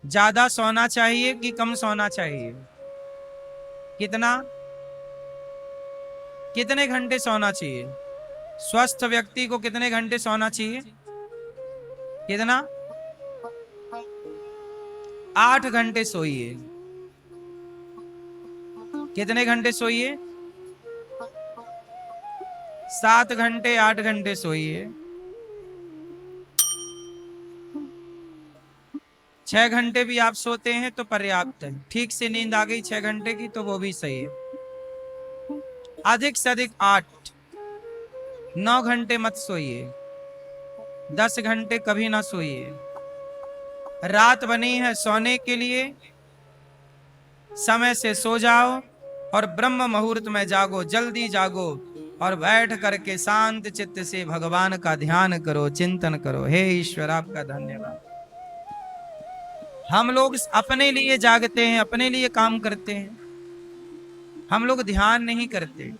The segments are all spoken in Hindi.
ज्यादा सोना चाहिए कि कम सोना चाहिए? कितना, कितने घंटे सोना चाहिए? स्वस्थ व्यक्ति को कितने घंटे सोना चाहिए? कितना? 8 घंटे सोइए। कितने घंटे सोइए? 7 घंटे, 8 घंटे सोइए। 6 घंटे भी आप सोते हैं तो पर्याप्त है। ठीक से नींद आ गई 6 घंटे की तो वो भी सही है। अधिक से अधिक 8, 9 घंटे मत सोइए। 10 घंटे कभी ना सोइए। रात बनी है सोने के लिए, समय से सो जाओ और ब्रह्म मुहूर्त में जागो, जल्दी जागो और बैठ करके शांत चित्त से भगवान का ध्यान करो, चिंतन करो। हे ईश्वर आपका धन्यवाद। हम लोग अपने लिए जागते हैं, अपने लिए काम करते हैं, हम लोग ध्यान नहीं करते।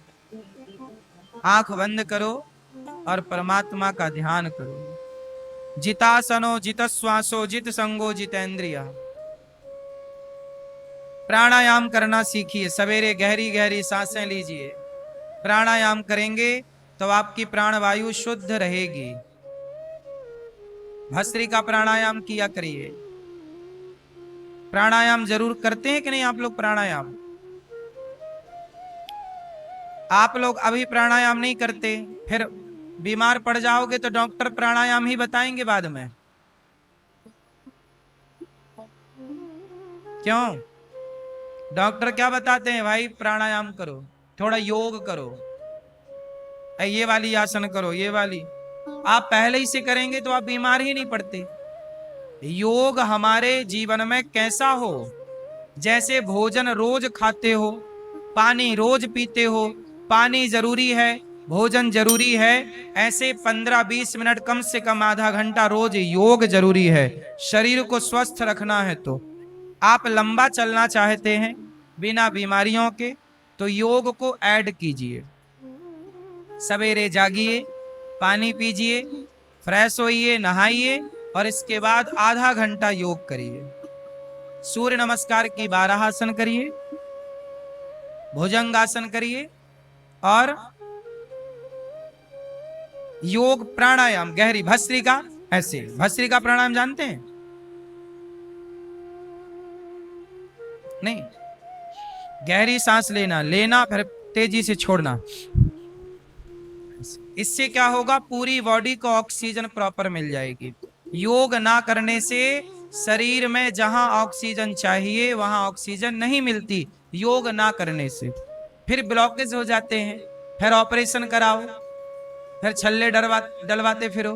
आंख बंद करो और परमात्मा का ध्यान करो। जितासनो जित श्वासो जित संगो जितेंद्रिय। प्राणायाम करना सीखिए। सवेरे गहरी गहरी सांसें लीजिए। प्राणायाम करेंगे तो आपकी प्राणवायु शुद्ध रहेगी। भस्त्रिका प्राणायाम किया करिए। प्राणायाम जरूर करते हैं कि नहीं आप लोग? प्राणायाम आप लोग अभी प्राणायाम नहीं करते, फिर बीमार पड़ जाओगे तो डॉक्टर प्राणायाम ही बताएंगे बाद में। क्यों? डॉक्टर क्या बताते हैं भाई? प्राणायाम करो, थोड़ा योग करो, ये वाली आसन करो, ये वाली। आप पहले ही से करेंगे तो आप बीमार ही नहीं पड़ते। योग हमारे जीवन में कैसा हो? जैसे भोजन रोज खाते हो, पानी रोज पीते हो, पानी जरूरी है, भोजन जरूरी है, ऐसे 15-20 मिनट, कम से कम आधा घंटा रोज योग जरूरी है। शरीर को स्वस्थ रखना है तो आप लंबा चलना चाहते हैं बिना बीमारियों के, तो योग को ऐड कीजिए। सवेरे जागिए, पानी पीजिए, फ्रेश होइए, नहाइए और इसके बाद आधा घंटा योग करिए। सूर्य नमस्कार की 12 आसन करिए, भुजंगासन करिए और योग प्राणायाम गहरी भस्त्रिका। ऐसे भस्त्रिका प्राणायाम जानते हैं? नहीं? गहरी सांस लेना, लेना फिर तेजी से छोड़ना। इससे क्या होगा? पूरी बॉडी को ऑक्सीजन प्रॉपर मिल जाएगी। योग ना करने से शरीर में जहां ऑक्सीजन चाहिए वहां ऑक्सीजन नहीं मिलती। योग ना करने से फिर ब्लॉकेज हो जाते हैं, फिर ऑपरेशन कराओ, फिर छल्ले डलवाते फिरो,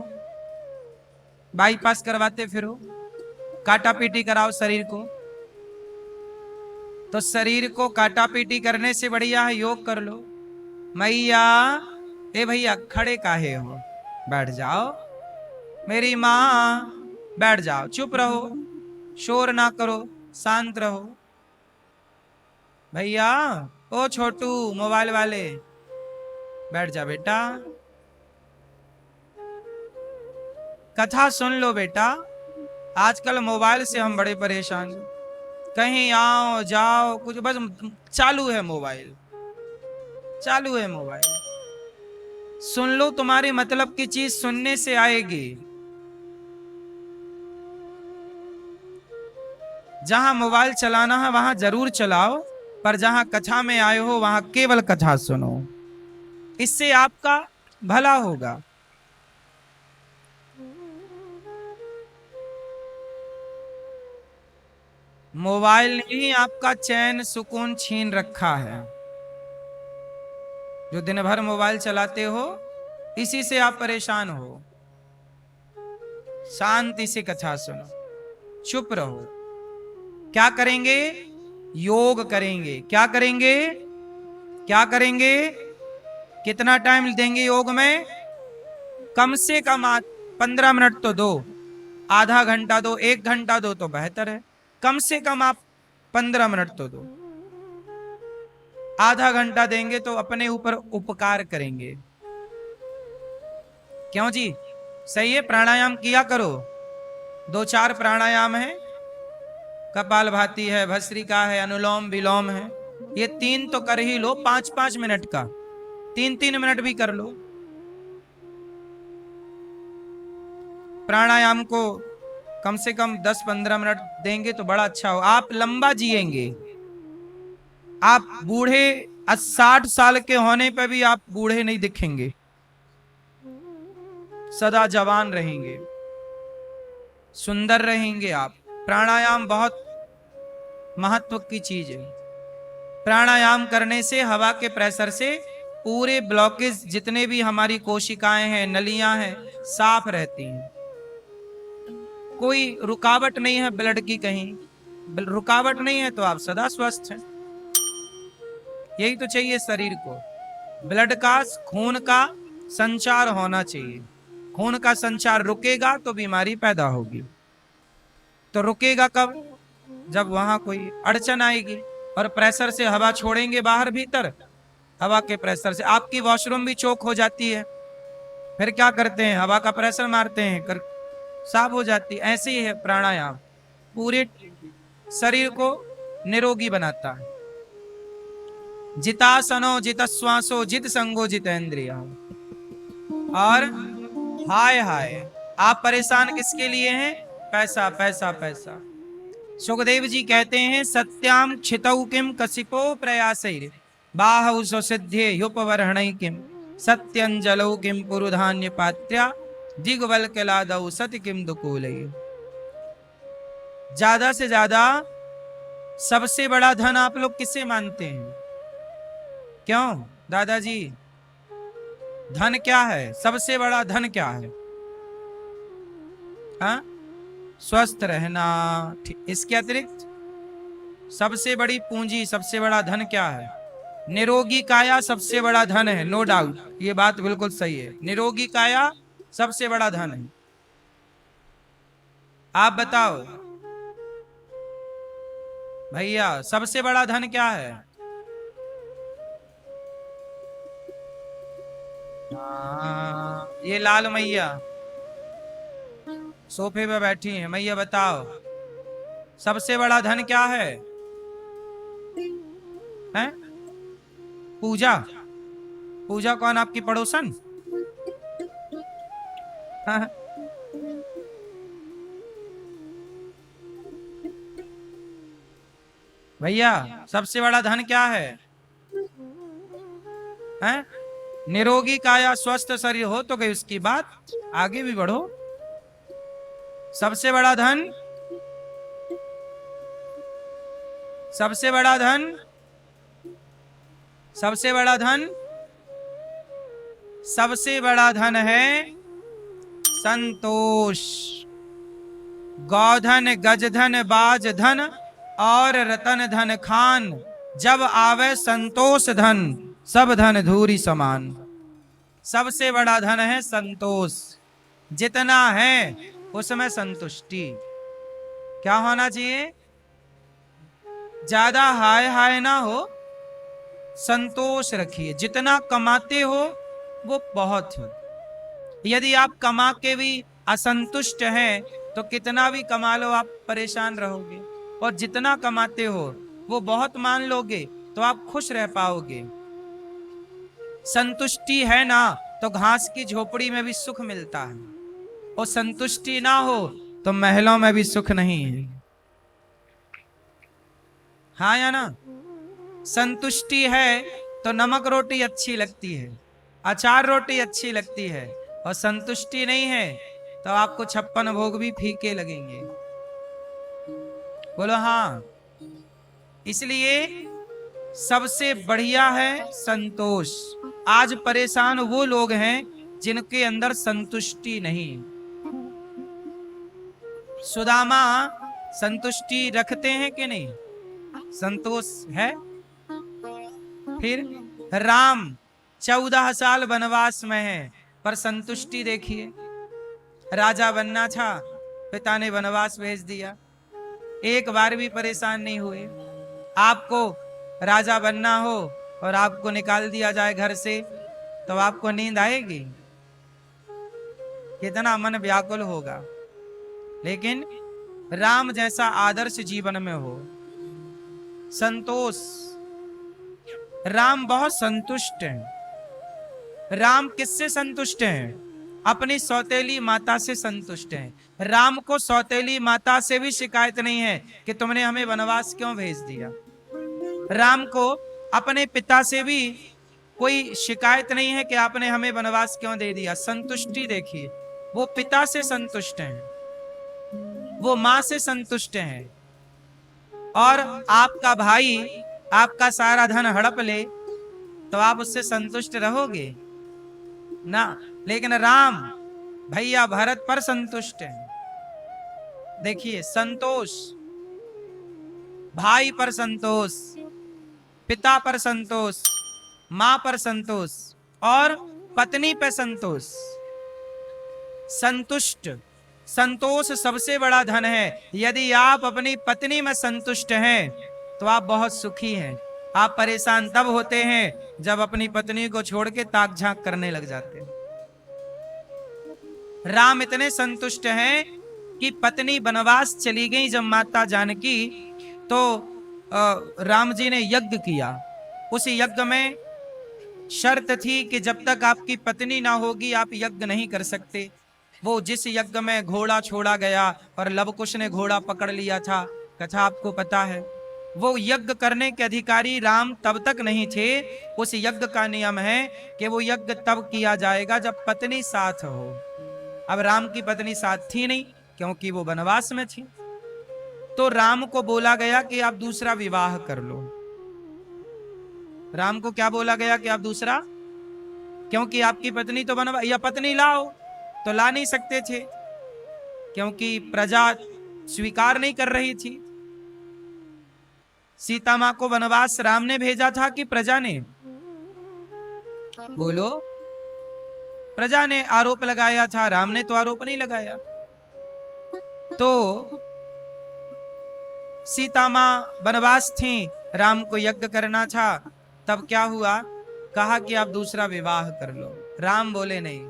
बाईपास करवाते फिरो, काटा पीटी कराओ शरीर को। तो शरीर को काटा पीटी करने से बढ़िया है योग कर लो। मैया, ए भैया खड़े काहे हो? बैठ जाओ। मेरी माँ, बैठ जाओ, चुप रहो, शोर ना करो, शांत रहो। भैया, ओ छोटू मोबाइल वाले, बैठ जा बेटा, कथा सुन लो बेटा। आजकल मोबाइल से हम बड़े परेशान हैं। कहीं आओ जाओ कुछ बस चालू है मोबाइल, चालू है मोबाइल। सुन लो, तुम्हारे मतलब की चीज सुनने से आएगी। जहां मोबाइल चलाना है वहां जरूर चलाओ, पर जहां कथा में आए हो वहां केवल कथा सुनो। इससे आपका भला होगा। मोबाइल ने ही आपका चैन सुकून छीन रखा है। जो दिन भर मोबाइल चलाते हो, इसी से आप परेशान हो। शांति से कथा सुनो, चुप रहो। क्या करेंगे? योग करेंगे। क्या करेंगे? क्या करेंगे? कितना टाइम देंगे योग में? कम से कम 15 मिनट तो दो, आधा घंटा दो, 1 घंटा दो तो बेहतर है। कम से कम आप 15 मिनट तो दो। आधा घंटा देंगे तो अपने ऊपर उपकार करेंगे। क्यों जी? सही है, प्राणायाम किया करो। 2-4 प्राणायाम है, कपालभाति है, भस्त्रिका है, अनुलोम विलोम है, ये 3 तो कर ही लो, 5-5 मिनट का, 3-3 मिनट भी कर लो। प्राणायाम को कम से कम 10-15 मिनट देंगे तो बड़ा अच्छा हो। आप लंबा जिएंगे, आप बूढ़े 60 साल के होने पर भी आप बूढ़े नहीं दिखेंगे, सदा जवान रहेंगे, सुंदर रहेंगे आप। प्राणायाम बहुत महत्व की चीज है। प्राणायाम करने से हवा के प्रेशर से पूरे ब्लॉकेज जितने भी हमारी कोशिकाएं हैं, नलियां हैं, साफ रहती हैं। कोई रुकावट नहीं है ब्लड की, कहीं रुकावट नहीं है तो आप सदा स्वस्थ हैं। यही तो चाहिए शरीर को, ब्लड का, खून का संचार होना चाहिए। खून का संचार रुकेगा तो बीमारी पैदा होगी। तो रुकेगा कब? जब वहां कोई अड़चन आएगी। और प्रेशर से हवा छोड़ेंगे बाहर भीतर, हवा के प्रेशर से आपकी वॉशरूम भी चोक हो जाती है, फिर क्या करते हैं, हवा का प्रेशर मारते हैं, कर साफ हो जाती है। ऐसे ही है प्राणायाम, पूरे शरीर को निरोगी बनाता है। जितासनो जित श्वासो जित संगो जितेंद्रिया। और हाय हाय, आप परेशान किसके लिए हैं? पैसा पैसा पैसा। सुखदेव जी कहते हैं, सत्याम क्षितौ किम कसिपो प्रयासैर बाहौ सिद्धे युपवर्हणै किम सत्यंजलौ किम पुरुधान्य पात्र्या दिग्वल्कलादौ सति किम दुकूलैः। ज्यादा से ज्यादा सबसे बड़ा धन आप लोग किसे मानते हैं? क्यों दादाजी, धन क्या है? सबसे बड़ा धन क्या है? हाँ, स्वस्थ रहना। इसके अतिरिक्त सबसे बड़ी पूंजी, सबसे बड़ा धन क्या है? निरोगी काया सबसे बड़ा धन है, नो डाउट, ये बात बिल्कुल सही है। निरोगी काया सबसे बड़ा धन है। आप बताओ भैया, सबसे बड़ा धन क्या है? ये लाल मैया सोफे पे बैठी हैं। मैया बताओ, सबसे बड़ा धन क्या है? हैं? पूजा। पूजा कौन? आपकी पड़ोसन? हाँ? भैया, सबसे बड़ा धन क्या है? हैं? निरोगी काया, स्वस्थ शरीर हो तो गई उसकी बात, आगे भी बढ़ो। सबसे बड़ा धन, सबसे बड़ा धन, सबसे बड़ा धन, सबसे बड़ा धन है संतोष। गौधन, गजधन, बाज धन और रतन धन खान, जब आवे संतोष धन, सब धन धूरी समान। सबसे बड़ा धन है संतोष। जितना है उसमें संतुष्टि। क्या होना चाहिए? ज्यादा हाय हाय ना हो, संतोष रखिए। जितना कमाते हो वो बहुत है। यदि आप कमा के भी असंतुष्ट हैं तो कितना भी कमा लो आप परेशान रहोगे, और जितना कमाते हो वो बहुत मान लोगे तो आप खुश रह पाओगे। संतुष्टि है ना तो घास की झोपड़ी में भी सुख मिलता है, और संतुष्टि ना हो तो महलों में भी सुख नहीं है। हाँ या ना? संतुष्टि है तो नमक रोटी अच्छी लगती है, अचार रोटी अच्छी लगती है, और संतुष्टि नहीं है तो आपको 56 भोग भी फीके लगेंगे। बोलो हाँ। इसलिए सबसे बढ़िया है संतोष। आज परेशान वो लोग हैं जिनके अंदर संतुष्टि नहीं। सुदामा संतुष्टि रखते हैं कि नहीं? संतोष है। फिर राम 14 साल वनवास में है, पर संतुष्टि देखिए। राजा बनना था, पिता ने वनवास भेज दिया, एक बार भी परेशान नहीं हुए। आपको राजा बनना हो और आपको निकाल दिया जाए घर से तो आपको नींद आएगी? कितना मन व्याकुल होगा। लेकिन राम जैसा आदर्श जीवन में हो। संतोष, राम बहुत संतुष्ट हैं। राम किससे संतुष्ट हैं? अपनी सौतेली माता से संतुष्ट हैं। राम को सौतेली माता से भी शिकायत नहीं है कि तुमने हमें वनवास क्यों भेज दिया। राम को अपने पिता से भी कोई शिकायत नहीं है कि आपने हमें वनवास क्यों दे दिया। संतुष्टि देखिए, वो पिता से संतुष्ट हैं, वो मां से संतुष्ट हैं। और आपका भाई आपका सारा धन हड़प ले तो आप उससे संतुष्ट रहोगे ना। लेकिन राम भैया भरत पर संतुष्ट हैं। देखिए, संतोष, भाई पर संतोष, पिता पर संतोष, मां पर संतोष और पत्नी पर संतोष। संतुष्ट, संतोष सबसे बड़ा धन है। यदि आप अपनी पत्नी में संतुष्ट हैं तो आप बहुत सुखी हैं। आप परेशान तब होते हैं जब अपनी पत्नी को छोड़ के ताक झांक करने लग जाते हैं। राम इतने संतुष्ट हैं कि पत्नी वनवास चली गई जब माता जानकी, तो राम जी ने यज्ञ किया। उस यज्ञ में शर्त थी कि जब तक आपकी पत्नी ना होगी आप यज्ञ नहीं कर सकते। वो जिस यज्ञ में घोड़ा छोड़ा गया और लवकुश ने घोड़ा पकड़ लिया था, कथा आपको पता है। वो यज्ञ करने के अधिकारी राम तब तक नहीं थे। उस यज्ञ का नियम है कि वो यज्ञ तब किया जाएगा जब पत्नी साथ हो। अब राम की पत्नी साथ थी नहीं क्योंकि वो वनवास में थी। तो राम को बोला गया कि आप दूसरा विवाह कर लो। राम को क्या बोला गया कि आप दूसरा, क्योंकि आपकी पत्नी तो वनवास, या पत्नी लाओ तो ला नहीं सकते थे क्योंकि प्रजा स्वीकार नहीं कर रही थी। सीता मां को वनवास राम ने भेजा था कि प्रजा ने? बोलो। प्रजा ने आरोप लगाया था, राम ने तो आरोप नहीं लगाया। तो सीता मां वनवास थी, राम को यज्ञ करना था। तब क्या हुआ? कहा कि आप दूसरा विवाह कर लो। राम बोले नहीं,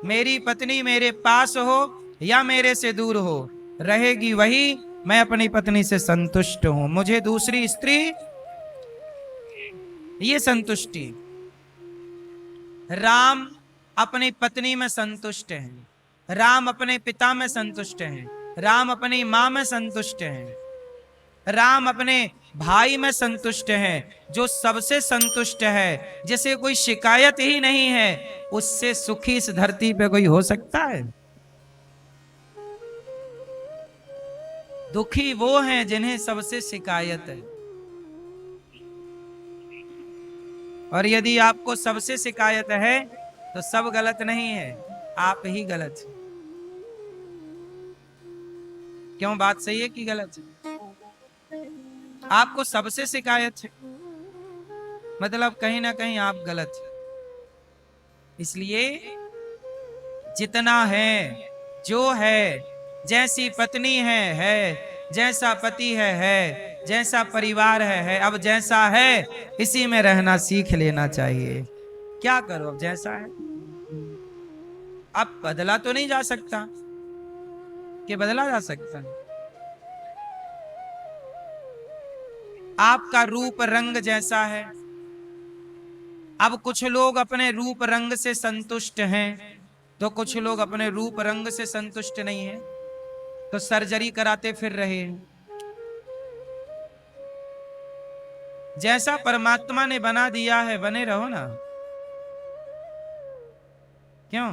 मेरी पत्नी मेरे पास हो या मेरे से दूर हो, रहेगी वही। मैं अपनी पत्नी से संतुष्ट हूं, मुझे दूसरी स्त्री, ये संतुष्टि। राम अपनी पत्नी में संतुष्ट हैं, राम अपने पिता में संतुष्ट हैं, राम अपनी मां में संतुष्ट हैं, राम अपने भाई में संतुष्ट हैं। जो सबसे संतुष्ट है, जिसे कोई शिकायत ही नहीं है, उससे सुखी इस धरती पे कोई हो सकता है? दुखी वो हैं जिन्हें सबसे शिकायत है। और यदि आपको सबसे शिकायत है तो सब गलत नहीं है, आप ही गलत है। क्यों, बात सही है कि गलत है? आपको सबसे शिकायत है मतलब कहीं ना कहीं आप गलत हैं। इसलिए जितना है, जो है, जैसी पत्नी है, जैसा पति है, जैसा परिवार है, अब जैसा है इसी में रहना सीख लेना चाहिए। क्या करो, अब जैसा है। अब बदला तो नहीं जा सकता कि बदला जा सकता है? आपका रूप रंग जैसा है। अब कुछ लोग अपने रूप रंग से संतुष्ट हैं तो कुछ लोग अपने रूप रंग से संतुष्ट नहीं हैं, तो सर्जरी कराते फिर रहे हैं। जैसा परमात्मा ने बना दिया है बने रहो ना। क्यों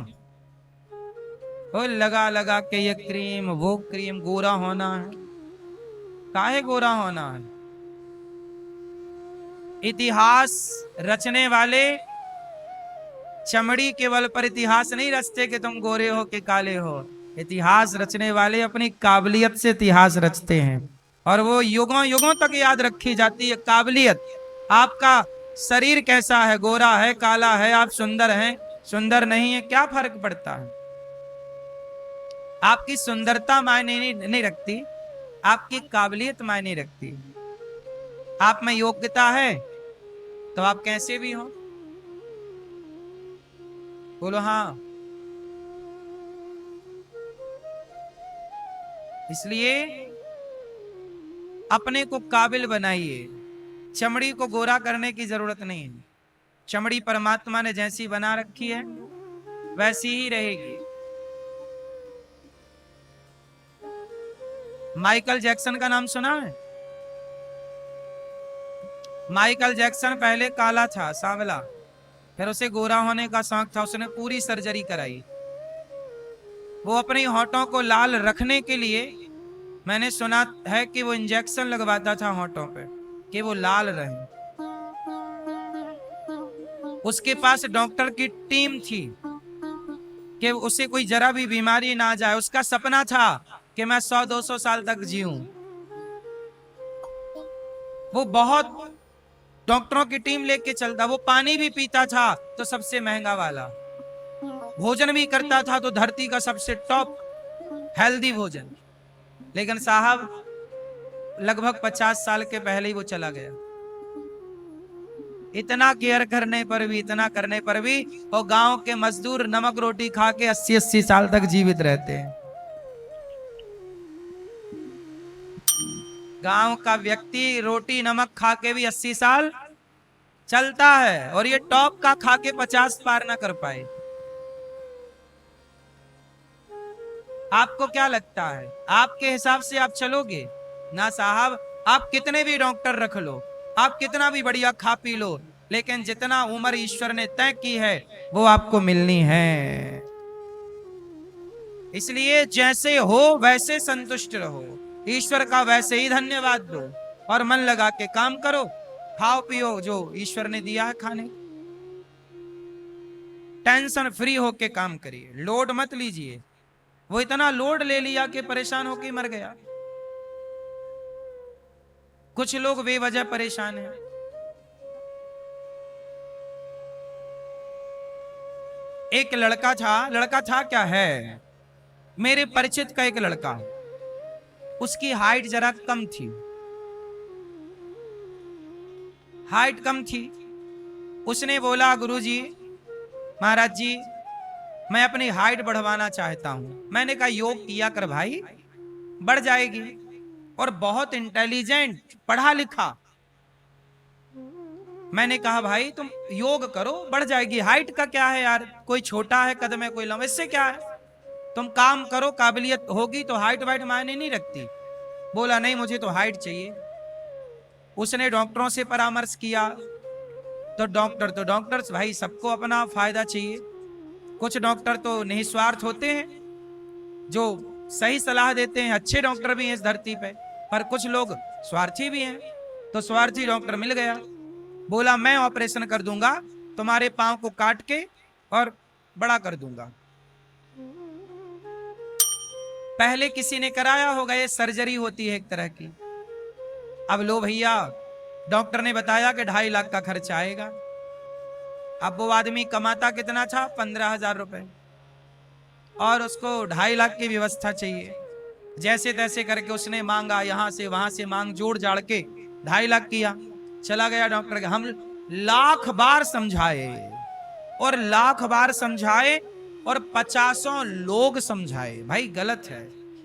वो लगा लगा के ये क्रीम वो क्रीम, गोरा होना है? काहे गोरा होना है? इतिहास रचने वाले चमड़ी के बल पर इतिहास नहीं रचते कि तुम गोरे हो कि काले हो। इतिहास रचने वाले अपनी काबिलियत से इतिहास रचते हैं और वो युगों युगों तक याद रखी जाती है काबिलियत। आपका शरीर कैसा है, गोरा है, काला है, आप सुंदर हैं, सुंदर नहीं है, क्या फर्क पड़ता है? आपकी सुंदरता मायने नहीं रखती, आपकी काबिलियत मायने रखती। आप में योग्यता है तो आप कैसे भी हो। बोलो हाँ। इसलिए अपने को काबिल बनाइए। चमड़ी को गोरा करने की जरूरत नहीं है। चमड़ी परमात्मा ने जैसी बना रखी है वैसी ही रहेगी। माइकल जैक्सन का नाम सुना है? माइकल जैक्सन पहले काला था, सांवला, फिर उसे गोरा होने का शौक था, उसने पूरी सर्जरी कराई। वो अपनी होठों को लाल रखने के लिए, मैंने सुना है कि वो इंजेक्शन लगवाता था होठों पे कि वो लाल रहे। उसके पास डॉक्टर की टीम थी कि उसे कोई जरा भी बीमारी ना आ जाए। उसका सपना था कि मैं 100-200 साल तक जीऊं। वो बहुत डॉक्टरों की टीम लेके चलता। वो पानी भी पीता था तो सबसे महंगा वाला, भोजन भी करता था तो धरती का सबसे टॉप हेल्दी भोजन। लेकिन साहब लगभग 50 साल के पहले ही वो चला गया। इतना केयर करने पर भी, इतना करने पर भी वो गांव के मजदूर नमक रोटी खा के 80-80 साल तक जीवित रहते हैं। गांव का व्यक्ति रोटी नमक खा के भी 80 साल चलता है, और ये टॉप का खा के 50 पार ना कर पाए। आपको क्या लगता है आपके हिसाब से आप चलोगे? ना साहब, आप कितने भी डॉक्टर रख लो, आप कितना भी बढ़िया खा पी लो, लेकिन जितना उम्र ईश्वर ने तय की है वो आपको मिलनी है। इसलिए जैसे हो वैसे संतुष्ट रहो, ईश्वर का वैसे ही धन्यवाद दो, और मन लगा के काम करो। खाओ पियो जो ईश्वर ने दिया है खाने। टेंशन फ्री होके काम करिए, लोड मत लीजिए। वो इतना लोड ले लिया कि परेशान होके मर गया। कुछ लोग बेवजह परेशान हैं। एक लड़का था क्या है, मेरे परिचित का एक लड़का, उसकी हाइट जरा कम थी, हाइट कम थी। उसने बोला, गुरुजी, महाराज जी, मैं अपनी हाइट बढ़वाना चाहता हूं। मैंने कहा योग किया कर भाई, बढ़ जाएगी। और बहुत इंटेलिजेंट, पढ़ा लिखा। मैंने कहा भाई तुम योग करो, बढ़ जाएगी। हाइट का क्या है यार, कोई छोटा है कद में, कोई लंबा, इससे क्या है, तुम काम करो, काबिलियत होगी तो हाइट वाइट मायने नहीं रखती। बोला नहीं, मुझे तो हाइट चाहिए। उसने डॉक्टरों से परामर्श किया, तो डॉक्टर भाई, सबको अपना फायदा चाहिए। कुछ डॉक्टर तो निस्वार्थ होते हैं, जो सही सलाह देते हैं, अच्छे डॉक्टर भी हैं इस धरती पे, पर कुछ लोग स्वार्थी भी हैं। तो स्वार्थी डॉक्टर मिल गया, बोला मैं ऑपरेशन कर दूंगा, तुम्हारे पांव को काट के और बड़ा कर दूंगा। पहले किसी ने कराया होगा, ये सर्जरी होती है एक तरह की। अब लो भैया, डॉक्टर ने बताया कि 2.5 लाख का खर्चा आएगा। अब वो आदमी कमाता कितना था, 15,000 रुपए, और उसको 2.5 लाख की व्यवस्था चाहिए। जैसे तैसे करके उसने मांगा, यहां से वहां से मांग जोड़ जाड़ के 2.5 लाख किया। चला गया डॉक्टर के। हम लाख बार समझाए और लाख बार समझाए और 50 लोग समझाए, भाई गलत है,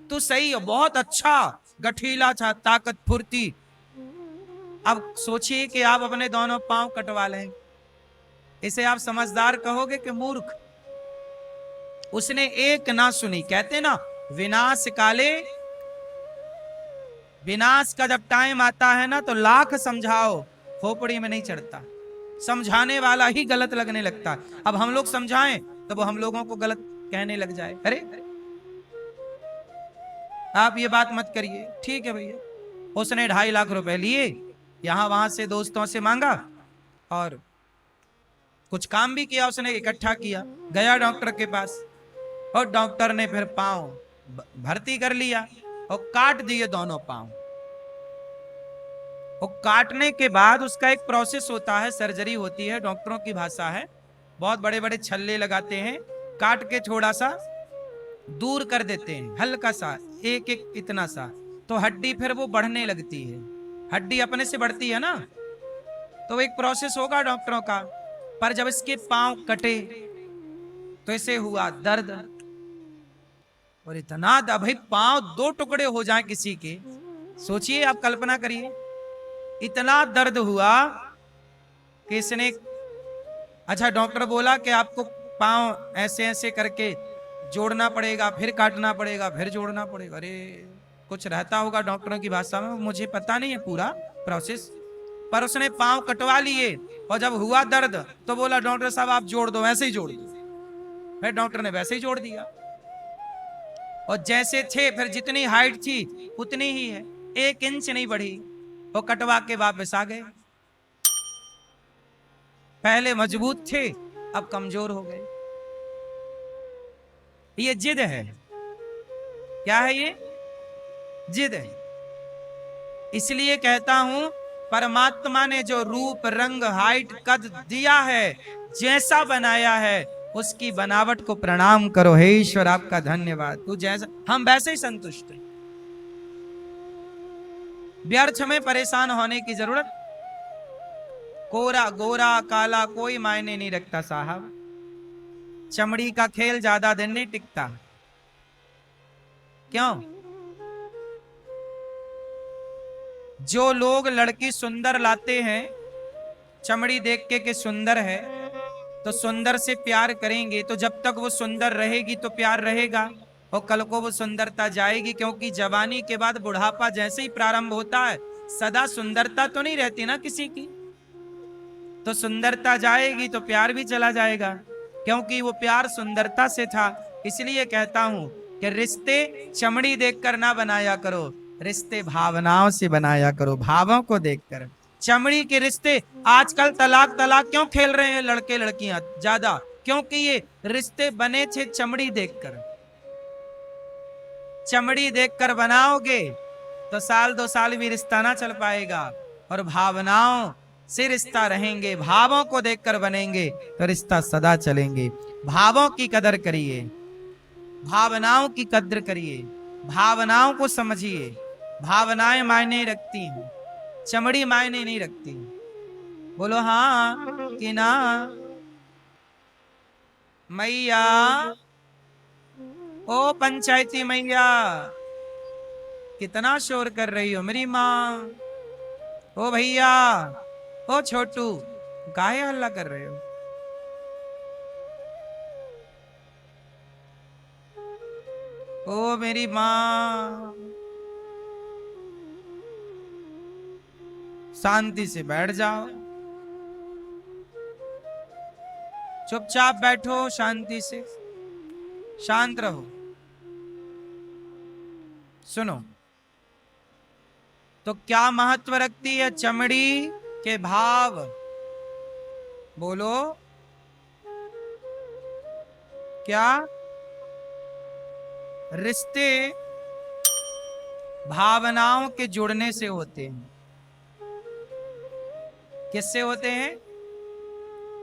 तू सही है, बहुत अच्छा गठीला था, ताकत फुर्ती। अब सोचिए कि आप अपने दोनों पांव कटवा लें, इसे आप समझदार कहोगे कि मूर्ख? उसने एक ना सुनी। कहते ना, विनाश काले, विनाश का जब टाइम आता है ना तो लाख समझाओ, खोपड़ी में नहीं चढ़ता। समझाने वाला ही गलत लगने लगता है। अब हम लोग समझाएं तो वो हम लोगों को गलत कहने लग जाए, अरे आप ये बात मत करिए। ठीक है भैया, उसने 2.5 लाख रुपए लिए, यहां वहां से दोस्तों से मांगा, और कुछ काम भी किया, उसने इकट्ठा किया, गया डॉक्टर के पास, और डॉक्टर ने फिर पांव भर्ती कर लिया और काट दिए दोनों पांव। और काटने के बाद उसका एक प्रोसेस होता है, सर्जरी होती है, डॉक्टरों की भाषा है, बहुत बड़े बड़े छल्ले लगाते हैं, काट के थोड़ा सा दूर कर देते हैं, हल्का सा, एक एक इतना सा, तो हड्डी फिर वो बढ़ने लगती है। हड्डी अपने से बढ़ती है ना, तो एक प्रोसेस होगा डॉक्टरों का। पर जब इसके पांव कटे तो इसे हुआ दर्द, और इतना भाई पांव 2 टुकड़े हो जाए किसी के, सोचिए, आप कल्पना करिए, इतना दर्द हुआ कि इसने, अच्छा डॉक्टर बोला कि आपको पांव ऐसे ऐसे करके जोड़ना पड़ेगा, फिर काटना पड़ेगा, फिर जोड़ना पड़ेगा। अरे कुछ रहता होगा डॉक्टरों की भाषा में, मुझे पता नहीं है पूरा प्रोसेस, पर उसने पांव कटवा लिए और जब हुआ दर्द तो बोला डॉक्टर साहब आप जोड़ दो, वैसे ही जोड़ दो। फिर डॉक्टर ने वैसे ही जोड़ दिया और जैसे थे, फिर जितनी हाइट थी उतनी ही है, 1 इंच नहीं बढ़ी। वो कटवा के वापस आ गए। पहले मजबूत थे, अब कमजोर हो गए। ये जिद है। क्या है ये? जिद है। इसलिए कहता हूं, परमात्मा ने जो रूप रंग हाइट कद दिया है, जैसा बनाया है, उसकी बनावट को प्रणाम करो। हे ईश्वर आपका धन्यवाद, तू जैसा, हम वैसे ही संतुष्ट हैं। व्यर्थ में परेशान होने की जरूरत, कोरा गोरा काला कोई मायने नहीं रखता साहब, चमड़ी का खेल ज्यादा दिन नहीं टिकता। क्यों? जो लोग लड़की सुंदर लाते हैं, चमड़ी देख के कि सुंदर है, तो सुंदर से प्यार करेंगे, तो जब तक वो सुंदर रहेगी तो प्यार रहेगा, और कल को वो सुंदरता जाएगी, क्योंकि जवानी के बाद बुढ़ापा जैसे ही प्रारंभ होता है, सदा सुंदरता तो नहीं रहती ना किसी की, तो सुंदरता जाएगी तो प्यार भी चला जाएगा, क्योंकि वो प्यार सुंदरता से था। इसलिए कहता हूं कि रिश्ते चमड़ी देखकर ना बनाया करो, रिश्ते भावनाओं से बनाया करो, भावों को देखकर। चमड़ी के रिश्ते, आजकल तलाक तलाक क्यों खेल रहे हैं लड़के लड़कियां ज्यादा? क्योंकि ये रिश्ते बने थे चमड़ी देखकर। चमड़ी देखकर बनाओगे तो साल 2 साल भी रिश्ता ना चल पाएगा, और भावनाओं से रिश्ता रहेंगे, भावों को देखकर बनेंगे तो रिश्ता सदा चलेंगे। भावों की कदर करिए, भावनाओं की कद्र करिए, भावनाओं को समझिए। भावनाएं मायने रखती हैं, चमड़ी मायने नहीं रखती। बोलो हाँ कि ना? मैया, ओ पंचायती मैया, कितना शोर कर रही हो मेरी माँ। ओ भैया, ओ छोटू, काहे हल्ला कर रहे हो? ओ मेरी माँ, शांति से बैठ जाओ, चुपचाप बैठो, शांति से, शांत रहो। सुनो, तो क्या महत्व रखती है चमड़ी के भाव? बोलो क्या? रिश्ते भावनाओं के जुड़ने से होते हैं। किससे होते हैं?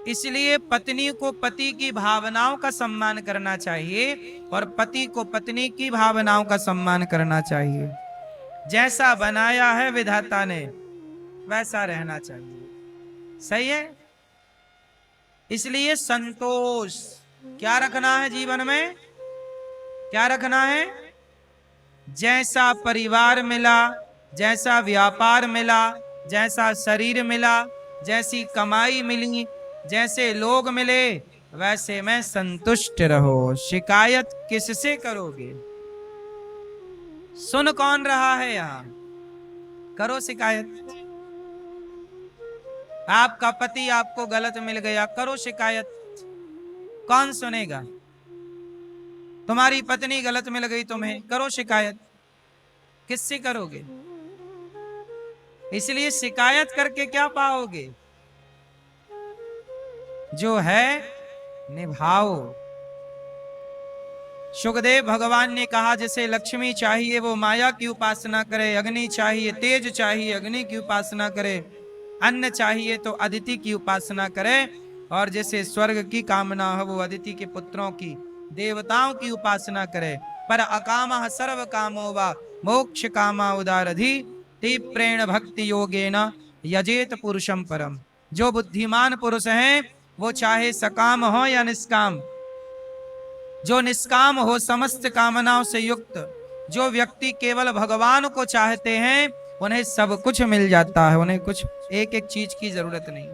इसलिए पत्नी को पति की भावनाओं का सम्मान करना चाहिए, और पति को पत्नी की भावनाओं का सम्मान करना चाहिए। जैसा बनाया है विधाता ने, वैसा रहना चाहिए। सही है? इसलिए संतोष क्या रखना है जीवन में? क्या रखना है? जैसा परिवार मिला, जैसा व्यापार मिला, जैसा शरीर मिला, जैसी कमाई मिली, जैसे लोग मिले, वैसे में संतुष्ट रहो। शिकायत किससे करोगे? सुन कौन रहा है यहां? करो शिकायत। आपका पति आपको गलत मिल गया, करो शिकायत। कौन सुनेगा? तुम्हारी पत्नी गलत मिल गई तुम्हें, करो शिकायत। किससे करोगे? इसलिए शिकायत करके क्या पाओगे? जो है निभाओ। सुखदेव भगवान ने कहा, जैसे लक्ष्मी चाहिए वो माया की उपासना करे, अग्नि चाहिए, तेज चाहिए, अग्नि की उपासना करे, अन्न चाहिए तो अदिति की उपासना करे, और जैसे स्वर्ग की कामना हो वो अदिति के पुत्रों की, देवताओं की उपासना करे। पर अकामः सर्व कामो वा मोक्ष कामा उदारधि तीव्रेण भक्ति योगेन यजेत पुरुषम परम। जो बुद्धिमान पुरुष हैं वो चाहे सकाम हो या निष्काम, जो निष्काम हो समस्त कामनाओं से युक्त, जो व्यक्ति केवल भगवान को चाहते हैं उन्हें सब कुछ मिल जाता है, उन्हें कुछ एक एक चीज की जरूरत नहीं।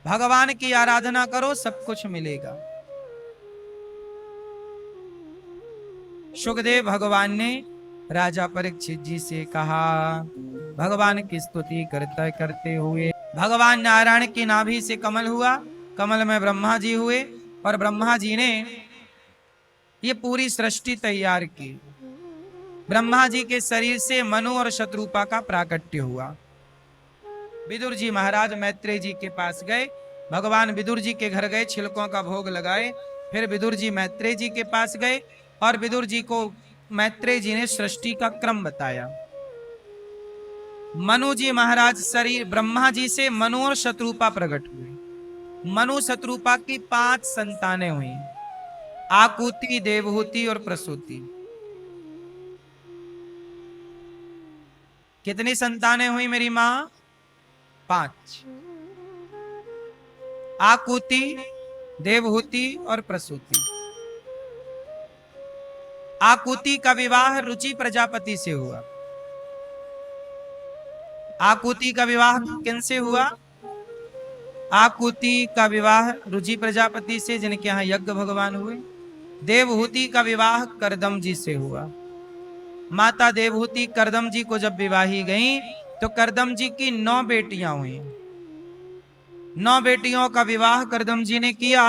भगवान की आराधना करो, सब कुछ मिलेगा। सुखदेव भगवान ने राजा परीक्षित जी से कहा, भगवान की स्तुति करते करते हुए भगवान नारायण की नाभि से कमल हुआ, कमल में ब्रह्मा जी हुए, और ब्रह्मा जी ने ये पूरी सृष्टि तैयार की। ब्रह्मा जी के शरीर से मनु और शत्रुपा का प्राकट्य हुआ। विदुर जी महाराज मैत्रेय जी के पास गए, भगवान विदुर जी के घर गए, छिलकों का भोग लगाए। फिर विदुर जी मैत्रेय जी के पास गए और विदुर जी को मैत्रेय जी ने सृष्टि का क्रम बताया। मनु जी महाराज शरीर ब्रह्मा जी से मनु और शत्रुपा प्रकट हुए। मनु शत्रुपा की 5 संतानें हुई, आकुति, देवहूति और प्रसूति। कितनी संतानें हुई मेरी मां? 5। आकुति, देवहूति और प्रसूति। आकुति का विवाह रुचि प्रजापति से हुआ। आकुति का विवाह किनसे हुआ? आकुति का विवाह रुचि प्रजापति से, जिनके यहाँ यज्ञ भगवान हुए। देवहूति का विवाह करदम जी से हुआ। माता देवहूति करदम जी को जब विवाही गई तो करदम जी की 9 बेटियां हुई। 9 बेटियों का विवाह करदम जी ने किया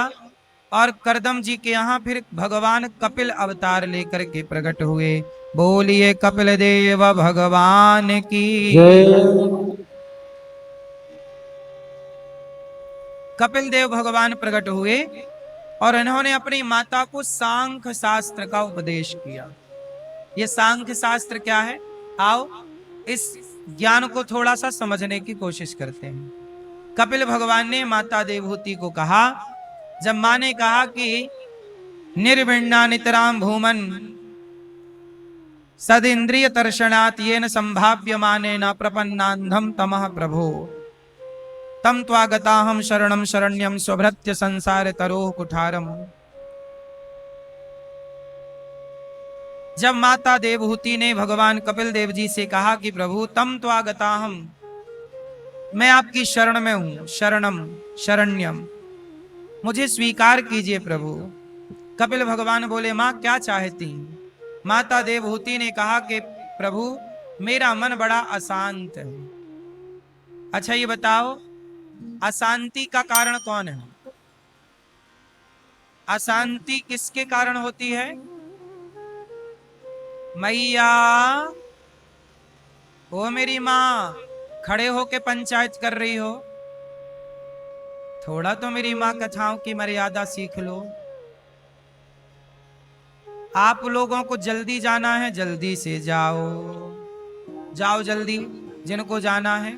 और करदम जी के यहाँ फिर भगवान कपिल अवतार लेकर के प्रकट हुए। बोलिए कपिल देव भगवान की जय। कपिल देव भगवान प्रकट हुए और इन्होंने अपनी माता को सांख्य शास्त्र का उपदेश किया। ये सांख्य शास्त्र क्या है? आओ इस ज्ञान को थोड़ा सा समझने की कोशिश करते हैं। कपिल भगवान ने माता देवहूति को कहा, जब मां ने कहा कि निर्विण्णा नितराम भूमन सदिंद्रिय दर्शनात् येन संभाव्य माने न प्रपन्नांधम तमः प्रभो तम त्वागताहम शरणम शरण्यम स्वभृत्य संसार तरोह कुठारम। जब माता देवहूति ने भगवान कपिल देव जी से कहा कि प्रभु तम त्वागताहम, मैं आपकी शरण में हूं, शरणम शरण्यम, मुझे स्वीकार कीजिए प्रभु। कपिल भगवान बोले, मां क्या चाहती? माता देवहूति ने कहा कि प्रभु मेरा मन बड़ा अशांत है। अच्छा ये बताओ, अशांति का कारण कौन है? अशांति किसके कारण होती है? मैया, ओ मेरी मां, खड़े होके पंचायत कर रही हो, थोड़ा तो मेरी मां कथाओं की मर्यादा सीख लो। आप लोगों को जल्दी जाना है, जल्दी से जाओ, जाओ जल्दी जिनको जाना है,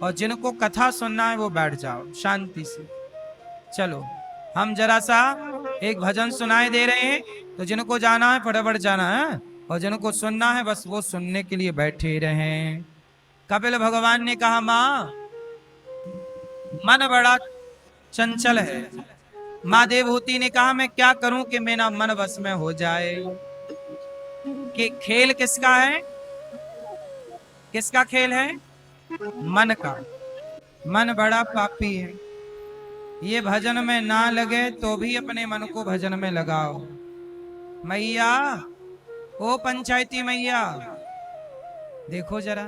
और जिनको कथा सुनना है वो बैठ जाओ शांति से। चलो हम जरा सा एक भजन सुनाई दे रहे हैं, तो जिनको जाना है फटाफट जाना है, और जिनको सुनना है बस वो सुनने के लिए बैठे रहें। कपिल भगवान ने कहा, मां मन बड़ा चंचल है। मां देवहूति ने कहा, मैं क्या करूं कि मेरा मन बस में हो जाए। कि खेल किसका है? किसका खेल है? मन का। मन बड़ा पापी है, ये भजन में ना लगे तो भी अपने मन को भजन में लगाओ। मैया, ओ पंचायती मैया, देखो जरा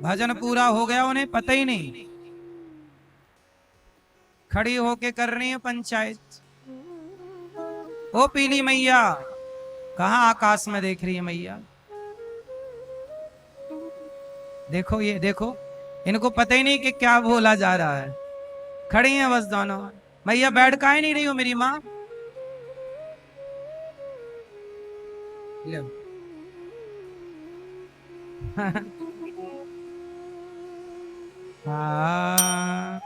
भजन पूरा हो गया, उन्हें पता ही नहीं, खड़ी होके कर रही है पंचायत। ओ पीली मैया, कहां आकाश में देख रही है मैया? देखो ये देखो, इनको पता ही नहीं कि क्या बोला जा रहा है, खड़ी हैं बस दोनों। मैया बैठ काहे नहीं रही हो मेरी मां? हाँ।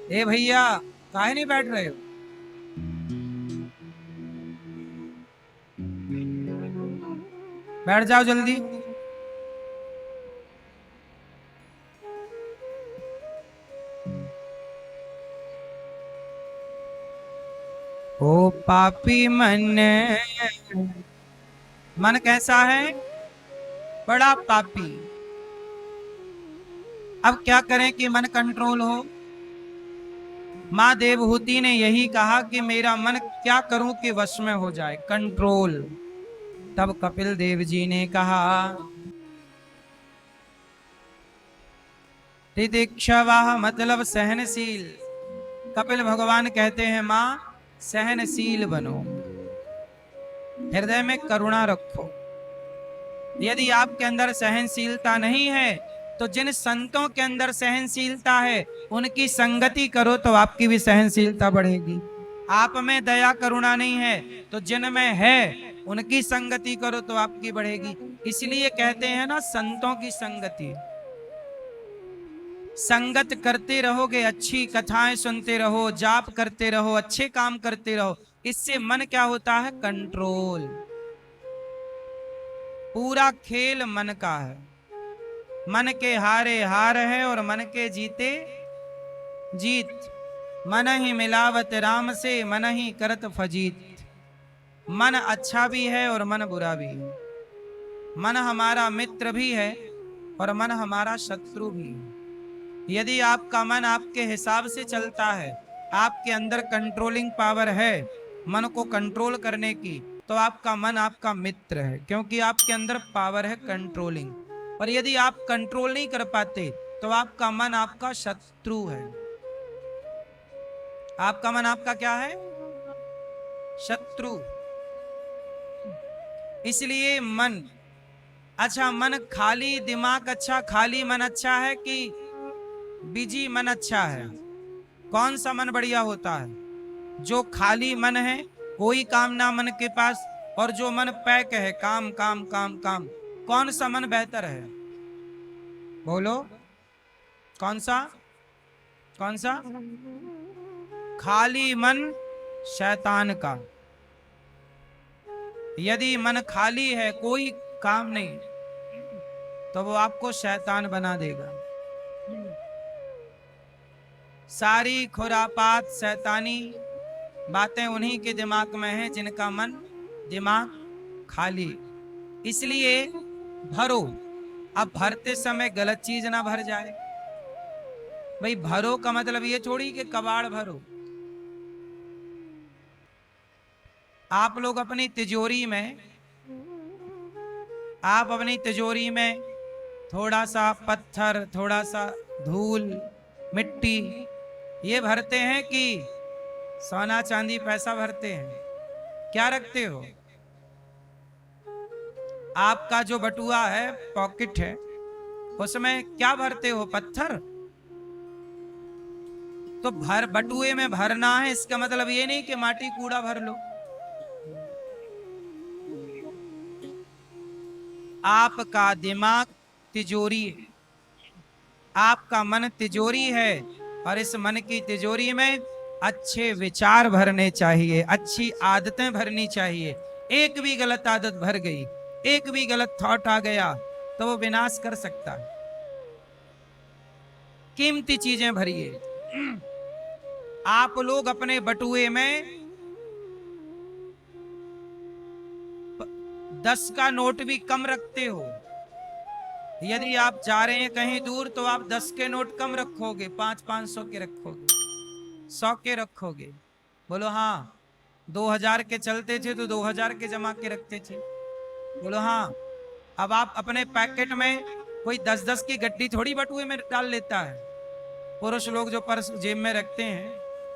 ए भैया, काहे नहीं बैठ रहे हो? बैठ जाओ जल्दी। ओ पापी मन। मन कैसा है? बड़ा पापी। अब क्या करें कि मन कंट्रोल हो? माँ देवहूति ने यही कहा कि मेरा मन क्या करूं कि वश में हो जाए, कंट्रोल। तब कपिल देव जी ने कहा, तितिक्षवाः मतलब सहनशील। कपिल भगवान कहते हैं माँ सहनशील बनो, हृदय में करुणा रखो। यदि आपके अंदर सहनशीलता नहीं है तो जिन संतों के अंदर सहनशीलता है उनकी संगति करो तो आपकी भी सहनशीलता बढ़ेगी। आप में दया करुणा नहीं है तो जिन में है उनकी संगति करो तो आपकी बढ़ेगी। इसलिए कहते हैं ना, संतों की संगति। संगत करते रहोगे, अच्छी कथाएं सुनते रहो, जाप करते रहो, अच्छे काम करते रहो, इससे मन क्या होता है? कंट्रोल। पूरा खेल मन का है। मन के हारे हार है और मन के जीते जीत। मन ही मिलावत राम से, मन ही करत फजीत। मन अच्छा भी है और मन बुरा भी है। मन हमारा मित्र भी है और मन हमारा शत्रु भी है। यदि आपका मन आपके हिसाब से चलता है, आपके अंदर कंट्रोलिंग पावर है मन को कंट्रोल करने की, तो आपका मन आपका मित्र है, क्योंकि आपके अंदर पावर है कंट्रोलिंग। और यदि आप कंट्रोल नहीं कर पाते तो आपका मन आपका शत्रु है। आपका मन आपका क्या है? शत्रु। इसलिए मन अच्छा, मन खाली दिमाग अच्छा, खाली मन अच्छा है कि बिजी मन अच्छा है? कौन सा मन बढ़िया होता है? जो खाली मन है, कोई काम ना मन के पास, और जो मन पैक है, काम काम काम काम। कौन सा मन बेहतर है? बोलो, कौन सा? कौन सा? खाली मन शैतान का। यदि मन खाली है, कोई काम नहीं, तो वो आपको शैतान बना देगा। सारी खुरापात शैतानी बातें उन्हीं के दिमाग में हैं जिनका मन दिमाग खाली। इसलिए भरो। अब भरते समय गलत चीज ना भर जाए। भाई भरो का मतलब ये थोड़ी कि कबाड़ भरो। आप लोग अपनी तिजोरी में थोड़ा सा पत्थर, थोड़ा सा धूल, मिट्टी ये भरते हैं कि सोना चांदी पैसा भरते हैं? क्या रखते हो? आपका जो बटुआ है, पॉकेट है, उसमें क्या भरते हो? पत्थर। तो बटुए में भरना है, इसका मतलब ये नहीं कि माटी कूड़ा भर लो। आपका दिमाग तिजोरी है, आपका मन तिजोरी है, और इस मन की तिजोरी में अच्छे विचार भरने चाहिए, अच्छी आदतें भरनी चाहिए। एक भी गलत आदत भर गई, एक भी गलत थॉट आ गया तो वो विनाश कर सकता है। कीमती चीजें भरिए। आप लोग अपने बटुए में 10 का नोट भी कम रखते हो। यदि आप जा रहे हैं कहीं दूर तो आप 10 के नोट कम रखोगे, 500 के रखोगे, 100 के रखोगे। बोलो हाँ। 2000 के चलते थे तो 2000 के जमा के रखते थे। बोलो हाँ। अब आप अपने पैकेट में कोई 10-10 की गड्डी थोड़ी बटुए में डाल लेता है। पुरुष लोग जो पर्स जेब में रखते हैं,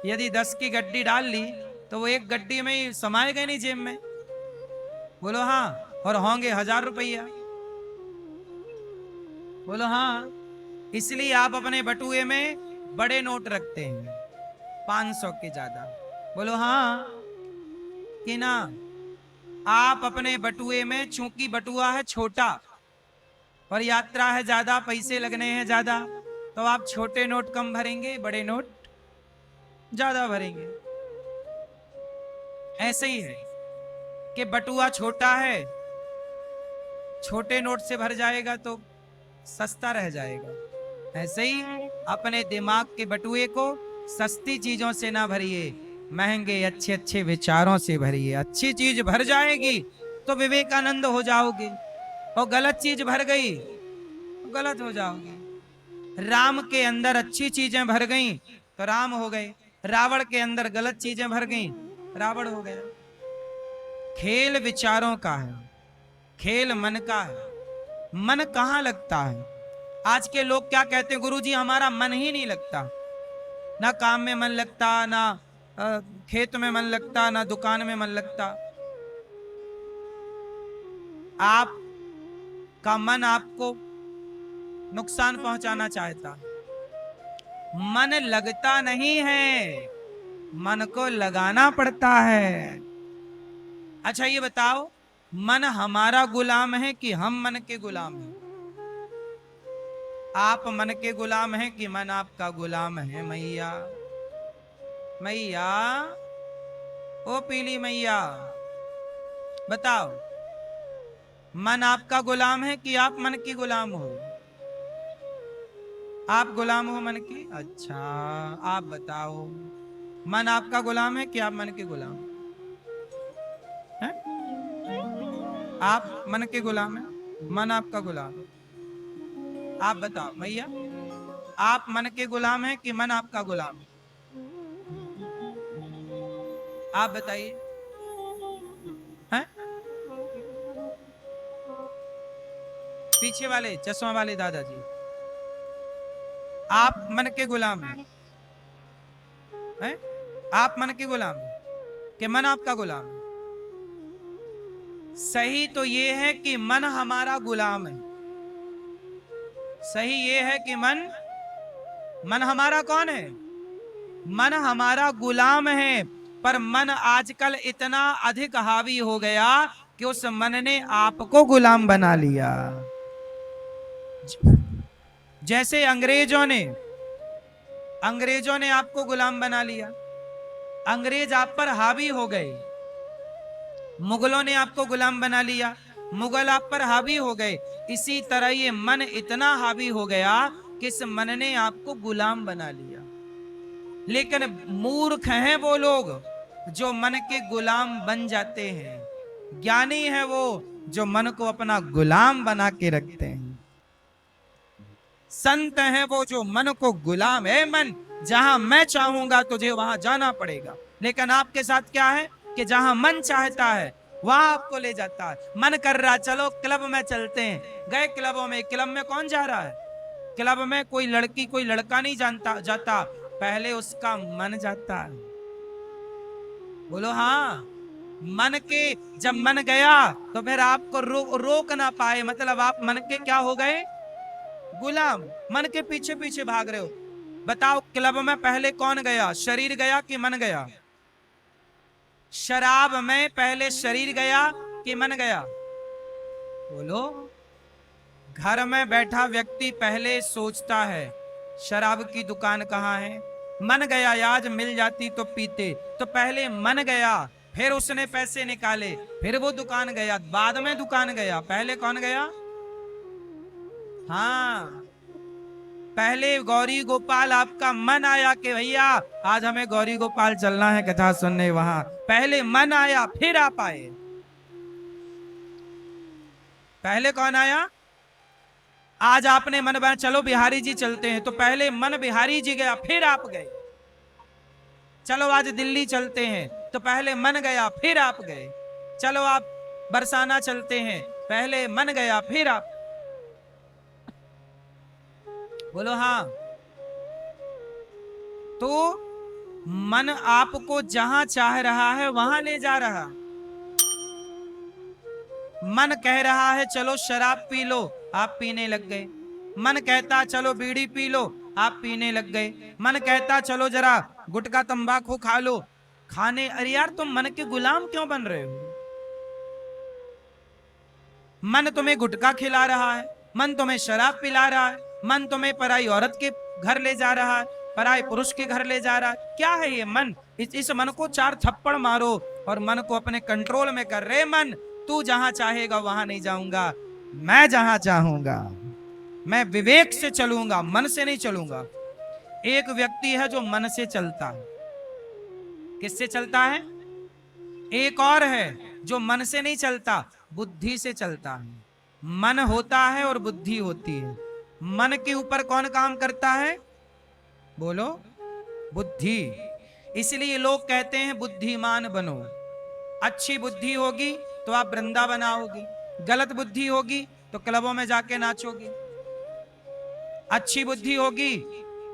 यदि 10 की गड्डी डाल ली तो वो एक गड्डी में ही समाएगा नहीं जेब में। बोलो हाँ। और होंगे 1000 रुपया। बोलो हाँ। इसलिए आप अपने बटुए में बड़े नोट रखते हैं, 500 के ज्यादा। बोलो हाँ कि ना? आप अपने बटुए में, चूंकि बटुआ है छोटा और यात्रा है ज्यादा, पैसे लगने हैं ज्यादा, तो आप छोटे नोट कम भरेंगे, बड़े नोट ज्यादा भरेंगे। ऐसे ही है कि बटुआ छोटा है, छोटे नोट से भर जाएगा तो सस्ता रह जाएगा। ऐसे ही अपने दिमाग के बटुए को सस्ती चीजों से ना भरिए, महंगे अच्छे अच्छे विचारों से भरी है। अच्छी चीज भर जाएगी तो विवेकानंद हो जाओगे, और गलत चीज भर गई तो गलत हो जाओगे। राम के अंदर अच्छी चीजें भर गई तो राम हो गए, रावण के अंदर गलत चीजें भर गई, रावण हो गया। खेल विचारों का है, खेल मन का है। मन कहाँ लगता है? आज के लोग क्या कहते हैं, गुरुजी हमारा मन ही नहीं लगता, ना काम में मन लगता, ना खेत में मन लगता, ना दुकान में मन लगता। आप का मन आपको नुकसान पहुंचाना चाहता। मन लगता नहीं है, मन को लगाना पड़ता है। अच्छा ये बताओ, मन हमारा गुलाम है कि हम मन के गुलाम हैं? आप मन के गुलाम हैं कि मन आपका गुलाम है? मैया मैया, ओ पीली मैया, बताओ, मन आपका गुलाम है कि आप मन की गुलाम हो? आप गुलाम हो मन की? अच्छा, आप बताओ, मन आपका गुलाम है कि आप मन के गुलाम हैं? आप मन के गुलाम हैं, मन आपका गुलाम है। आप बताओ भैया, आप मन के गुलाम हैं कि मन आपका गुलाम है? आप बताइए। हैं? पीछे वाले चश्मा वाले दादाजी, आप मन के गुलाम हैं? हैं? आप मन के गुलाम हैं कि मन आपका गुलाम है? सही तो ये है कि मन हमारा गुलाम है। सही ये है कि मन हमारा कौन है? मन हमारा गुलाम है। पर मन आजकल इतना अधिक हावी हो गया कि उस मन ने आपको गुलाम बना लिया। जैसे अंग्रेजों ने आपको गुलाम बना लिया, अंग्रेज आप पर हावी हो गए। मुगलों ने आपको गुलाम बना लिया, मुगल आप पर हावी हो गए। इसी तरह ये मन इतना हावी हो गया कि इस मन ने आपको गुलाम बना लिया। लेकिन मूर्ख हैं वो लोग जो मन के गुलाम बन जाते हैं। ज्ञानी है वो जो मन को अपना गुलाम बना के रखते हैं। संत है वो जो मन को गुलाम है। मन, जहां मैं चाहूंगा तुझे वहां जाना पड़ेगा। लेकिन आपके साथ क्या है कि जहां मन चाहता है वहां आपको ले जाता है। मन कर रहा चलो क्लब में चलते हैं, गए क्लबों में। क्लब में कौन जा रहा है? क्लब में कोई लड़की कोई लड़का नहीं जाता, पहले उसका मन जाता है। बोलो हाँ। मन के जब मन गया तो फिर आपको रोक ना पाए, मतलब आप मन के क्या हो गए? गुलाम। मन के पीछे पीछे भाग रहे हो। बताओ क्लब में पहले कौन गया? शरीर गया कि मन गया? शराब में पहले शरीर गया कि मन गया? बोलो। घर में बैठा व्यक्ति पहले सोचता है शराब की दुकान कहाँ है, मन गया आज मिल जाती तो पीते। तो पहले मन गया, फिर उसने पैसे निकाले, फिर वो दुकान गया, बाद में दुकान गया। पहले कौन गया? हाँ, पहले गौरी गोपाल आपका मन आया कि भैया आज हमें गौरी गोपाल चलना है कथा सुनने। वहां पहले मन आया फिर आप आए। पहले कौन आया? आज आपने मन बना चलो बिहारी जी चलते हैं, तो पहले मन बिहारी जी गया फिर आप गए। चलो आज दिल्ली चलते हैं, तो पहले मन गया फिर आप गए। चलो आप बरसाना चलते हैं, पहले मन गया फिर आप। बोलो हाँ। तो मन आपको जहां चाह रहा है वहां ले जा रहा। मन कह रहा है चलो शराब पी लो, आप पीने लग गए। मन कहता चलो बीड़ी पी लो, आप पीने लग गए। मन कहता चलो जरा गुटखा तंबाकू खा लो, खाने। अरे यार तुम मन के गुलाम क्यों बन रहे हो? मन तुम्हें गुटखा खिला रहा है, मन तुम्हें शराब पिला रहा है, मन तुम्हें पराई औरत के घर ले जा रहा है, पराई पुरुष के घर ले जा रहा है। क्या है ये मन? इस मन को 4 थप्पड़ मारो और मन को अपने कंट्रोल में कर रहे। मन, तू जहां चाहेगा वहां नहीं जाऊंगा, मैं जहां चाहूंगा मैं विवेक से चलूंगा, मन से नहीं चलूंगा। एक व्यक्ति है जो मन से चलता है, किससे चलता है? एक और है जो मन से नहीं चलता, बुद्धि से चलता है। मन होता है और बुद्धि होती है। मन के ऊपर कौन काम करता है? बोलो, बुद्धि। इसलिए लोग कहते हैं बुद्धिमान बनो। अच्छी बुद्धि होगी तो आप वृंदावन आओगे, गलत बुद्धि होगी तो क्लबों में जाके नाचोगे। अच्छी बुद्धि होगी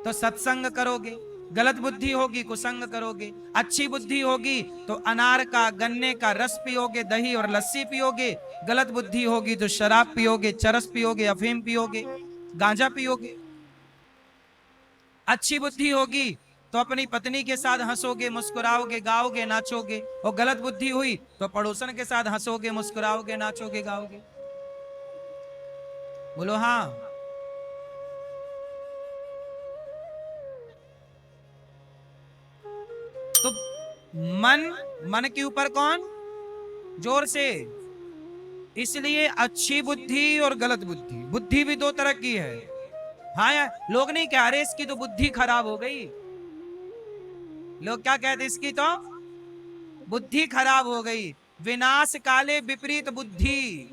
तो सत्संग करोगे, गलत बुद्धि होगी कुसंग करोगे। अच्छी बुद्धि होगी तो अनार का, गन्ने का रस पियोगे, दही और लस्सी पियोगे। गलत बुद्धि होगी तो शराब पियोगे, चरस पियोगे, अफीम पियोगे, गांजा पियोगे। अच्छी बुद्धि होगी तो अपनी पत्नी के साथ हंसोगे, मुस्कुराओगे, गाओगे, नाचोगे। और गलत बुद्धि हुई तो पड़ोसन के साथ हंसोगे, मुस्कुराओगे, नाचोगे, गाओगे। बोलो हाँ। तो मन के ऊपर कौन? जोर से। इसलिए अच्छी बुद्धि और गलत बुद्धि, बुद्धि भी दो तरह की है। हाँ यार, लोग नहीं कह रहे इसकी तो बुद्धि खराब हो गई। लोग क्या कहते, इसकी तो बुद्धि खराब हो गई। विनाश काले विपरीत बुद्धि।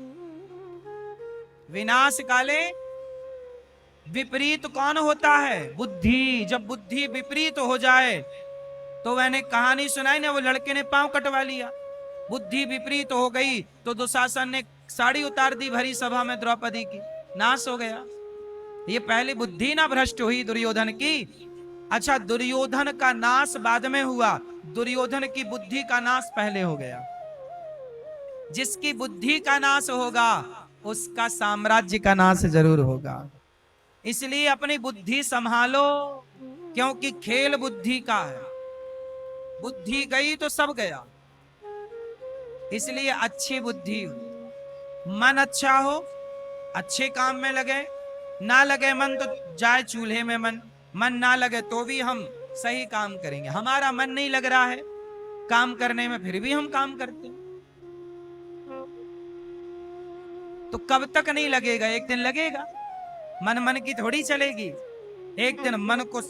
विनाश काले विपरीत कौन होता है? बुद्धि। जब बुद्धि विपरीत हो जाए तो मैंने कहानी सुनाई ना, वो लड़के ने पांव कटवा लिया। बुद्धि विपरीत हो गई तो दुशासन ने साड़ी उतार दी भरी सभा में द्रौपदी की, नाश हो गया। ये पहले बुद्धि ना भ्रष्ट हुई दुर्योधन की। अच्छा, दुर्योधन का नाश बाद में हुआ, दुर्योधन की बुद्धि का नाश पहले हो गया। जिसकी बुद्धि का नाश होगा उसका साम्राज्य का नाश जरूर होगा। इसलिए अपनी बुद्धि संभालो, क्योंकि खेल बुद्धि का है। बुद्धि गई तो सब गया। इसलिए अच्छी बुद्धि हो, मन अच्छा हो, अच्छे काम में लगे। ना लगे मन तो जाए चूल्हे में मन। मन ना लगे तो भी हम सही काम करेंगे। हमारा मन नहीं लग रहा है काम करने में, फिर भी हम काम करते हैं। तो कब तक नहीं लगेगा? एक दिन लगेगा। मन मन की थोड़ी चलेगी। एक दिन मन को,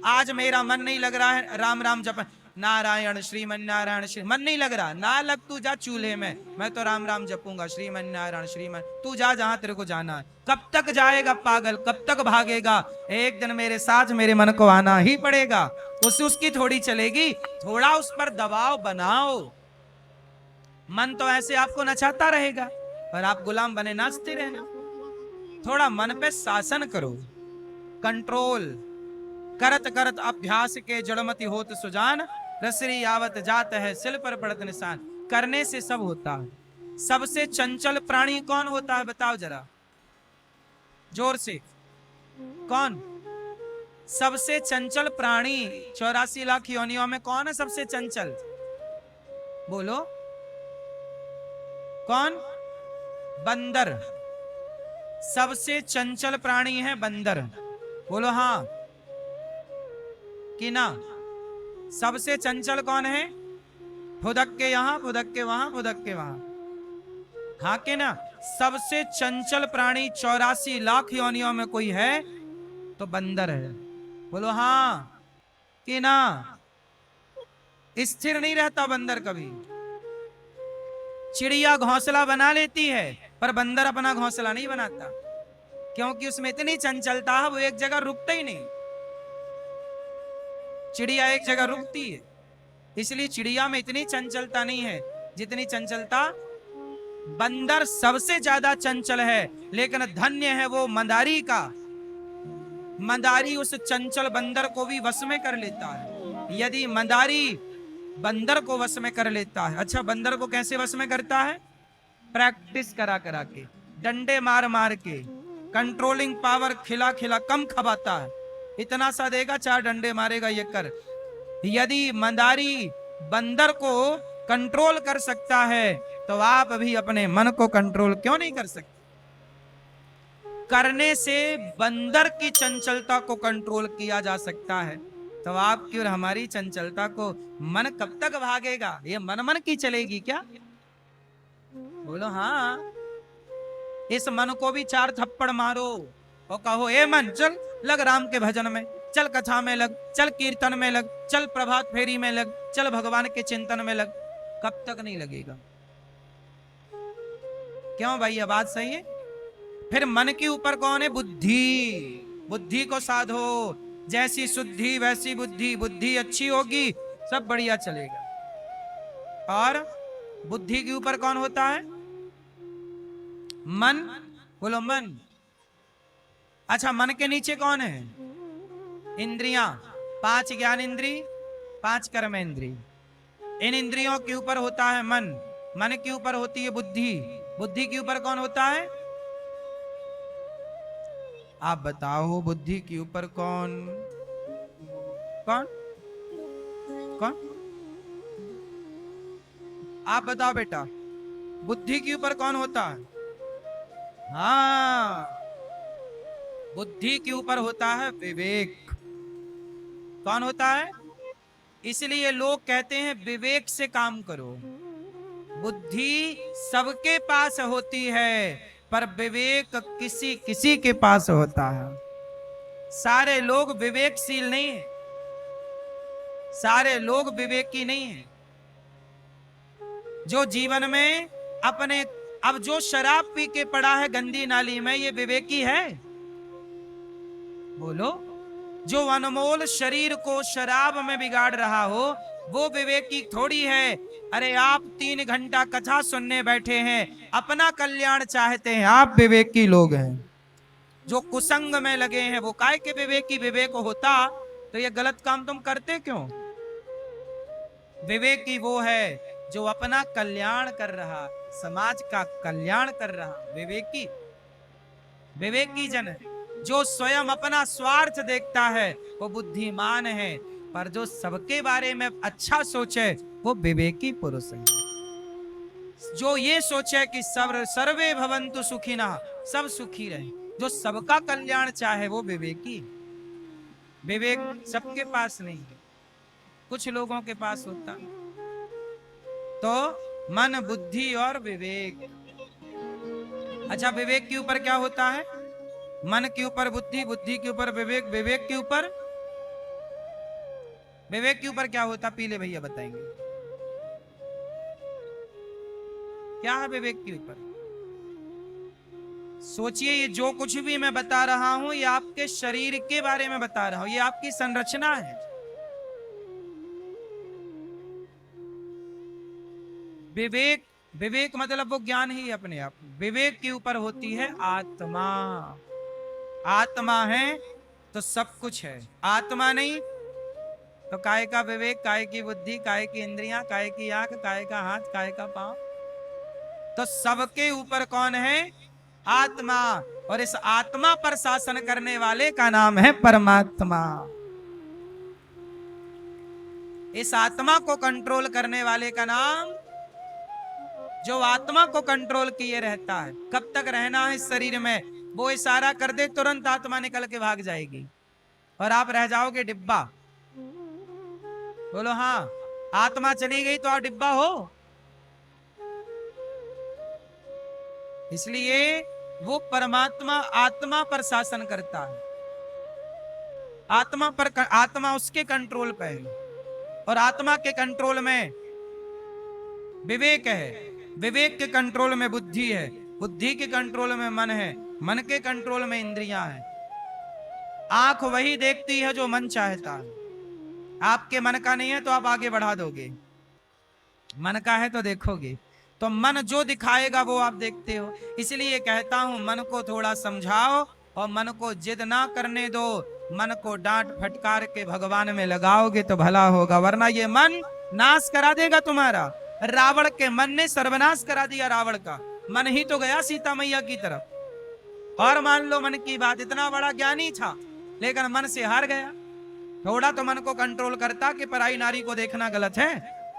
आज मेरा मन नहीं लग रहा है राम राम जप, नारायण श्रीमन नारायण श्री, मन नहीं लग रहा, ना लग, तू जा चूल्हे में, मैं तो राम राम जपूंगा, श्रीमन नारायण श्रीमन। तू जा जहां तेरे को जाना है। कब तक जाएगा पागल, कब तक भागेगा? एक दिन मेरे साथ मेरे मन को आना ही पड़ेगा। उसकी थोड़ी चलेगी। थोड़ा उस पर दबाव बनाओ। मन तो ऐसे आपको नचाता रहेगा और आप गुलाम बने नाचते रहना। थोड़ा मन पे शासन करो, कंट्रोल। करत करत अभ्यास के जड़मति होत सुजान, रसरी आवत जात है सिल पर पड़त निशान। करने से सब होता है। सबसे चंचल प्राणी कौन होता है? बताओ जरा जोर से, कौन? सबसे चंचल प्राणी 84 लाख योनियों में कौन है सबसे चंचल? बोलो कौन? बंदर। सबसे चंचल प्राणी है बंदर। बोलो हाँ कि ना? सबसे चंचल कौन है? फुदक के यहां, फुदक के वहां, फुदक के वहां। हाँ के ना? सबसे चंचल प्राणी 84 लाख योनियों में कोई है तो बंदर है। बोलो हाँ कि ना? स्थिर नहीं रहता बंदर कभी। चिड़िया घोंसला बना लेती है पर बंदर अपना घोंसला नहीं बनाता, क्योंकि उसमें इतनी चंचलता है, वो एक जगह रुकता ही नहीं। चिड़िया एक जगह रुकती है, इसलिए चिड़िया में इतनी चंचलता नहीं है जितनी चंचलता बंदर। सबसे ज्यादा चंचल है, लेकिन धन्य है वो मंदारी का। मंदारी उस चंचल बंदर को भी वश में कर लेता है। यदि मंदारी बंदर को वश में कर लेता है, अच्छा बंदर को कैसे वश में करता है? प्रैक्टिस करा करा के, डंडे मार मार के, कंट्रोलिंग पावर खिला खिला, कम खबाता है। इतना सा देगा 4 डंडे मारेगा ये कर। यदि मंदारी बंदर को कंट्रोल कर सकता है तो आप भी अपने मन को कंट्रोल क्यों नहीं कर सकते? करने से बंदर की चंचलता को कंट्रोल किया जा सकता है, तो आपकी और हमारी चंचलता को मन कब तक भागेगा? ये मन मन की चलेगी क्या? बोलो हाँ। इस मन को भी 4 थप्पड़ मारो और कहो ए मन चल लग राम के भजन में, चल कथा में लग, चल कीर्तन में लग, चल प्रभात फेरी में लग, चल भगवान के चिंतन में लग। कब तक नहीं लगेगा? क्यों भाई, ये बात सही है? फिर मन के ऊपर कौन है? बुद्धि। बुद्धि को साधो, जैसी शुद्धि वैसी बुद्धि। बुद्धि अच्छी होगी सब बढ़िया चलेगा। और बुद्धि के ऊपर कौन होता है? मन। बोलो मन। अच्छा, मन के नीचे कौन है? इंद्रियां। 5 ज्ञान इंद्री, 5 कर्म इंद्री। इन इंद्रियों के ऊपर होता है मन। मन के ऊपर होती है बुद्धि। बुद्धि के ऊपर कौन होता है? आप बताओ, बुद्धि के ऊपर कौन? कौन कौन? आप बताओ बेटा, बुद्धि के ऊपर कौन होता है? हाँ, बुद्धि के ऊपर होता है विवेक। कौन होता है? इसलिए लोग कहते हैं विवेक से काम करो। बुद्धि सबके पास होती है, पर विवेक किसी किसी के पास होता है। सारे लोग विवेकशील नहीं है, सारे लोग विवेकी नहीं है। जो जीवन में अपने, अब जो शराब पी के पड़ा है गंदी नाली में, ये विवेकी है? बोलो। जो अनमोल शरीर को शराब में बिगाड़ रहा हो, वो विवेकी थोड़ी है। अरे आप 3 घंटा कथा सुनने बैठे हैं, अपना कल्याण चाहते हैं, आप विवेकी लोग हैं। जो कुसंग में लगे हैं वो काय के विवेकी? विवेक होता तो ये गलत काम तुम करते क्यों? विवेकी वो है जो अपना कल्याण कर रहा, समाज का कल्याण कर रहा। विवेकी, विवेकी जन है। जो स्वयं अपना स्वार्थ देखता है वो बुद्धिमान है, पर जो सबके बारे में अच्छा सोचे वो विवेकी पुरुष है। जो ये सोचे कि सर्वे भवन्तु सुखिनः, सब सुखी रहे, जो सबका कल्याण चाहे वो विवेकी। विवेक सबके पास नहीं है, कुछ लोगों के पास होता है। तो मन, बुद्धि और विवेक। अच्छा, विवेक के ऊपर क्या होता है? मन के ऊपर बुद्धि, बुद्धि के ऊपर विवेक, विवेक के ऊपर, विवेक के ऊपर क्या होता? पीले भैया बताएंगे क्या है विवेक के ऊपर। सोचिए, ये जो कुछ भी मैं बता रहा हूं ये आपके शरीर के बारे में बता रहा हूं, ये आपकी संरचना है। विवेक, विवेक मतलब वो ज्ञान ही अपने आप। विवेक के ऊपर होती है आत्मा। आत्मा है तो सब कुछ है, आत्मा नहीं तो काय का विवेक, काय की बुद्धि, काय की इंद्रियां, काय की आंख, काय का हाथ, काय का पांव। तो सबके ऊपर कौन है? आत्मा। और इस आत्मा पर शासन करने वाले का नाम है परमात्मा। इस आत्मा को कंट्रोल करने वाले का नाम, जो आत्मा को कंट्रोल किए रहता है। कब तक रहना है इस शरीर में, वो इशारा कर दे तुरंत आत्मा निकल के भाग जाएगी और आप रह जाओगे डिब्बा। बोलो हाँ, आत्मा चली गई तो आप डिब्बा हो। इसलिए वो परमात्मा आत्मा पर शासन करता है। आत्मा पर, आत्मा उसके कंट्रोल पे है और आत्मा के कंट्रोल में विवेक है, विवेक के कंट्रोल में बुद्धि है, बुद्धि के कंट्रोल में मन है, मन के कंट्रोल में इंद्रियां हैं। आंख वही देखती है जो मन चाहता है। आपके मन का नहीं है तो आप आगे बढ़ा दोगे, मन का है तो देखोगे। तो मन जो दिखाएगा वो आप देखते हो। इसलिए कहता हूं, मन को थोड़ा समझाओ और मन को जिद ना करने दो। मन को डांट फटकार के भगवान में लगाओगे तो भला होगा, वरना ये मन नाश करा देगा तुम्हारा। रावण के मन ने सर्वनाश करा दिया रावण का। मन ही तो गया सीता मैया की तरफ। और मान लो मन की बात, इतना बड़ा ज्ञानी था लेकिन मन से हार गया। थोड़ा तो मन को कंट्रोल करता कि पराई नारी को देखना गलत है,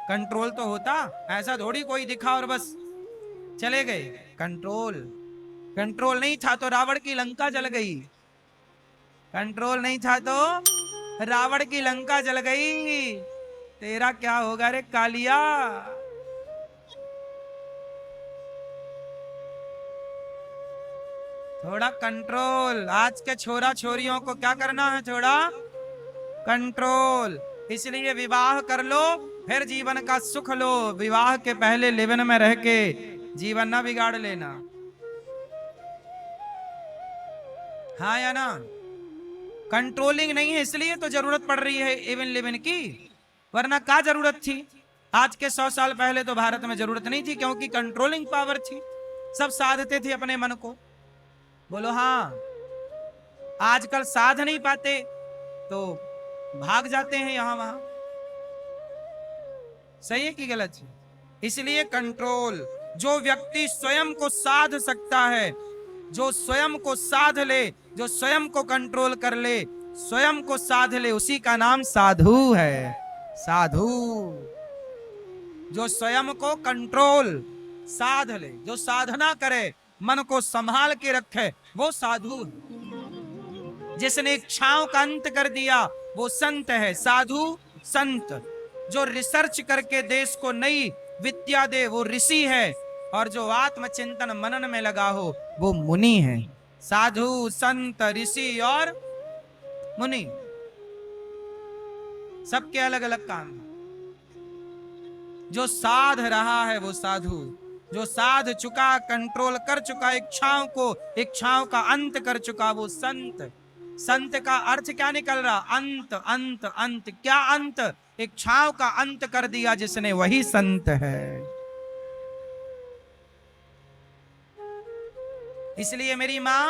कंट्रोल तो होता। ऐसा थोड़ी कोई दिखा और बस चले गए। कंट्रोल, कंट्रोल नहीं था तो रावण की लंका जल गई। कंट्रोल नहीं था तो रावण की लंका जल गई। तेरा क्या होगा रे कालिया। थोड़ा कंट्रोल। आज के छोरा छोरियों को क्या करना है? थोड़ा कंट्रोल। इसलिए विवाह कर लो, फिर जीवन का सुख लो। विवाह के पहले लिव-इन में रह के जीवन ना बिगाड़ लेना। हाँ या ना? कंट्रोलिंग नहीं है, इसलिए तो जरूरत पड़ रही है इवन लिव-इन की, वरना क्या जरूरत थी? आज के 100 साल पहले तो भारत में जरूरत नहीं थी, क्योंकि कंट्रोलिंग पावर थी, सब साधते थे अपने मन को। बोलो हाँ। आजकल साध नहीं पाते तो भाग जाते हैं यहां वहां। सही है कि गलत है? इसलिए कंट्रोल। जो व्यक्ति स्वयं को साध सकता है, जो स्वयं को साध ले, जो स्वयं को कंट्रोल कर ले, स्वयं को साध ले, उसी का नाम साधु है। साधु जो स्वयं को कंट्रोल साध ले, जो साधना करे, मन को संभाल के रखे, वो साधु है। जिसने इच्छाओं का अंत कर दिया वो संत है। साधु संत। जो रिसर्च करके देश को नई विद्या दे वो ऋषि है, और जो आत्मचिंतन मनन में लगा हो वो मुनि है। साधु संत ऋषि और मुनि, सबके अलग अलग काम। जो साध रहा है वो साधु, जो साध चुका, कंट्रोल कर चुका इच्छाओं को, इच्छाओं का अंत कर चुका, वो संत। संत का अर्थ क्या निकल रहा? अंत अंत अंत। क्या अंत? इच्छाओं का अंत कर दिया जिसने, वही संत है। इसलिए मेरी मां,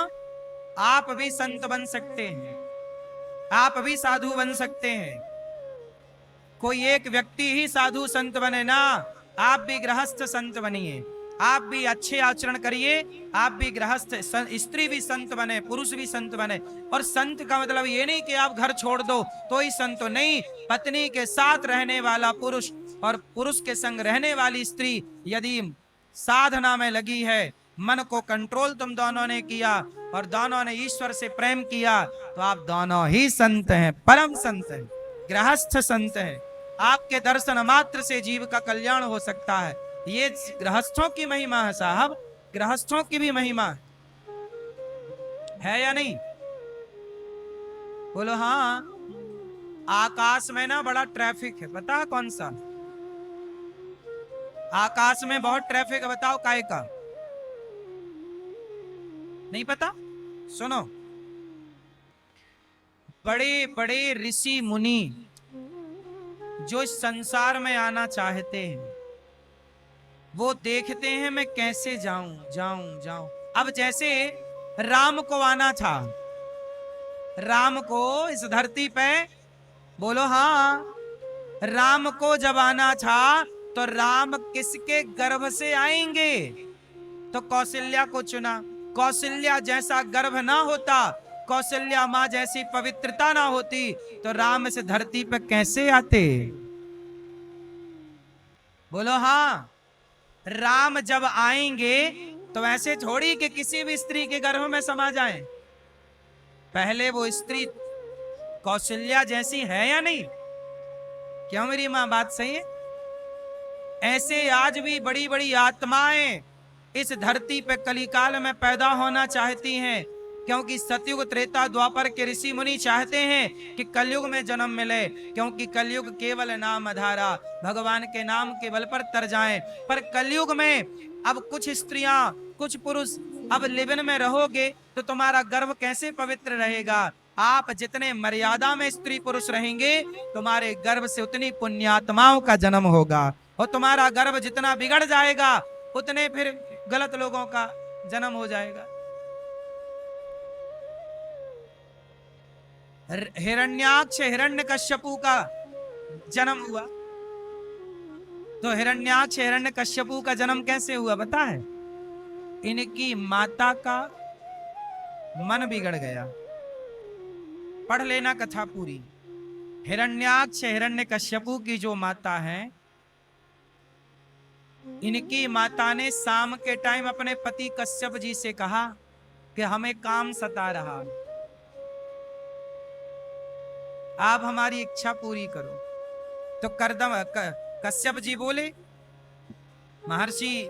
आप भी संत बन सकते हैं, आप भी साधु बन सकते हैं। कोई एक व्यक्ति ही साधु संत बने ना, आप भी गृहस्थ संत बनिए, आप भी अच्छे आचरण करिए, आप भी गृहस्थ, स्त्री भी संत बने, पुरुष भी संत बने। और संत का मतलब ये नहीं कि आप घर छोड़ दो तो ही संत हो, नहीं। पत्नी के साथ रहने वाला पुरुष और पुरुष के संग रहने वाली स्त्री यदि साधना में लगी है, मन को कंट्रोल तुम दोनों ने किया और दोनों ने ईश्वर से प्रेम किया, तो आप दोनों ही संत हैं, परम संत हैं, गृहस्थ संत हैं। आपके दर्शन मात्र से जीव का कल्याण हो सकता है। ये गृहस्थों की महिमा है साहब, गृहस्थों की भी महिमा है या नहीं? बोलो हाँ। आकाश में ना बड़ा ट्रैफिक है, पता कौन सा? आकाश में बहुत ट्रैफिक है, बताओ काहे का? नहीं पता? सुनो, बड़े बड़े ऋषि मुनि जो इस संसार में आना चाहते हैं, वो देखते हैं मैं कैसे जाऊं जाऊं जाऊं। अब जैसे राम को आना था, राम को इस धरती पे, बोलो हाँ, राम को जब आना था तो राम किसके गर्भ से आएंगे? तो कौशल्या को चुना। कौशल्या जैसा गर्भ ना होता, कौशल्या मां जैसी पवित्रता ना होती, तो राम इस धरती पे कैसे आते? बोलो हाँ। राम जब आएंगे तो ऐसे थोड़ी कि किसी भी स्त्री के गर्भ में समा जाएं। पहले वो स्त्री कौशल्या जैसी है या नहीं? क्यों मेरी मां, बात सही है? ऐसे आज भी बड़ी बड़ी आत्माएं इस धरती पे कलिकाल में पैदा होना चाहती हैं, क्योंकि सतयुग त्रेता द्वापर के ऋषि मुनि चाहते हैं कि कलयुग में जन्म मिले, क्योंकि कलयुग केवल नाम आधारा, भगवान के नाम के बल पर तर जाएं। पर कलयुग में अब कुछ स्त्रियां, कुछ पुरुष अब लिव-इन में रहोगे तो तुम्हारा गर्भ कैसे पवित्र रहेगा? आप जितने मर्यादा में स्त्री पुरुष रहेंगे, तुम्हारे गर्भ से उतनी पुण्यात्माओं का जन्म होगा, और तुम्हारा गर्भ जितना बिगड़ जाएगा उतने फिर गलत लोगों का जन्म हो जाएगा। हिरण्याक्ष हिरण्यकश्यपु का जन्म हुआ, तो हिरण्याक्ष हिरण्यकश्यपु का जन्म कैसे हुआ पता है? इनकी माता का मन बिगड़ गया। पढ़ लेना कथा पूरी। हिरण्याक्ष हिरण्यकश्यपु की जो माता है, इनकी माता ने शाम के टाइम अपने पति कश्यप जी से कहा कि हमें काम सता रहा, आप हमारी इच्छा पूरी करो। तो कश्यप जी बोले, महर्षि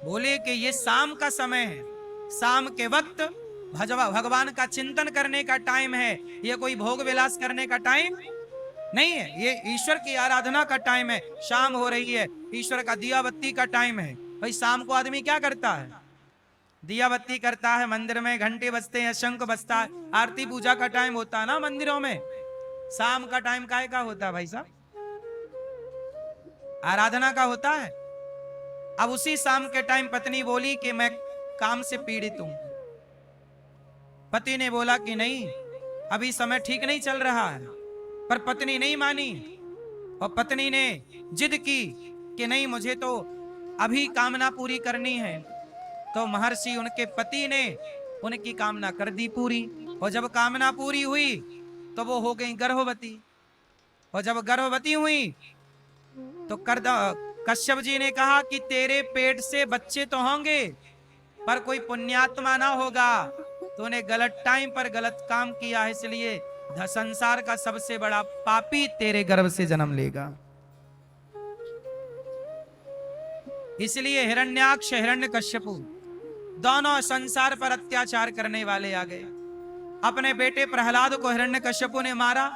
बोले कि ये शाम का समय है, शाम के वक्त भगवान का चिंतन करने का टाइम है। ये कोई भोग विलास करने का टाइम नहीं है, ये ईश्वर की आराधना का टाइम है। शाम हो रही है, ईश्वर का दिया बत्ती का टाइम है। भाई शाम को आदमी क्या करता है? दिया बत्ती करता है, मंदिर में घंटे बजते हैं, शंख बजता है, आरती पूजा का टाइम होता है ना मंदिरों में। शाम का टाइम काय का होता है भाई साहब? आराधना का होता है। अब उसी शाम के टाइम पत्नी बोली कि मैं काम से पीड़ित हूं। पति ने बोला कि नहीं, अभी समय ठीक नहीं चल रहा है, पर पत्नी नहीं मानी और पत्नी ने जिद की कि नहीं, मुझे तो अभी कामना पूरी करनी है। तो महर्षि उनके पति ने उनकी कामना कर दी पूरी, और जब कामना पूरी हुई तो वो हो गई गर्भवती। और जब गर्भवती हुई तो कश्यप जी ने कहा कि तेरे पेट से बच्चे तो होंगे, पर कोई पुण्यात्मा ना होगा। तूने गलत टाइम पर गलत काम किया है, इसलिए संसार का सबसे बड़ा पापी तेरे गर्भ से जन्म लेगा। इसलिए हिरण्याक्ष हिरण्यकश्यपु दोनों संसार पर अत्याचार करने वाले आ गए। अपने बेटे प्रहलाद को हिरण्यकश्यपु ने मारा,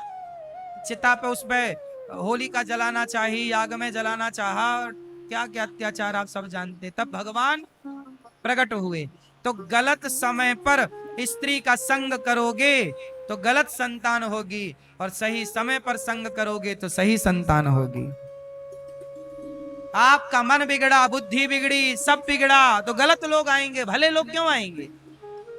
चिता पे उस पे होलिका जलाना चाहिए, आग में जलाना चाहा, क्या क्या अत्याचार आप सब जानते। तब भगवान प्रकट हुए। तो गलत समय पर स्त्री का संग करोगे तो गलत संतान होगी, और सही समय पर संग करोगे तो सही संतान होगी। आपका मन बिगड़ा, बुद्धि बिगड़ी, सब बिगड़ा तो गलत लोग आएंगे, भले लोग क्यों आएंगे?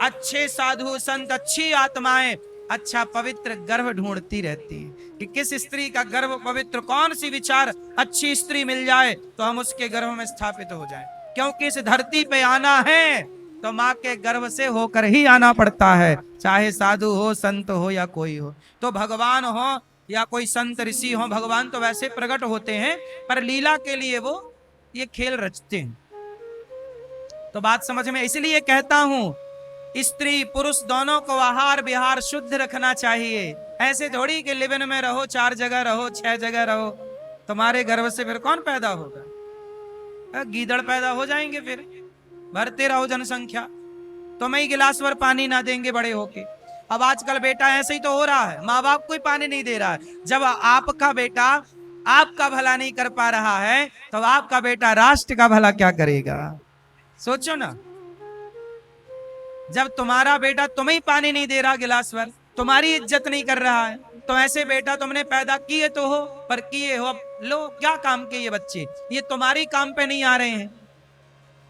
अच्छे साधु संत, अच्छी आत्माएं अच्छा पवित्र गर्भ ढूंढती रहती है कि किस स्त्री का गर्भ पवित्र, कौन सी विचार अच्छी स्त्री मिल जाए तो हम उसके गर्भ में स्थापित हो जाएं। क्योंकि इस धरती पे आना है तो माँ के गर्भ से होकर ही आना पड़ता है, चाहे साधु हो, संत हो या कोई हो। तो भगवान हो या कोई संत ऋषि हो, भगवान तो वैसे प्रकट होते हैं, पर लीला के लिए वो ये खेल रचते हैं। तो बात समझ में, इसलिए कहता हूं स्त्री पुरुष दोनों को आहार विहार शुद्ध रखना चाहिए। ऐसे थोड़ी कि लिविन में रहो, 4 जगह रहो, 6 जगह रहो, तुम्हारे गर्भ से फिर कौन पैदा होगा? गीदड़ पैदा हो जाएंगे, फिर भरते रहो जनसंख्या, तुम्हें ही गिलास भर पानी ना देंगे बड़े होके। अब आजकल बेटा ऐसे ही तो हो रहा है, माँ बाप कोई पानी नहीं दे रहा है। जब आपका बेटा आपका भला नहीं कर पा रहा है तो आपका बेटा राष्ट्र का भला क्या करेगा? सोचो ना। जब तुम्हारा बेटा तुम्हें पानी नहीं दे रहा गिलास भर, तुम्हारी इज्जत नहीं कर रहा है, तो ऐसे बेटा तुमने पैदा किए तो हो, पर किए हो, लो क्या काम के ये बच्चे, ये तुम्हारी काम पे नहीं आ रहे हैं।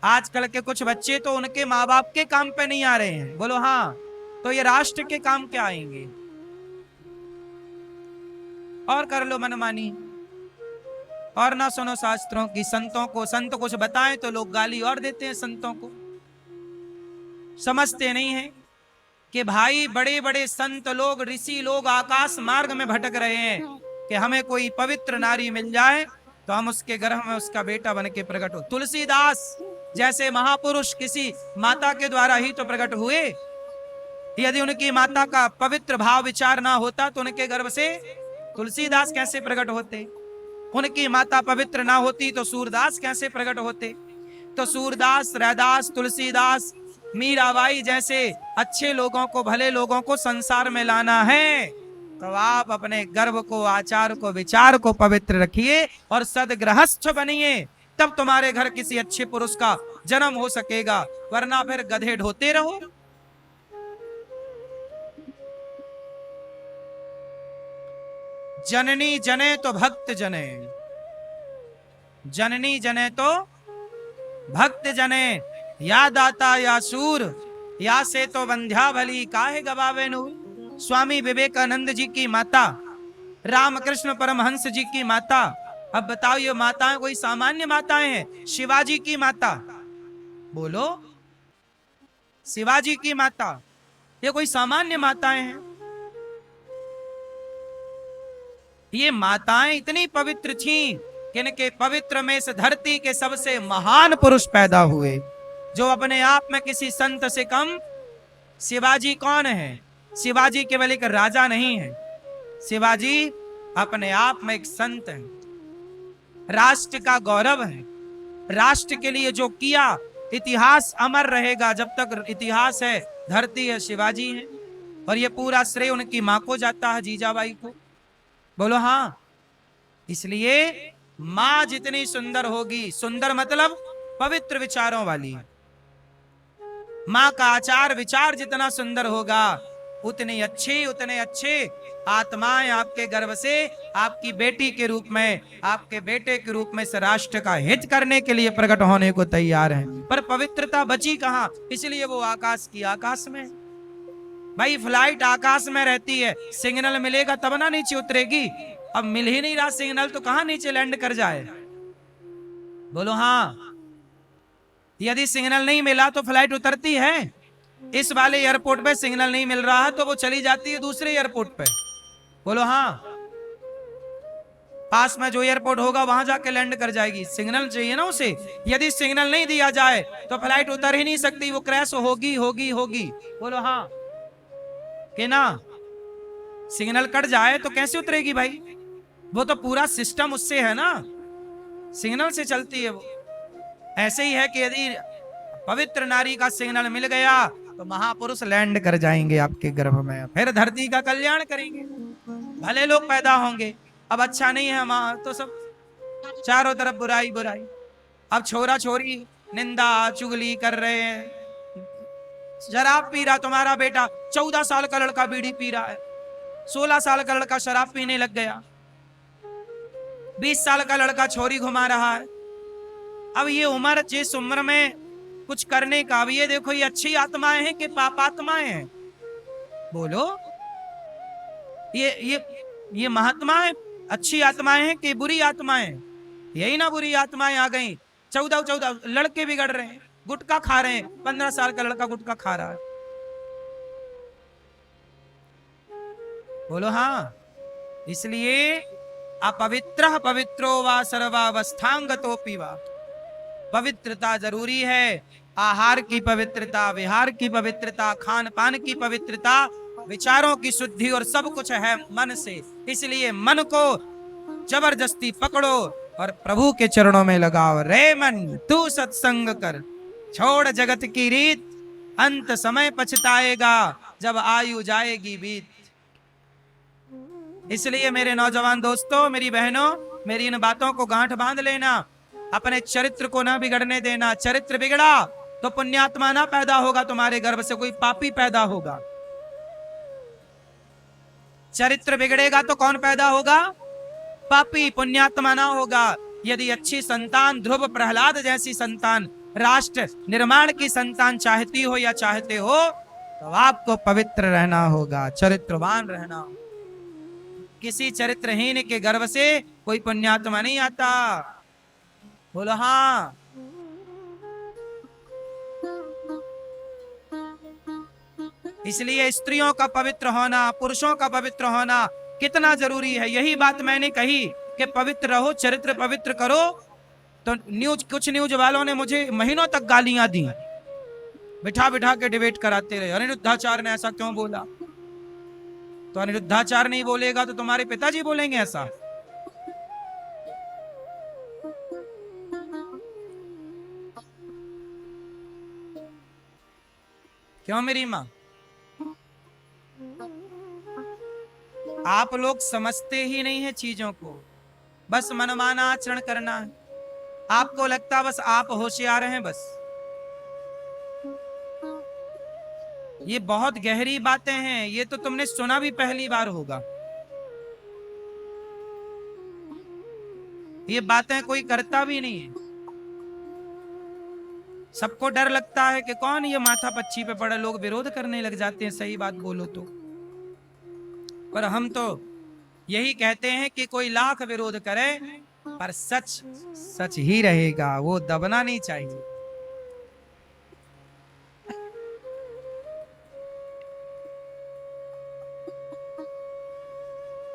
आजकल के कुछ बच्चे तो उनके माँ बाप के काम पे नहीं आ रहे हैं, बोलो हाँ, तो ये राष्ट्र के काम क्या आएंगे? और कर लो मनमानी, और ना सुनो शास्त्रों की, संतों को। संत कुछ बताएं तो लोग गाली और देते हैं संतों को। समझते नहीं है कि भाई बड़े बड़े संत लोग, ऋषि लोग आकाश मार्ग में भटक रहे हैं कि हमें कोई पवित्र नारी मिल जाए तो हम उसके गर्भ में उसका बेटा बन के प्रकट हो। तुलसीदास जैसे महापुरुष किसी माता के द्वारा ही तो प्रकट हुए। यदि उनकी माता का पवित्र भाव विचार ना होता तो उनके गर्भ से तुलसीदास कैसे प्रकट होते? उनकी माता पवित्र ना होती तो सूरदास कैसे प्रकट होते? तो सूरदास, रैदास, तुलसीदास, मीराबाई जैसे अच्छे लोगों को, भले लोगों को संसार में लाना है तो आप अपने गर्भ को, आचार को, विचार को पवित्र रखिए और सदगृहस्थ बनिए, तब तुम्हारे घर किसी अच्छे पुरुष का जन्म हो सकेगा, वरना फिर गधे ढोते रहो। जननी जने तो भक्त जने, जननी जने तो भक्त जने, या दाता या सूर, या से तो बंध्या भली काहे गवावे नूर। स्वामी विवेकानंद जी की माता, रामकृष्ण परमहंस जी की माता। अब बताओ ये माताएं कोई सामान्य माताएं हैं? शिवाजी की माता, बोलो, शिवाजी की माता, ये कोई सामान्य माताएं हैं? ये माताएं इतनी पवित्र थीं कि इनके पवित्र में से धरती के सबसे महान पुरुष पैदा हुए, जो अपने आप में किसी संत से कम। शिवाजी कौन है? शिवाजी केवल एक राजा नहीं है, शिवाजी अपने आप में एक संत है, राष्ट्र का गौरव है। राष्ट्र के लिए जो किया इतिहास अमर रहेगा। जब तक इतिहास है, धरती है, शिवाजी है। और ये पूरा श्रेय उनकी मां को जाता है, जीजाबाई को। बोलो हाँ। इसलिए मां जितनी सुंदर होगी, सुंदर मतलब पवित्र विचारों वाली, मां का आचार विचार जितना सुंदर होगा, उतने अच्छे आत्माएं आपके गर्भ से आपकी बेटी के रूप में, आपके बेटे के रूप में से राष्ट्र का हित करने के लिए प्रकट होने को तैयार हैं। पर पवित्रता बची कहां? इसलिए वो आकाश की आकाश में। भाई फ्लाइट आकाश में रहती है, सिग्नल मिलेगा तब ना नीचे उतरेगी। अब मिल ही नहीं रहा सिग्नल तो कहां नीचे लैंड कर जाए? बोलो हाँ। यदि सिग्नल नहीं मिला तो फ्लाइट उतरती है। इस वाले एयरपोर्ट पे सिग्नल नहीं मिल रहा है तो वो चली जाती है दूसरे एयरपोर्ट पे। बोलो हाँ। पास में जो एयरपोर्ट होगा वहां जाके लैंड कर जाएगी। सिग्नल चाहिए ना उसे। यदि सिग्नल नहीं दिया जाए तो फ्लाइट उतर ही नहीं सकती, वो क्रैश होगी होगी होगी। बोलो हाँ कि ना? सिग्नल कट जाए तो कैसे उतरेगी भाई? वो तो पूरा सिस्टम उससे है ना, सिग्नल से चलती है वो। ऐसे ही है कि यदि पवित्र नारी का सिग्नल मिल गया तो महापुरुष लैंड कर जाएंगे आपके गर्भ में, फिर धरती का कल्याण करेंगे, भले लोग पैदा होंगे। अब अच्छा नहीं है मां तो सब चारों तरफ बुराई बुराई। अब छोरा छोरी निंदा चुगली कर रहे हैं। शराब पी रहा तुम्हारा बेटा, 14 साल का लड़का बीड़ी पी रहा है, 16 साल का लड़का शराब पीने लग गया, 20 साल का लड़का छोरी घुमा रहा है। अब ये उम्र, जिस उम्र में कुछ करने का, अब ये देखो ये अच्छी आत्माएं हैं कि पापात्माएं हैं? बोलो। ये महात्माएं अच्छी आत्माएं हैं कि बुरी आत्माएं? यही ना बुरी आत्माएं आ गई। 14 लड़के बिगड़ रहे हैं, गुटखा खा रहे हैं। 15 साल का लड़का गुटखा खा रहा है। बोलो हाँ। इसलिए अपवित्र पवित्रो वा सर्वावस्थांगतोपि वा। पवित्रता जरूरी है। आहार की पवित्रता, विहार की पवित्रता, खान पान की पवित्रता, विचारों की शुद्धि, और सब कुछ है मन से। इसलिए मन को जबरदस्ती पकड़ो और प्रभु के चरणों में लगाओ। रे मन तू सत्संग कर, छोड़ जगत की रीत, अंत समय पछताएगा जब आयु जाएगी बीत। इसलिए मेरे नौजवान दोस्तों, मेरी बहनों, मेरी इन बातों को गांठ बांध लेना। अपने चरित्र को ना बिगड़ने देना। चरित्र बिगड़ा तो पुण्यात्मा ना पैदा होगा, तुम्हारे गर्भ से कोई पापी पैदा होगा। चरित्र बिगड़ेगा तो कौन पैदा होगा? पापी, पुण्यात्मा ना होगा। यदि अच्छी संतान, ध्रुव प्रहलाद जैसी संतान, राष्ट्र निर्माण की संतान चाहती हो या चाहते हो, तो आपको पवित्र रहना होगा, चरित्रवान रहना होगा। किसी चरित्रहीन के गर्भ से कोई पुण्यात्मा नहीं आता। बोलो हाँ। इसलिए स्त्रियों का पवित्र होना, पुरुषों का पवित्र होना कितना जरूरी है। यही बात मैंने कही कि पवित्र रहो, चरित्र पवित्र करो। तो कुछ न्यूज वालों ने मुझे महीनों तक गालियां दी, बिठा बिठा के डिबेट कराते रहे। अनिरुद्धाचार्य ने ऐसा क्यों बोला? तो अनिरुद्धाचार्य नहीं बोलेगा तो तुम्हारे पिताजी बोलेंगे ऐसा? क्यों मेरी मां? आप लोग समझते ही नहीं है चीजों को, बस मनमाना आचरण करना है। आपको लगता बस आप होशियार हैं। बस ये बहुत गहरी बातें हैं। ये तो तुमने सुना भी पहली बार होगा। ये बातें कोई करता भी नहीं है। सबको डर लगता है कि कौन ये माथा पच्ची पे पड़ा, लोग विरोध करने लग जाते हैं सही बात बोलो तो। पर हम तो यही कहते हैं कि कोई लाख विरोध करे पर सच सच ही रहेगा, वो दबना नहीं चाहिए।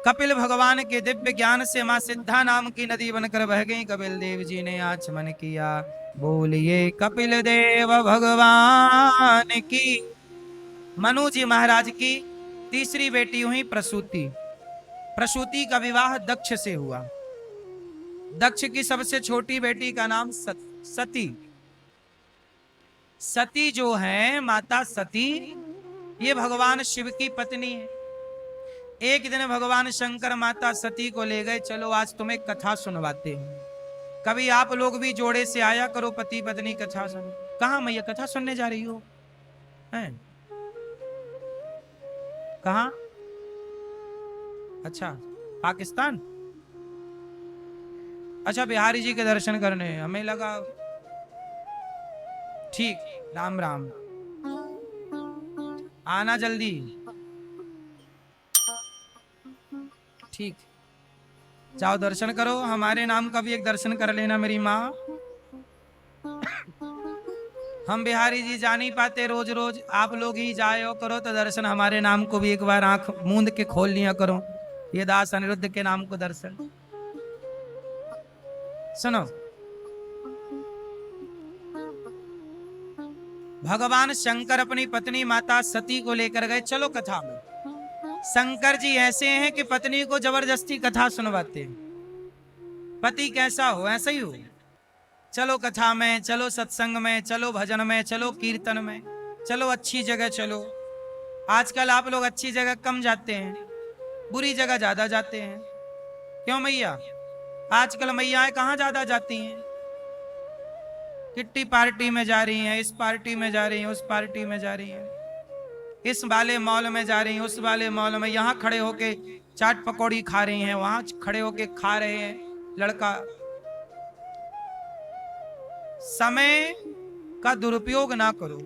कपिल भगवान के दिव्य ज्ञान से मां सिद्धा नाम की नदी बनकर बह गई। कपिल देव जी ने आचमन किया। बोलिए कपिल देव भगवान की। मनु जी महाराज की तीसरी बेटी हुई प्रसूति। प्रसूति का विवाह दक्ष से हुआ। दक्ष की सबसे छोटी बेटी का नाम सती। सती जो है, माता सती, ये भगवान शिव की पत्नी है। एक दिन भगवान शंकर माता सती को ले गए, चलो आज तुम्हें कथा सुनवाते हैं। कभी आप लोग भी जोड़े से आया करो, पति पत्नी कथा सुनो। कहा मैया कथा सुनने जा रही हो? हैं? कहा? अच्छा, पाकिस्तान। अच्छा, बिहारी जी के दर्शन करने। हमें लगा ठीक, राम राम, आना जल्दी। ठीक, जाओ दर्शन करो, हमारे नाम का भी एक दर्शन कर लेना मेरी माँ। हम बिहारी जी जा नहीं पाते रोज रोज, आप लोग ही जाए हो करो तो दर्शन हमारे नाम को भी एक बार आंख मूंद के खोल लिया करो। ये दास अनिरुद्ध के नाम को दर्शन। सुनो, भगवान शंकर अपनी पत्नी माता सती को लेकर गए, चलो कथा में। शंकर जी ऐसे हैं कि पत्नी को जबरदस्ती कथा सुनवाते हैं। पति कैसा हो ऐसा ही हो। चलो कथा में, चलो सत्संग में, चलो भजन में, चलो कीर्तन में, चलो अच्छी जगह चलो। आजकल आप लोग अच्छी जगह कम जाते हैं, बुरी जगह ज्यादा जाते हैं। क्यों मैया? आजकल मैयाएं कहाँ ज्यादा जाती हैं? किट्टी पार्टी में जा रही हैं, इस पार्टी में जा रही हैं, उस पार्टी में जा रही हैं, इस वाले मॉल में जा रही हैं, उस वाले मॉल में। यहाँ खड़े होके चाट पकौड़ी खा रही हैं, वहां खड़े होके खा रहे हैं लड़का। समय का दुरुपयोग ना करो,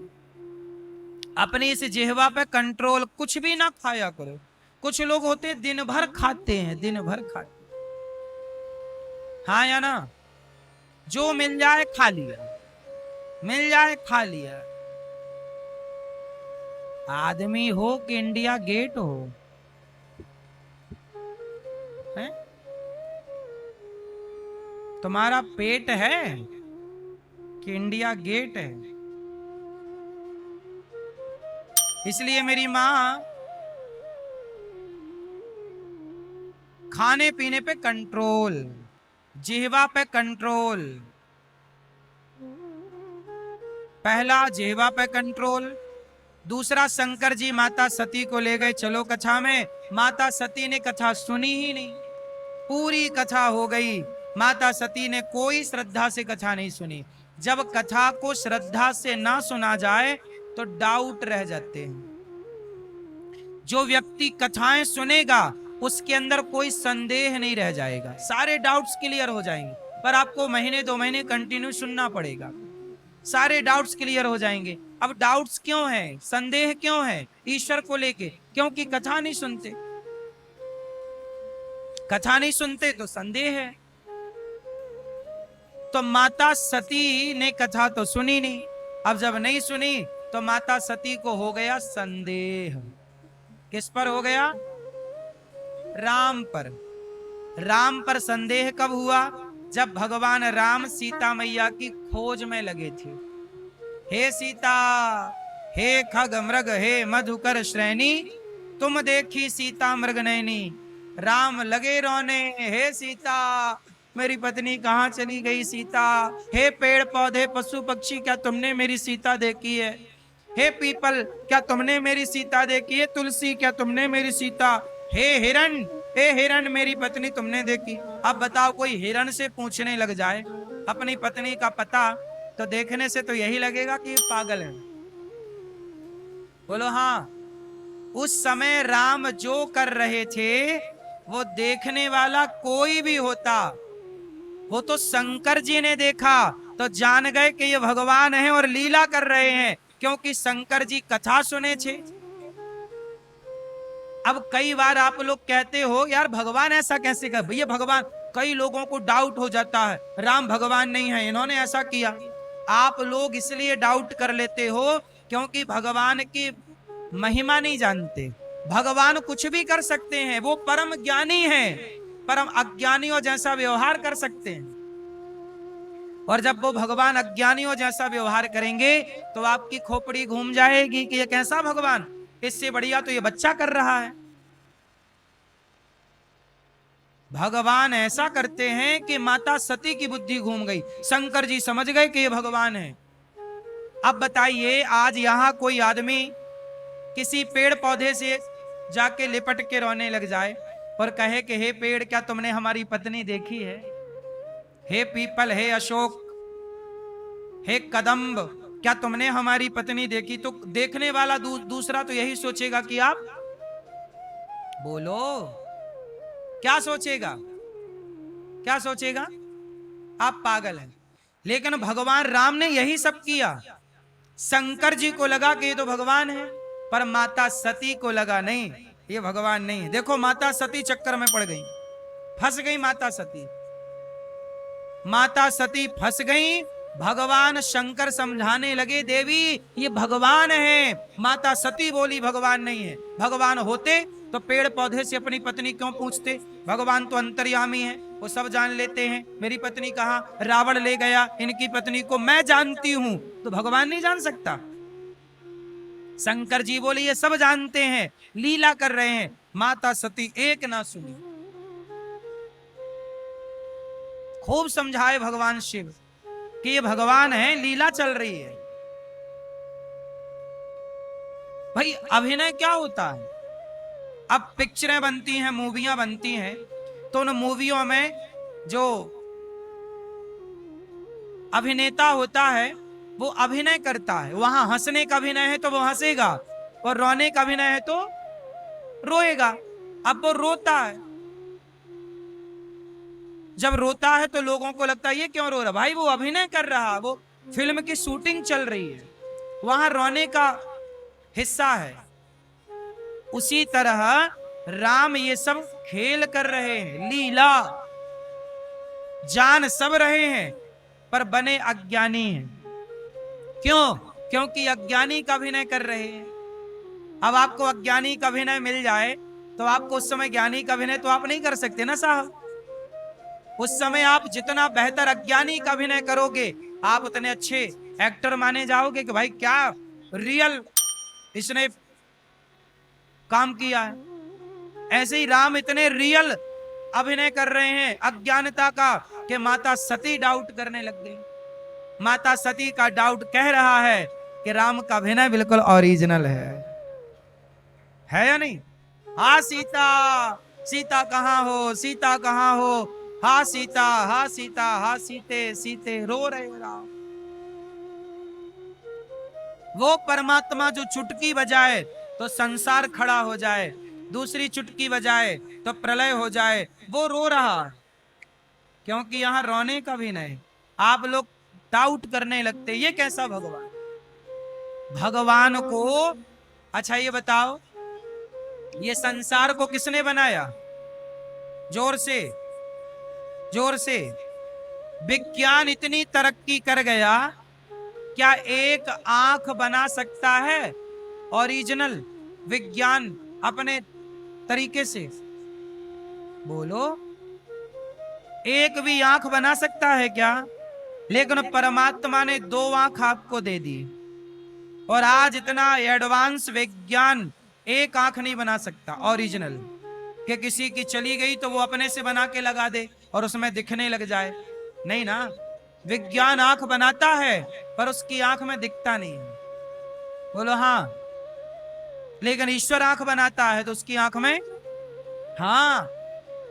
अपनी इस जिह्वा पे कंट्रोल, कुछ भी ना खाया करो। कुछ लोग होते दिन भर खाते हैं, दिन भर खाते। हाँ या ना? जो मिल जाए खा लिया, मिल जाए खा लिया। आदमी हो कि इंडिया गेट हो, है? तुम्हारा पेट है कि इंडिया गेट है? इसलिए मेरी मां खाने पीने पे कंट्रोल, जिह्वा पे कंट्रोल। पहला जिह्वा पे कंट्रोल, दूसरा शंकर जी माता सती को ले गए, चलो कथा में। माता सती ने कथा सुनी ही नहीं, पूरी कथा हो गई। माता सती ने कोई श्रद्धा से कथा नहीं सुनी। जब कथा को श्रद्धा से ना सुना जाए तो डाउट रह जाते हैं। जो व्यक्ति कथाएं सुनेगा उसके अंदर कोई संदेह नहीं रह जाएगा, सारे डाउट्स क्लियर हो जाएंगे। पर आपको महीने 2 महीने कंटिन्यू सुनना पड़ेगा, सारे डाउट्स क्लियर हो जाएंगे। अब डाउट्स क्यों है, संदेह क्यों है ईश्वर को लेके? क्योंकि कथा नहीं सुनते। कथा नहीं सुनते तो संदेह है। तो माता सती ने कथा तो सुनी नहीं। अब जब नहीं सुनी तो माता सती को हो गया संदेह। किस पर हो गया? राम पर। राम पर संदेह कब हुआ? जब भगवान राम सीता मैया की खोज में लगे थे। हे सीता, हे खग मृग, हे मधुकर श्रेणी, तुम देखी सीता मृग नैनी। राम लगे रोने, हे सीता मेरी पत्नी कहाँ चली गई सीता। हे पेड़ पौधे पशु पक्षी, क्या तुमने मेरी सीता देखी है? हे पीपल, क्या तुमने मेरी सीता देखी है? तुलसी, क्या तुमने मेरी सीता? हे हिरण, हे हिरण मेरी पत्नी तुमने देखी? अब बताओ, कोई हिरण से पूछने लग जाए अपनी पत्नी का पता तो देखने से तो यही लगेगा कि पागल है। बोलो हाँ। उस समय राम जो कर रहे थे वो देखने वाला कोई भी होता, वो तो शंकर जी ने देखा तो जान गए कि ये भगवान है और लीला कर रहे हैं, क्योंकि शंकर जी कथा सुने थे। अब कई बार आप लोग कहते हो यार भगवान ऐसा कैसे कर, भैया भगवान, कई लोगों को डाउट हो जाता है राम भगवान नहीं है, इन्होंने ऐसा किया। आप लोग इसलिए डाउट कर लेते हो क्योंकि भगवान की महिमा नहीं जानते। भगवान कुछ भी कर सकते हैं, वो परम ज्ञानी हैं, परम अज्ञानियों जैसा व्यवहार कर सकते हैं। और जब वो भगवान अज्ञानियों जैसा व्यवहार करेंगे तो आपकी खोपड़ी घूम जाएगी कि ये कैसा भगवान, इससे बढ़िया तो ये बच्चा कर रहा है। भगवान ऐसा करते हैं कि माता सती की बुद्धि घूम गई, शंकर जी समझ गए कि ये भगवान है। अब बताइए, आज यहां कोई आदमी किसी पेड़ पौधे से जाके लिपट के रोने लग जाए और कहे कि हे पेड़, क्या तुमने हमारी पत्नी देखी है? हे पीपल, हे अशोक, हे कदम्ब, क्या तुमने हमारी पत्नी देखी? तो देखने वाला दूसरा तो यही सोचेगा कि आप, बोलो, क्या सोचेगा? क्या सोचेगा? आप पागल हैं। लेकिन भगवान राम ने यही सब किया। शंकर जी को लगा कि ये तो भगवान है, पर माता सती को लगा नहीं, ये भगवान नहीं है। देखो, माता सती चक्कर में पड़ गई, फंस गई माता सती। माता सती फंस गई। भगवान शंकर समझाने लगे, देवी ये भगवान है। माता सती बोली भगवान नहीं है। भगवान होते तो पेड़ पौधे से अपनी पत्नी क्यों पूछते? भगवान तो अंतर्यामी है, वो सब जान लेते हैं। मेरी पत्नी कहाँ? रावण ले गया इनकी पत्नी को, मैं जानती हूं, तो भगवान नहीं जान सकता? शंकर जी बोले ये सब जानते हैं, लीला कर रहे हैं। माता सती एक ना सुनी। खूब समझाए भगवान शिव कि ये भगवान है, लीला चल रही है। भाई अभिनय क्या होता है? अब पिक्चरें बनती हैं, मूवियां बनती हैं, तो उन मूवियों में जो अभिनेता होता है वो अभिनय करता है। वहां हंसने का अभिनय है तो वो हंसेगा, और रोने का अभिनय है तो रोएगा। अब वो रोता है, जब रोता है तो लोगों को लगता है ये क्यों रो रहा? भाई वो अभिनय कर रहा, वो फिल्म की शूटिंग चल रही है, वहां रोने का हिस्सा है। उसी तरह राम ये सब खेल कर रहे हैं, लीला जान सब रहे हैं, पर बने अज्ञानी हैं। क्यों? क्योंकि अज्ञानी का अभिनय कर रहे हैं। अब आपको अज्ञानी का अभिनय मिल जाए तो आपको उस समय ज्ञानी का अभिनय तो आप नहीं कर सकते ना साहब। उस समय आप जितना बेहतर अज्ञानी का अभिनय करोगे, आप उतने अच्छे एक्टर माने जाओगे कि भाई क्या रियल इसने काम किया है। ऐसे ही राम इतने रियल अभिनय कर रहे हैं अज्ञानता का कि माता सती डाउट करने लग गई। माता सती का डाउट कह रहा है कि राम का अभिनय बिल्कुल ओरिजिनल है या नहीं? हाँ सीता, सीता कहाँ हो, सीता कहाँ हो, हा सीता, हा सीता, हा सीते, सीते, रो रहे राम। वो परमात्मा जो चुटकी बजाए तो संसार खड़ा हो जाए, दूसरी चुटकी बजाए तो प्रलय हो जाए, वो रो रहा, क्योंकि यहां रोने का भी नहीं। आप लोग डाउट करने लगते, ये कैसा भगवान? भगवान को, अच्छा ये बताओ, ये संसार को किसने बनाया? जोर से, जोर से। विज्ञान इतनी तरक्की कर गया, क्या एक आंख बना सकता है ओरिजिनल विज्ञान अपने तरीके से? बोलो, एक भी आंख बना सकता है क्या? लेकिन परमात्मा ने 2 आंख आपको दे दी, और आज इतना एडवांस विज्ञान एक आंख नहीं बना सकता ओरिजिनल, कि किसी की चली गई तो वो अपने से बना के लगा दे और उसमें दिखने लग जाए। नहीं ना, विज्ञान आंख बनाता है पर उसकी आंख में दिखता नहीं है। बोलो हाँ। लेकिन ईश्वर आंख बनाता है तो उसकी आंख में, हाँ।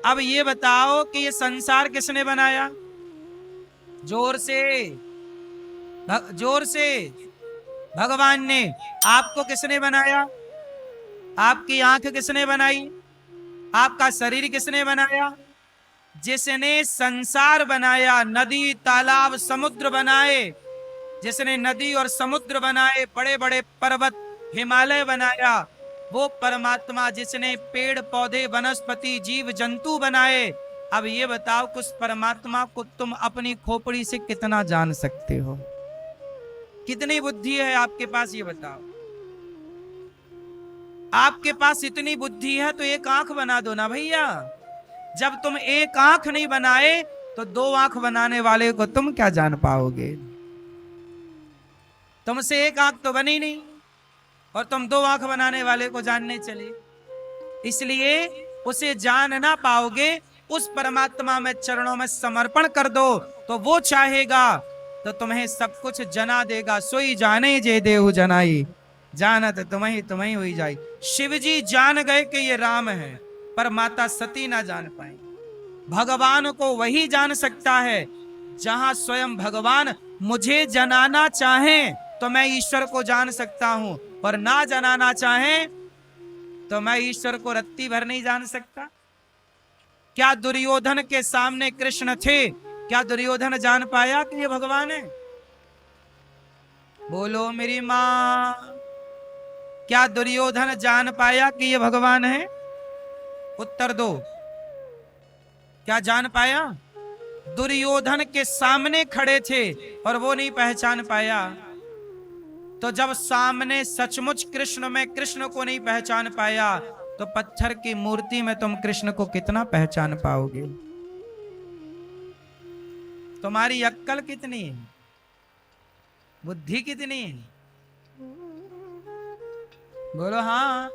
अब ये बताओ कि ये संसार किसने बनाया? जोर से, जोर से। भगवान ने। आपको किसने बनाया? आपकी आंख किसने बनाई? आपका शरीर किसने बनाया? जिसने संसार बनाया, नदी तालाब समुद्र बनाए, जिसने नदी और समुद्र बनाए, बड़े बड़े पर्वत हिमालय बनाया, वो परमात्मा जिसने पेड़ पौधे वनस्पति जीव जंतु बनाए। अब ये बताओ कि उस परमात्मा को तुम अपनी खोपड़ी से कितना जान सकते हो? कितनी बुद्धि है आपके पास, ये बताओ। आपके पास इतनी बुद्धि है तो एक आंख बना दो ना भैया। जब तुम एक आंख नहीं बनाए तो 2 आंख बनाने वाले को तुम क्या जान पाओगे? तुमसे एक आंख तो बनी नहीं और तुम 2 आंख बनाने वाले को जानने चले। इसलिए उसे जान ना पाओगे। उस परमात्मा में चरणों में समर्पण कर दो तो वो चाहेगा तो तुम्हें सब कुछ जना देगा। सोई जाने जे देहु जनाई, जानत तुम्हें हुई जाई। शिव जी जान गए कि ये राम है, पर माता सती ना जान पाई। भगवान को वही जान सकता है जहां स्वयं भगवान मुझे जनाना चाहें तो मैं ईश्वर को जान सकता हूं, और ना जनाना चाहें तो मैं ईश्वर को रत्ती भर नहीं जान सकता। क्या दुर्योधन के सामने कृष्ण थे? क्या दुर्योधन जान पाया कि ये भगवान है? बोलो मेरी मां, क्या दुर्योधन जान पाया कि ये भगवान है? उत्तर दो, क्या जान पाया? दुर्योधन के सामने खड़े थे और वो नहीं पहचान पाया। तो जब सामने सचमुच कृष्ण में कृष्ण को नहीं पहचान पाया, तो पत्थर की मूर्ति में तुम कृष्ण को कितना पहचान पाओगे? तुम्हारी अक्ल कितनी है, बुद्धि कितनी है? बोलो हाँ।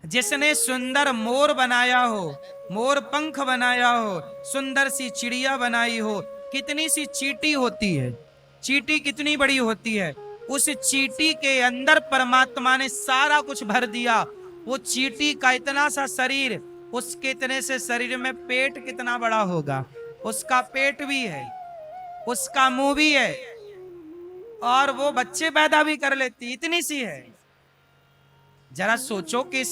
जिसने सुंदर मोर बनाया हो, मोर पंख बनाया हो, सुंदर सी चिड़िया बनाई हो, कितनी सी चींटी होती है, चींटी कितनी बड़ी होती है, उस चींटी के अंदर परमात्मा ने सारा कुछ भर दिया। वो चींटी का इतना सा शरीर, उसके इतने से शरीर में पेट कितना बड़ा होगा? उसका पेट भी है, उसका मुंह भी है, और वो बच्चे पैदा भी कर लेती, इतनी सी है। जरा सोचो कि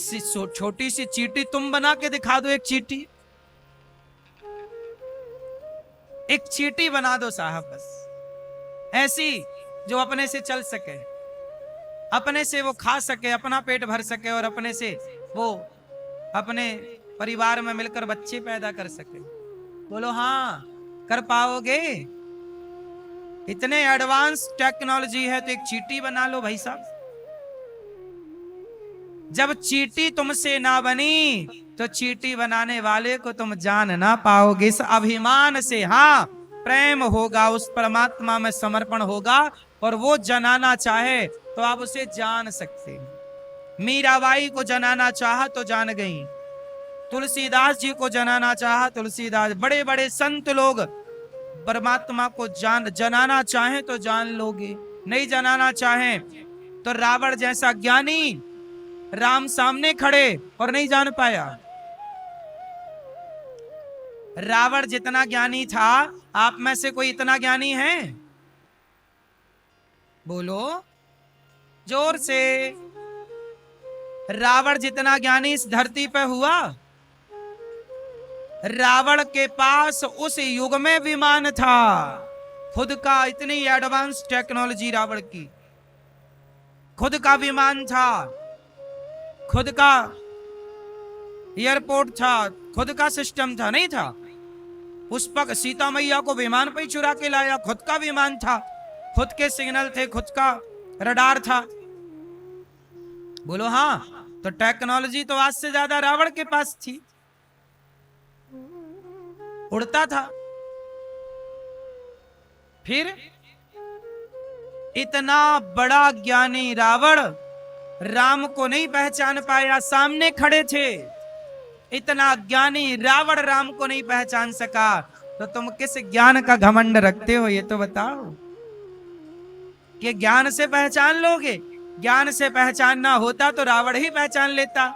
छोटी सी चींटी तुम बना के दिखा दो, एक चींटी, एक चींटी बना दो साहब, बस ऐसी जो अपने से चल सके, अपने से वो खा सके, अपना पेट भर सके, और अपने से वो अपने परिवार में मिलकर बच्चे पैदा कर सके। बोलो हाँ, कर पाओगे? इतने एडवांस टेक्नोलॉजी है तो एक चींटी बना लो भाई साहब। जब चींटी तुमसे ना बनी तो चींटी बनाने वाले को तुम जान ना पाओगे। इस अभिमान से हाँ प्रेम होगा, उस परमात्मा में समर्पण होगा, और वो जनाना चाहे तो आप उसे जान सकते। मीराबाई को जनाना चाहा तो जान गई, तुलसीदास जी को जनाना चाहा तुलसीदास, बड़े बड़े संत लोग परमात्मा को जनाना चाहे तो जान लोगे, नहीं जनाना चाहे तो रावण जैसा ज्ञानी राम सामने खड़े और नहीं जान पाया। रावण जितना ज्ञानी था, आप में से कोई इतना ज्ञानी है? बोलो जोर से। रावण जितना ज्ञानी इस धरती पे हुआ? रावण के पास उस युग में विमान था, खुद का, इतनी एडवांस टेक्नोलॉजी रावण की, खुद का विमान था, खुद का एयरपोर्ट था, खुद का सिस्टम था? नहीं था। पुष्पक सीता मैया को विमान पे ही चुरा के लाया, खुद का विमान था, खुद के सिग्नल थे, खुद का रडार था। बोलो हाँ। तो टेक्नोलॉजी तो आज से ज्यादा रावण के पास थी, उड़ता था। फिर इतना बड़ा ज्ञानी रावण राम को नहीं पहचान पाया, सामने खड़े थे। इतना ज्ञानी रावण राम को नहीं पहचान सका, तो तुम किस ज्ञान का घमंड रखते हो ये तो बताओ। कि ज्ञान से पहचान लोगे? ज्ञान से पहचानना होता तो रावण ही पहचान लेता।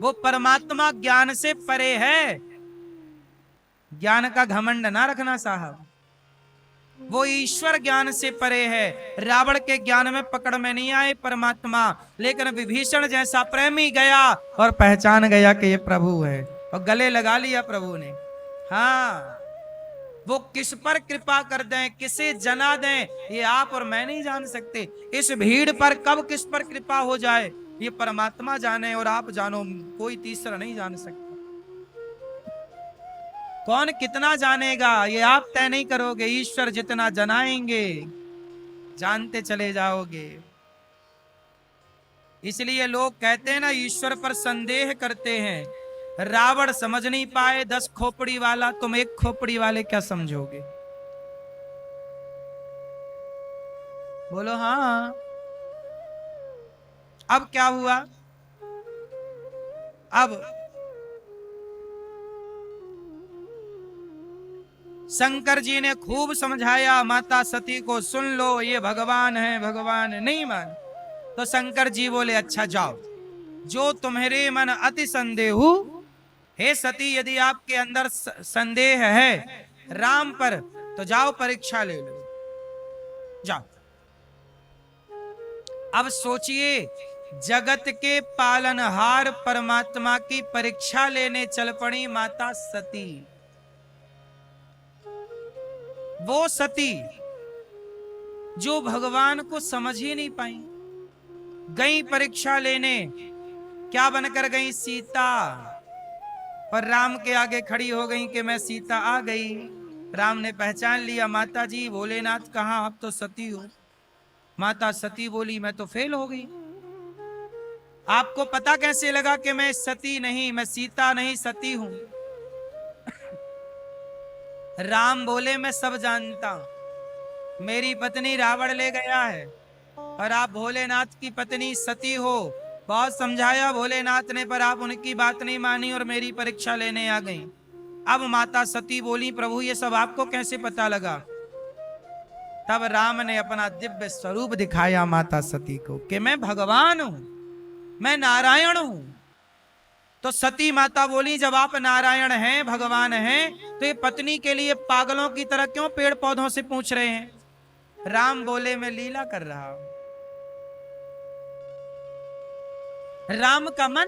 वो परमात्मा ज्ञान से परे है, ज्ञान का घमंड ना रखना साहब। वो ईश्वर ज्ञान से परे है, रावण के ज्ञान में पकड़ में नहीं आए परमात्मा, लेकिन विभीषण जैसा प्रेमी गया और पहचान गया कि ये प्रभु है, और गले लगा लिया प्रभु ने। हाँ, वो किस पर कृपा कर दें, किसे जना दें, ये आप और मैं नहीं जान सकते। इस भीड़ पर कब किस पर कृपा हो जाए ये परमात्मा जाने और आप जानो, कोई तीसरा नहीं जान सकता। कौन कितना जानेगा ये आप तय नहीं करोगे, ईश्वर जितना जनाएंगे जानते चले जाओगे। इसलिए लोग कहते हैं ना, ईश्वर पर संदेह करते हैं। रावण समझ नहीं पाए 10 खोपड़ी वाला, तुम एक खोपड़ी वाले क्या समझोगे? बोलो हाँ। अब क्या हुआ? अब शंकर जी ने खूब समझाया माता सती को, सुन लो ये भगवान है, भगवान नहीं मान। तो शंकर जी बोले अच्छा जाओ, जो तुम्हारे मन अति संदेह, हे सती यदि आपके अंदर संदेह है राम पर तो जाओ परीक्षा ले लो, जाओ। अब सोचिए, जगत के पालनहार परमात्मा की परीक्षा लेने चल पड़ी माता सती। वो सती जो भगवान को समझ ही नहीं पाई, गई परीक्षा लेने, क्या बनकर गई? सीता। पर राम के आगे खड़ी हो गई कि मैं सीता आ गई। राम ने पहचान लिया, माता जी भोलेनाथ कहाँ, आप तो सती हो। माता सती बोली मैं तो फेल हो गई। आपको पता कैसे लगा कि मैं सती नहीं, मैं सीता नहीं सती हूं? राम बोले मैं सब जानता हूं, मेरी पत्नी रावण ले गया है और आप भोलेनाथ की पत्नी सती हो। बहुत समझाया भोलेनाथ ने, पर आप उनकी बात नहीं मानी और मेरी परीक्षा लेने आ गई। अब माता सती बोली प्रभु ये सब आपको कैसे पता लगा? तब राम ने अपना दिव्य स्वरूप दिखाया माता सती को कि मैं भगवान हूं, मैं नारायण हूं। तो सती माता बोली जब आप नारायण हैं, भगवान हैं, तो ये पत्नी के लिए पागलों की तरह क्यों पेड़ पौधों से पूछ रहे हैं? राम बोले मैं लीला कर रहा हूं। राम का मन,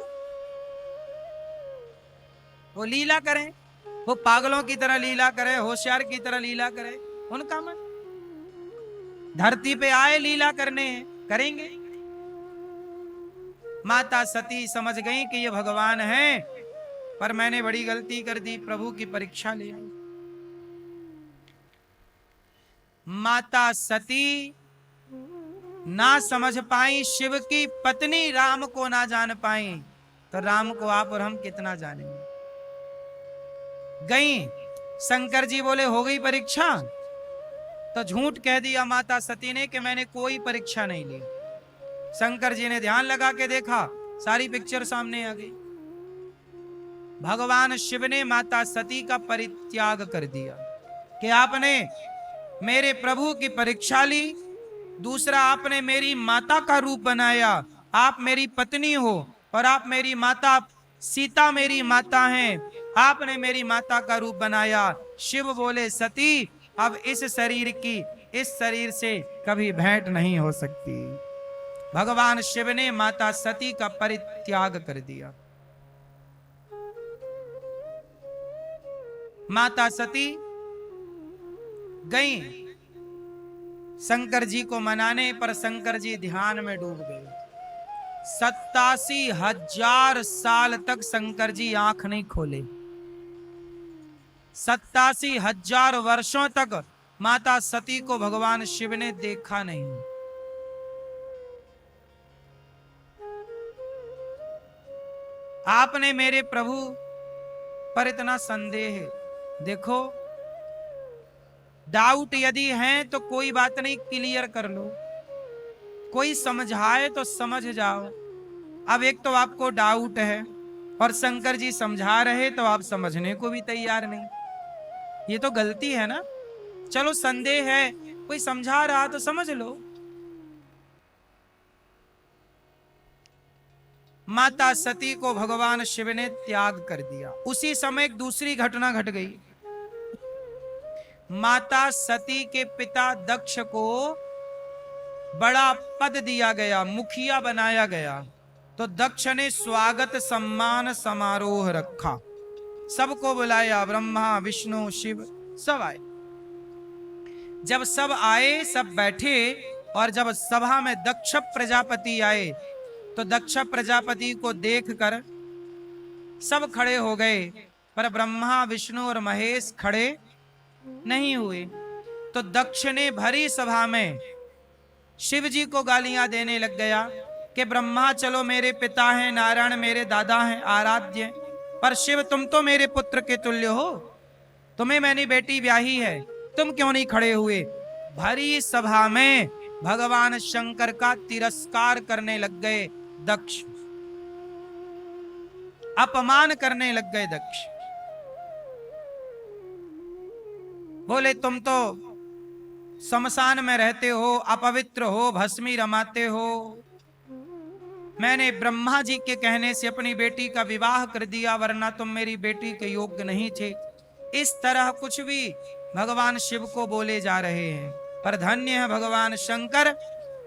वो लीला करें, वो पागलों की तरह लीला करे, होशियार की तरह लीला करे, उनका मन। धरती पे आए लीला करने, करेंगे। माता सती समझ गई कि ये भगवान है, पर मैंने बड़ी गलती कर दी, प्रभु की परीक्षा ले आई। माता सती ना समझ पाई, शिव की पत्नी राम को ना जान पाई, तो राम को आप और हम कितना जानेंगे? गई, शंकर जी बोले हो गई परीक्षा, तो झूठ कह दिया माता सती ने कि मैंने कोई परीक्षा नहीं ली। शंकर जी ने ध्यान लगा के देखा, सारी पिक्चर सामने आ गई। भगवान शिव ने माता सती का परित्याग कर दिया कि आपने मेरे प्रभु की परीक्षा ली, दूसरा आपने मेरी माता का रूप बनाया, आप मेरी पत्नी हो और आप मेरी माता सीता मेरी माता हैं, आपने मेरी माता का रूप बनाया। शिव बोले सती अब इस शरीर की, इस शरीर से कभी भेंट नहीं हो सकती। भगवान शिव ने माता सती का परित्याग कर दिया। माता सती गई शंकर जी को मनाने, पर शंकर जी ध्यान में डूब गए। 87,000 साल तक शंकर जी आंख नहीं खोले। 87,000 वर्षों तक माता सती को भगवान शिव ने देखा नहीं। आपने मेरे प्रभु पर इतना संदेह, देखो डाउट यदि है तो कोई बात नहीं, क्लियर कर लो। कोई समझाए तो समझ जाओ। अब एक तो आपको डाउट है और शंकर जी समझा रहे तो आप समझने को भी तैयार नहीं, ये तो गलती है ना। चलो संदेह है, कोई समझा रहा तो समझ लो। माता सती को भगवान शिव ने त्याग कर दिया। उसी समय एक दूसरी घटना घट गई। माता सती के पिता दक्ष को बड़ा पद दिया गया, मुखिया बनाया गया। तो दक्ष ने स्वागत सम्मान समारोह रखा, सबको बुलाया, ब्रह्मा विष्णु शिव सब आए। जब सब आए, सब बैठे, और जब सभा में दक्ष प्रजापति आए तो दक्ष प्रजापति को देखकर सब खड़े हो गए, पर ब्रह्मा विष्णु और महेश खड़े नहीं हुए। तो दक्ष ने भरी सभा में शिव जी को गालियां देने लग गया कि ब्रह्मा चलो मेरे पिता हैं, नारायण मेरे दादा हैं, आराध्य, पर शिव तुम तो मेरे पुत्र के तुल्य हो, तुम्हें मैंने बेटी ब्याही है, तुम क्यों नहीं खड़े हुए? भरी सभा में भगवान शंकर का तिरस्कार करने लग गए दक्ष, अपमान करने लग गए दक्ष। बोले तुम तो शमशान में रहते हो, अपवित्र हो, भस्मी रमाते हो। मैंने ब्रह्मा जी के कहने से अपनी बेटी का विवाह कर दिया, वरना तुम मेरी बेटी के योग्य नहीं थे। इस तरह कुछ भी भगवान शिव को बोले जा रहे हैं। पर धन्य है भगवान शंकर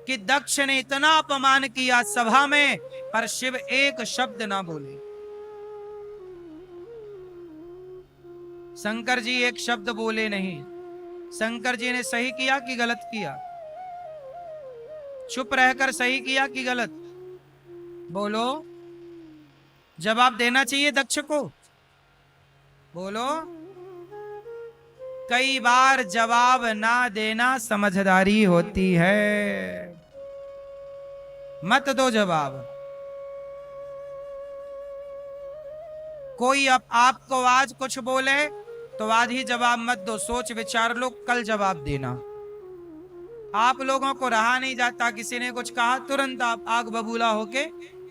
कि दक्ष ने इतना अपमान किया सभा में, पर शिव एक शब्द ना बोले। शंकर जी एक शब्द बोले नहीं। शंकर जी ने सही किया कि गलत किया? चुप रहकर सही किया कि गलत? बोलो, जवाब देना चाहिए दक्ष को। बोलो। कई बार जवाब ना देना समझदारी होती है। मत दो जवाब। कोई अब आपको आज कुछ बोले तो आज ही जवाब मत दो, सोच विचार लो, कल जवाब देना। आप लोगों को रहा नहीं जाता, किसी ने कुछ कहा तुरंत आप आग बबूला होके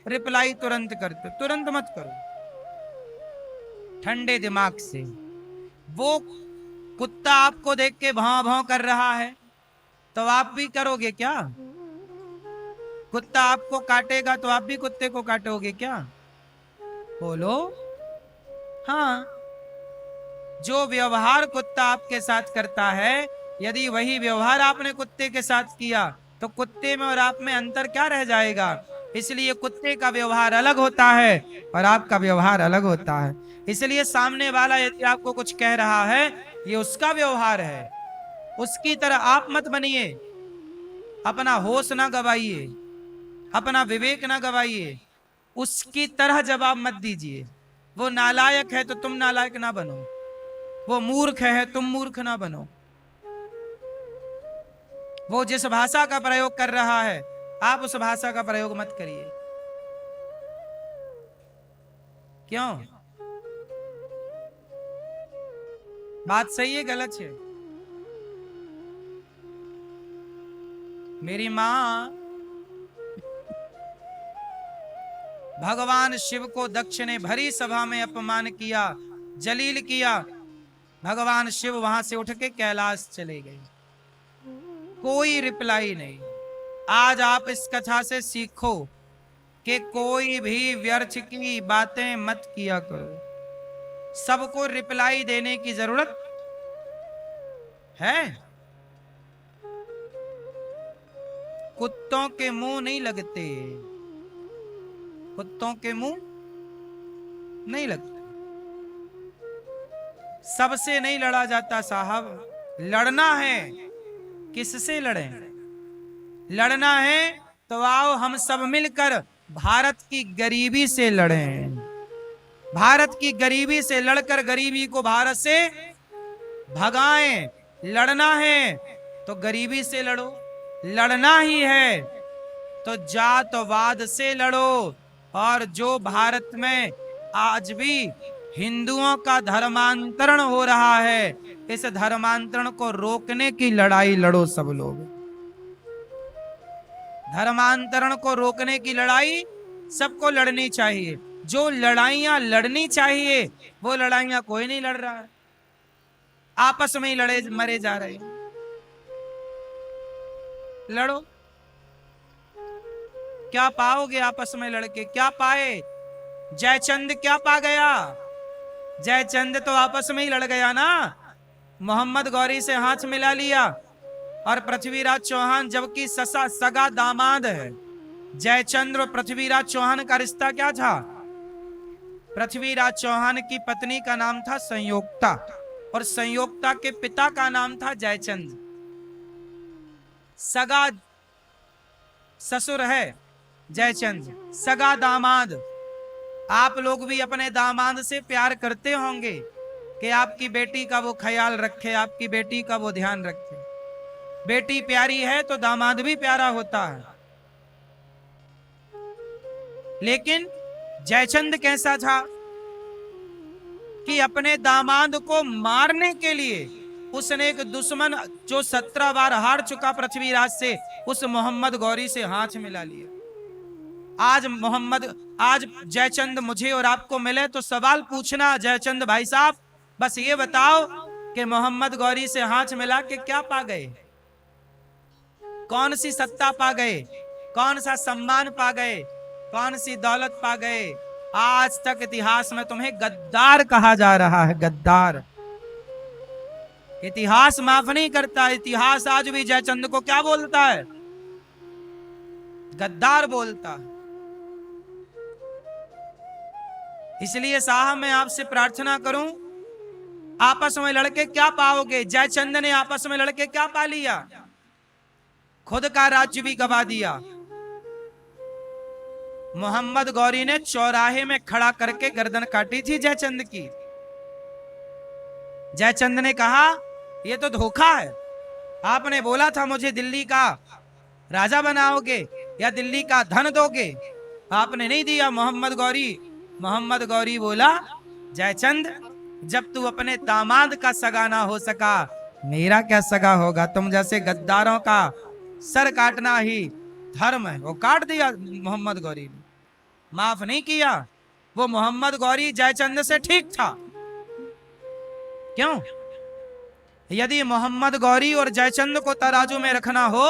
रिप्लाई तुरंत करते। तुरंत मत करो, ठंडे दिमाग से। वो कुत्ता आपको देख के भाव भाव कर रहा है तो आप भी करोगे क्या? कुत्ता आपको काटेगा तो आप भी कुत्ते को काटोगे क्या? बोलो। हाँ, जो व्यवहार कुत्ता आपके साथ करता है, यदि वही व्यवहार आपने कुत्ते के साथ किया तो कुत्ते में और आप में अंतर क्या रह जाएगा? इसलिए कुत्ते का व्यवहार अलग होता है और आपका व्यवहार अलग होता है। इसलिए सामने वाला यदि आपको कुछ कह रहा है, ये उसका व्यवहार है, उसकी तरह आप मत बनिए। अपना होश ना गवाइए, अपना विवेक ना गवाइए, उसकी तरह जवाब मत दीजिए। वो नालायक है तो तुम नालायक ना बनो, वो मूर्ख है तुम मूर्ख ना बनो। वो जिस भाषा का प्रयोग कर रहा है, आप उस भाषा का प्रयोग मत करिए। क्यों? बात सही है गलत है? मेरी मां, भगवान शिव को दक्ष ने भरी सभा में अपमान किया, जलील किया। भगवान शिव वहां से उठ के कैलाश चले गए, कोई रिप्लाई नहीं। आज आप इस कथा से सीखो कि कोई भी व्यर्थ की बातें मत किया करो, सबको रिप्लाई देने की जरूरत है। कुत्तों के मुंह नहीं लगते, कुत्तों के मुंह नहीं लगते। सबसे नहीं लड़ा जाता साहब, लड़ना है किससे लड़ें? लड़ना है तो आओ हम सब मिलकर भारत की गरीबी से लड़ें। भारत की गरीबी से लड़कर गरीबी को भारत से भगाएं। लड़ना है तो गरीबी से लड़ो, लड़ना ही है तो जातवाद से लड़ो। और जो भारत में आज भी हिंदुओं का धर्मांतरण हो रहा है, इस धर्मांतरण को रोकने की लड़ाई लड़ो सब लोग। धर्मांतरण को रोकने की लड़ाई सबको लड़नी चाहिए। जो लड़ाइयां लड़नी चाहिए वो लड़ाइयां कोई नहीं लड़ रहा है, आपस में ही लड़े मरे जा रहे हैं। लड़ो, क्या पाओगे आपस में लड़के? क्या पाए? जयचंद क्या पा गया? जयचंद तो आपस में ही लड़ गया ना। मोहम्मद गौरी से हाथ मिला लिया और पृथ्वीराज चौहान, जबकि सगा दामाद है। जयचंद्र और पृथ्वीराज चौहान का रिश्ता क्या था? पृथ्वीराज चौहान की पत्नी का नाम था संयोक्ता और संयोक्ता के पिता का नाम था जयचंद। सगा ससुर है जयचंद, सगा दामाद। आप लोग भी अपने दामाद से प्यार करते होंगे कि आपकी बेटी का वो ख्याल रखे, आपकी बेटी का वो ध्यान रखे। बेटी प्यारी है तो दामाद भी प्यारा होता है। लेकिन जयचंद कैसा था कि अपने दामाद को मारने के लिए उसने एक दुश्मन जो 17 बार हार चुका पृथ्वीराज से, उस मोहम्मद गौरी से हाथ मिला लिया। आज जयचंद मुझे और आपको मिले तो सवाल पूछना, जयचंद भाई साहब बस ये बताओ कि मोहम्मद गौरी से हाथ मिला के क्या पा गए? कौन सी सत्ता पा गए? कौन सा सम्मान पा गए? कौन सी दौलत पा गए? आज तक इतिहास में तुम्हें गद्दार कहा जा रहा है, गद्दार। इतिहास माफ नहीं करता। इतिहास आज भी जयचंद को क्या बोलता है? गद्दार बोलता है। इसलिए साहब मैं आपसे प्रार्थना करूं, आपस में लड़के क्या पाओगे? जयचंद ने आपस में लड़के क्या पा लिया? खुद का राज्य भी गवा दिया। मोहम्मद गौरी ने चौराहे में खड़ा करके गर्दन काटी थी जयचंद की। जयचंद ने कहा यह तो धोखा है। आपने बोला था मुझे दिल्ली का राजा बनाओगे या दिल्ली का धन दोगे, आपने नहीं दिया। मोहम्मद गौरी बोला जयचंद, जब तू अपने दामाद का सगा ना हो सका, मेरा क्या सगा होगा? तुम जैसे गद्दारों का सर काटना ही धर्म है। वो काट दिया मोहम्मद गौरी ने, माफ नहीं किया। वो मोहम्मद गौरी जयचंद से ठीक था। क्यों? यदि मोहम्मद गौरी और जयचंद को तराजू में रखना हो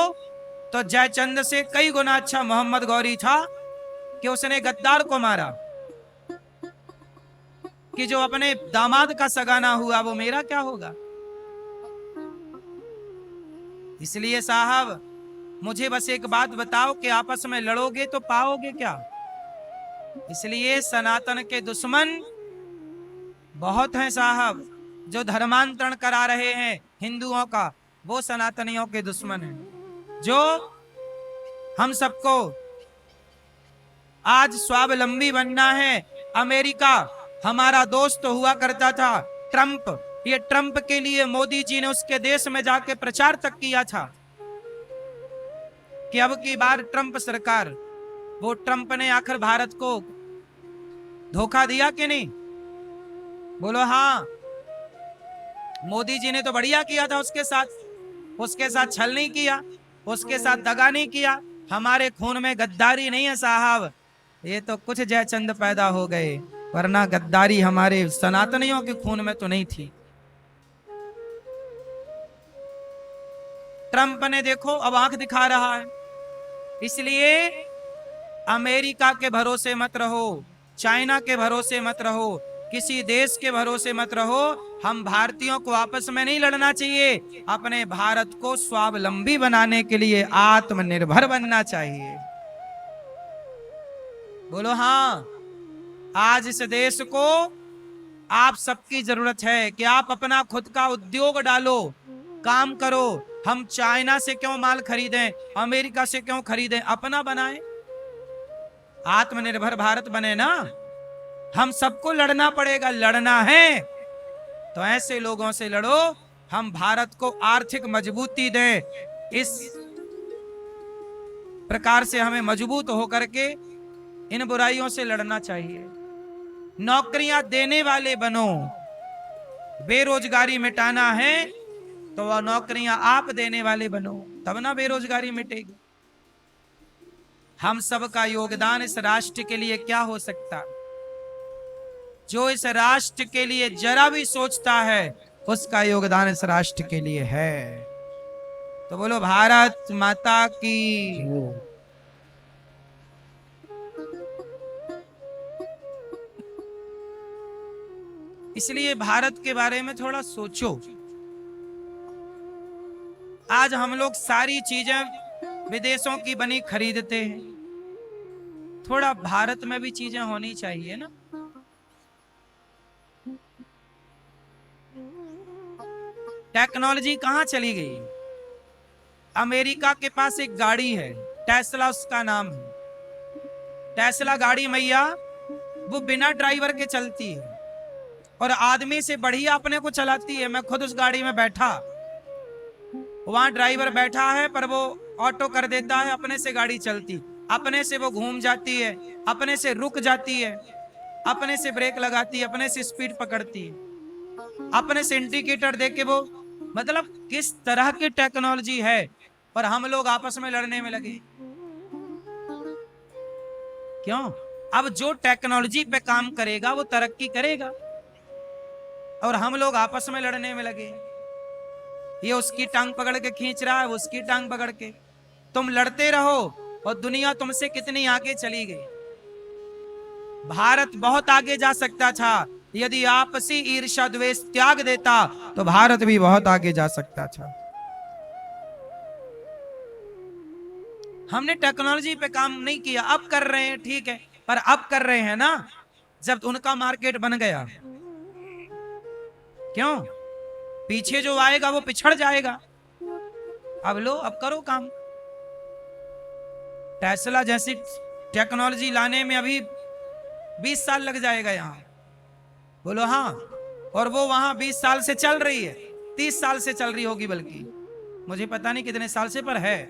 तो जयचंद से कई गुना अच्छा मोहम्मद गौरी था कि उसने गद्दार को मारा। कि जो अपने दामाद का सगा ना हुआ वो मेरा क्या होगा? इसलिए साहब मुझे बस एक बात बताओ कि आपस में लड़ोगे तो पाओगे क्या? इसलिए सनातन के दुश्मन बहुत हैं साहब। जो धर्मांतरण करा रहे हैं हिंदुओं का, वो सनातनियों के दुश्मन हैं। जो हम सबको आज स्वावलंबी बनना है। अमेरिका हमारा दोस्त हुआ करता था, ट्रंप। ये ट्रंप के लिए मोदी जी ने उसके देश में जाके प्रचार तक किया था कि अब की बार ट्रंप सरकार। वो ट्रंप ने आखिर भारत को धोखा दिया कि नहीं? बोलो हाँ। मोदी जी ने तो बढ़िया किया था उसके साथ छल नहीं किया, उसके साथ दगा नहीं किया। हमारे खून में गद्दारी नहीं है साहब। ये तो कुछ जयचंद पैदा हो गए, वरना गद्दारी हमारे सनातनियों के खून में तो नहीं थी। ट्रंप ने देखो अब आंख दिखा रहा है। इसलिए अमेरिका के भरोसे मत रहो, चाइना के भरोसे मत रहो, किसी देश के भरोसे मत रहो। हम भारतीयों को आपस में नहीं लड़ना चाहिए। अपने भारत को स्वावलंबी बनाने के लिए आत्मनिर्भर बनना चाहिए। बोलो हाँ। आज इस देश को आप सबकी जरूरत है कि आप अपना खुद का उद्योग डालो, काम करो। हम चाइना से क्यों माल खरीदें, अमेरिका से क्यों खरीदें? अपना बनाएं, आत्मनिर्भर भारत बने ना। हम सबको लड़ना पड़ेगा। लड़ना है तो ऐसे लोगों से लड़ो, हम भारत को आर्थिक मजबूती दें। इस प्रकार से हमें मजबूत होकर के इन बुराइयों से लड़ना चाहिए। नौकरियां देने वाले बनो। बेरोजगारी मिटाना है तो वह नौकरियां आप देने वाले बनो, तब ना बेरोजगारी मिटेगी। हम सबका योगदान इस राष्ट्र के लिए क्या हो सकता? जो इस राष्ट्र के लिए जरा भी सोचता है उसका योगदान इस राष्ट्र के लिए है। तो बोलो भारत माता की। इसलिए भारत के बारे में थोड़ा सोचो। आज हम लोग सारी चीजें विदेशों की बनी खरीदते हैं, थोड़ा भारत में भी चीजें होनी चाहिए ना। टेक्नोलॉजी कहां चली गई? अमेरिका के पास एक गाड़ी है, टेस्ला उसका नाम है। टेस्ला गाड़ी मैया वो बिना ड्राइवर के चलती है और आदमी से बढ़िया अपने को चलाती है। मैं खुद उस गाड़ी में बैठा, वहां ड्राइवर बैठा है पर वो ऑटो कर देता है, अपने से गाड़ी चलती, अपने से वो घूम जाती है, अपने से रुक जाती है, अपने से ब्रेक लगाती है, अपने से स्पीड पकड़ती है, अपने से इंडिकेटर दे के वो, मतलब किस तरह की टेक्नोलॉजी है। पर हम लोग आपस में लड़ने में लगे। क्यों? अब जो टेक्नोलॉजी पे काम करेगा वो तरक्की करेगा। और हम लोग आपस में लड़ने में लगे। ये उसकी टांग पकड़ के खींच रहा है, उसकी टांग पकड़ के। तुम लड़ते रहो और दुनिया तुमसे कितनी आगे चली गई। भारत बहुत आगे जा सकता था यदि आपसी ईर्ष्या द्वेष त्याग देता, तो भारत भी बहुत आगे जा सकता था। हमने टेक्नोलॉजी पे काम नहीं किया, अब कर रहे हैं, ठीक है, पर अब कर रहे हैं ना जब उनका मार्केट बन गया। क्यों? पीछे जो आएगा वो पिछड़ जाएगा। अब लो, अब करो काम। टेस्ला जैसी टेक्नोलॉजी लाने में अभी 20 साल लग जाएगा यहां। बोलो हाँ। और वो वहां 20 साल से चल रही है, 30 साल से चल रही होगी, बल्कि मुझे पता नहीं कितने साल से, पर है।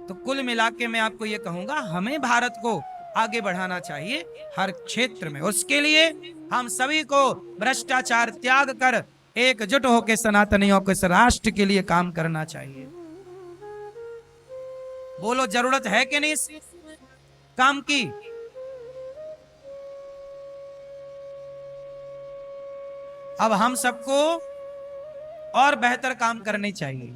तो कुल मिला के मैं आपको ये कहूंगा, हमें भारत को आगे बढ़ाना चाहिए हर क्षेत्र में। उसके लिए हम सभी को भ्रष्टाचार त्याग कर एकजुट होकर सनातनियों को इस राष्ट्र के लिए काम करना चाहिए। बोलो, जरूरत है कि नहीं इस काम की? अब हम सबको और बेहतर काम करने चाहिए।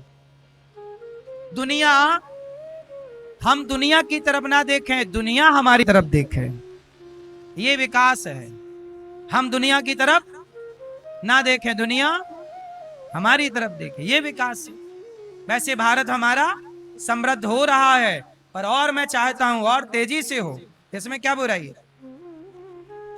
हम दुनिया की तरफ ना देखें, दुनिया हमारी तरफ देखे। ये विकास है। हम दुनिया की तरफ ना देखें, दुनिया हमारी तरफ देखे, ये विकास है। वैसे भारत हमारा समृद्ध हो रहा है, पर और मैं चाहता हूं और तेजी से हो। इसमें क्या बुराई है?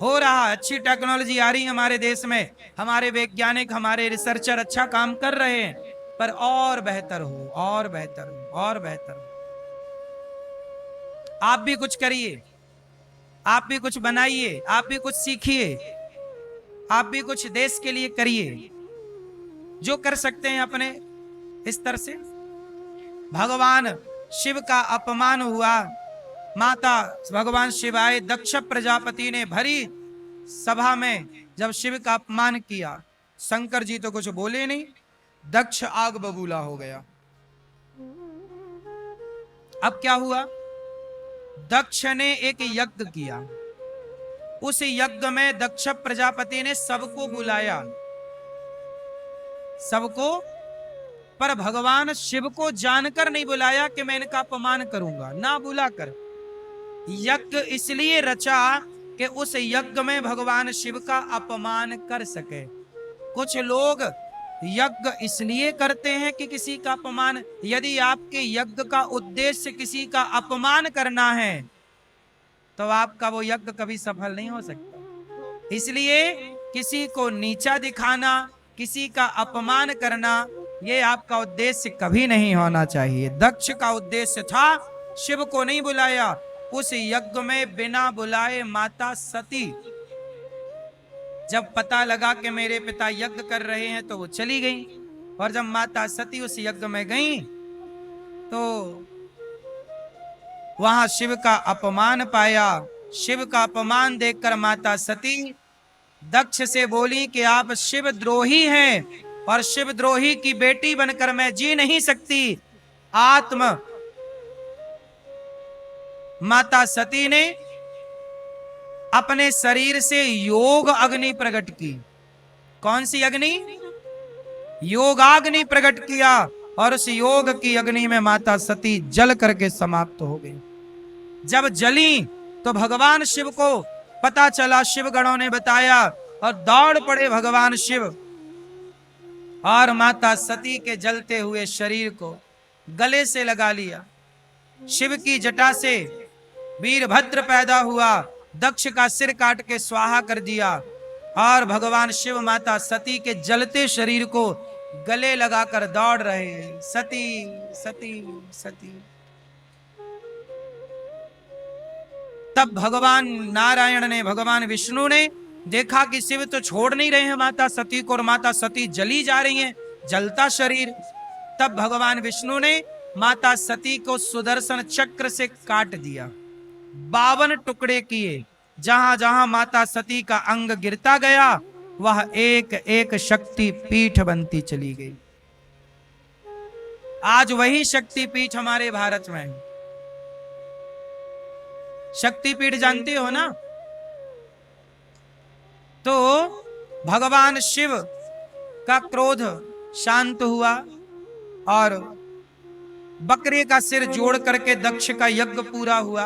हो रहा है। अच्छी टेक्नोलॉजी आ रही है हमारे देश में, हमारे वैज्ञानिक, हमारे रिसर्चर अच्छा काम कर रहे हैं, पर और बेहतर हो, और बेहतर हो, और बेहतर हो। आप भी कुछ करिए, आप भी कुछ बनाइए, आप भी कुछ सीखिए, आप भी कुछ देश के लिए करिए जो कर सकते हैं अपने स्तर से। भगवान शिव का अपमान हुआ, माता भगवान शिव आए, दक्ष प्रजापति ने भरी सभा में जब शिव का अपमान किया, शंकर जी तो कुछ बोले नहीं, दक्ष आग बबूला हो गया। अब क्या हुआ? दक्ष ने एक यज्ञ किया, उस यज्ञ में दक्ष प्रजापति ने सबको बुलाया, सबको, पर भगवान शिव को जानकर नहीं बुलाया कि मैं इनका अपमान करूंगा, ना बुलाकर। यज्ञ इसलिए रचा कि उस यज्ञ में भगवान शिव का अपमान कर सके। कुछ लोग यज्ञ इसलिए करते हैं कि किसी का अपमान, यदि आपके यज्ञ का उद्देश्य किसी का अपमान करना है तो आपका वो यज्ञ कभी सफल नहीं हो सकता। इसलिए किसी को नीचा दिखाना, किसी का अपमान करना, ये आपका उद्देश्य कभी नहीं होना चाहिए। दक्ष का उद्देश्य था, शिव को नहीं बुलाया, उस यज्ञ में बिना बुलाए माता सती, जब पता लगा कि मेरे पिता यज्ञ कर रहे हैं तो वो चली गई। और जब माता सती उस यज्ञ में गई तो वहां शिव का अपमान पाया। शिव का अपमान देखकर माता सती दक्ष से बोली कि आप शिव द्रोही हैं और शिव द्रोही की बेटी बनकर मैं जी नहीं सकती। माता सती ने अपने शरीर से योग अग्नि प्रकट की। कौन सी अग्नि? योगाग्नि प्रकट किया, और उस योग की अग्नि में माता सती जल करके समाप्त हो गई। जब जली तो भगवान शिव को पता चला, शिव गणों ने बताया, और दौड़ पड़े भगवान शिव और माता सती के जलते हुए शरीर को गले से लगा लिया। शिव की जटा से वीरभद्र पैदा हुआ, दक्ष का सिर काट के स्वाहा कर दिया, और भगवान शिव माता सती के जलते शरीर को गले लगाकर दौड़ रहे हैं, सती सती सती। तब भगवान नारायण ने, भगवान विष्णु ने देखा कि शिव तो छोड़ नहीं रहे हैं माता सती को, और माता सती जली जा रही हैं, जलता शरीर। तब भगवान विष्णु ने माता सती को सुदर्शन चक्र से काट दिया, 52 टुकड़े किए। जहां जहां माता सती का अंग गिरता गया वह एक एक शक्ति पीठ बनती चली गई। आज वही शक्ति पीठ हमारे भारत में है। शक्ति पीठ जानते हो ना? तो भगवान शिव का क्रोध शांत हुआ और बकरे का सिर जोड़ करके दक्ष का यज्ञ पूरा हुआ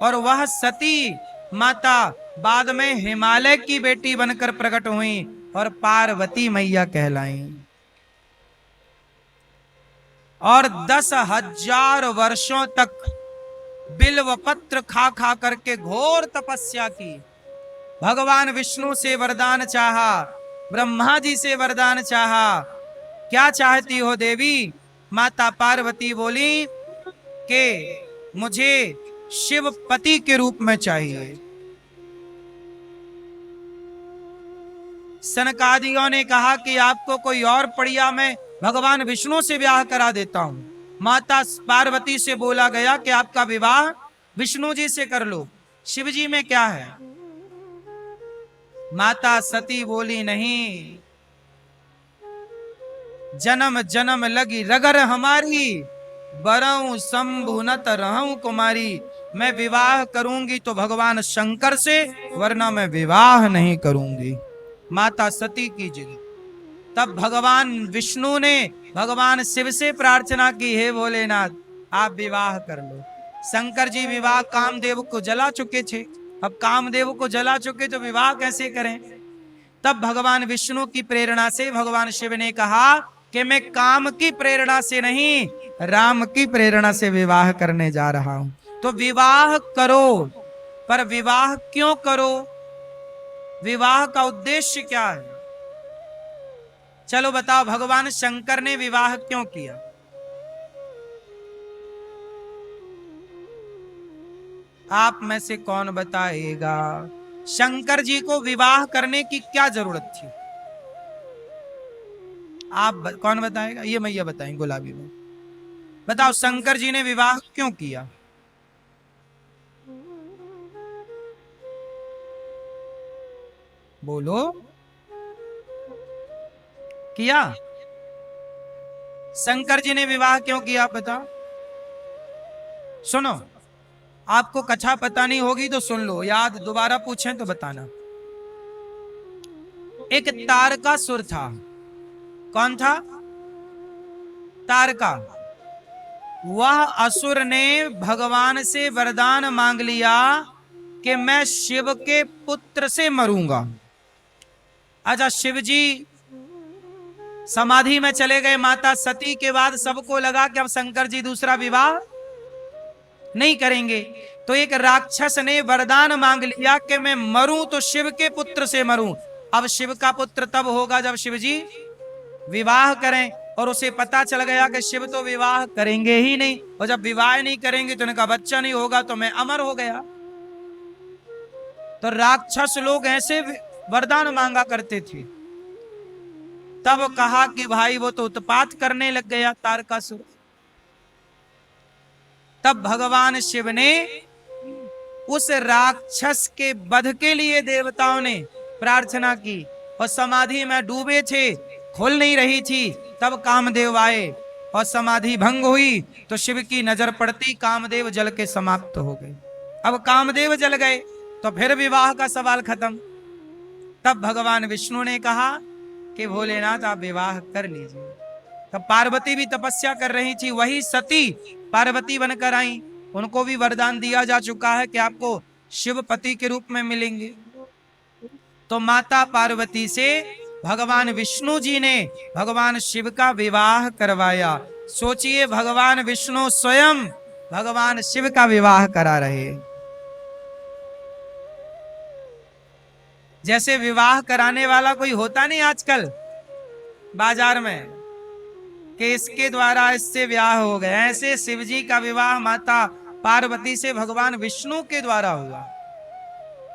और वह सती माता बाद में हिमालय की बेटी बनकर प्रकट हुई और पार्वती मैया कहलाई और 10,000 वर्षों तक बिल्व पत्र खा खा करके घोर तपस्या की। भगवान विष्णु से वरदान चाहा, ब्रह्मा जी से वरदान चाहा, क्या चाहती हो देवी? माता पार्वती बोली कि मुझे शिव पति के रूप में चाहिए। सनकादियों ने कहा कि आपको कोई और पड़िया मैं भगवान विष्णु से ब्याह करा देता हूं। माता पार्वती से बोला गया कि आपका विवाह विष्णु जी से कर लो, शिव जी में क्या है? माता सती बोली नहीं, जन्म जन्म लगी रगर हमारी, बरऊं शंभु नत रहूं कुमारी। मैं विवाह करूंगी तो भगवान शंकर से, वरना मैं विवाह नहीं करूंगी। माता सती की जिद। तब भगवान विष्णु ने भगवान शिव से प्रार्थना की, हे भोलेनाथ आप विवाह कर लो। शंकर जी विवाह कामदेव को जला चुके थे, अब कामदेव को जला चुके तो विवाह कैसे करें? तब भगवान विष्णु की प्रेरणा से भगवान शिव ने कहा कि मैं काम की प्रेरणा से नहीं, राम की प्रेरणा से विवाह करने जा रहा हूं। तो विवाह करो, पर विवाह क्यों करो? विवाह का उद्देश्य क्या है? चलो बताओ, भगवान शंकर ने विवाह क्यों किया? आप में से कौन बताएगा? शंकर जी को विवाह करने की क्या जरूरत थी? आप कौन बताएगा? ये मैया बताएं, गुलाबी में बताओ, शंकर जी ने विवाह क्यों किया? बोलो। किया? शंकर जी ने विवाह क्यों किया बताओ? सुनो, आपको कथा पता नहीं होगी तो सुन लो, याद दोबारा पूछें तो बताना। एक तारकासुर था। कौन था? तारका। वह असुर ने भगवान से वरदान मांग लिया कि मैं शिव के पुत्र से मरूंगा। अच्छा, शिव जी समाधि में चले गए माता सती के बाद, सबको लगा कि अब शंकर जी दूसरा विवाह नहीं करेंगे, तो एक राक्षस ने वरदान मांग लिया कि मैं मरूं तो शिव के पुत्र से मरूं। अब शिव का पुत्र तब होगा जब शिव जी विवाह करें, और उसे पता चल गया कि शिव तो विवाह करेंगे ही नहीं, और जब विवाह नहीं करेंगे तो उनका बच्चा नहीं होगा तो मैं अमर हो गया। तो राक्षस लोग ऐसे वरदान मांगा करते थे। तब कहा कि भाई वो तो उत्पात करने लग गया तारकासुर। तब भगवान शिव ने उस राक्षस के वध के लिए देवताओं ने प्रार्थना की, और समाधि में डूबे थे, खुल नहीं रही थी। तब कामदेव आए और समाधि भंग हुई, तो शिव की नजर पड़ती कामदेव जल के समाप्त हो गए। अब कामदेव जल गए तो फिर विवाह का सवाल खत्म। तब भगवान विष्णु ने कहा कि भोलेनाथ आप विवाह कर लीजिए। तब पार्वती भी तपस्या कर रही थी, वही सती पार्वती बनकर आई। उनको भी वरदान दिया जा चुका है कि आपको शिव पति के रूप में मिलेंगे। तो माता पार्वती से भगवान विष्णु जी ने भगवान शिव का विवाह करवाया। सोचिए, भगवान विष्णु स्वयं भगवान शिव का विवाह करा रहे। जैसे विवाह कराने वाला कोई होता नहीं आजकल बाजार में कि इसके द्वारा इससे विवाह हो गया, ऐसे शिव जी का विवाह माता पार्वती से भगवान विष्णु के द्वारा हुआ।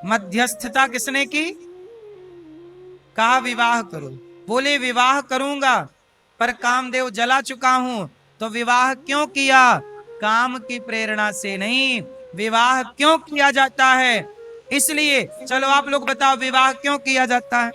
मध्यस्थता किसने की? कहा विवाह करो। बोले विवाह करूंगा, पर कामदेव जला चुका हूं। तो विवाह क्यों किया? काम की प्रेरणा से नहीं। विवाह क्यों किया जाता है? इसलिए। चलो आप लोग बताओ, विवाह क्यों किया जाता है?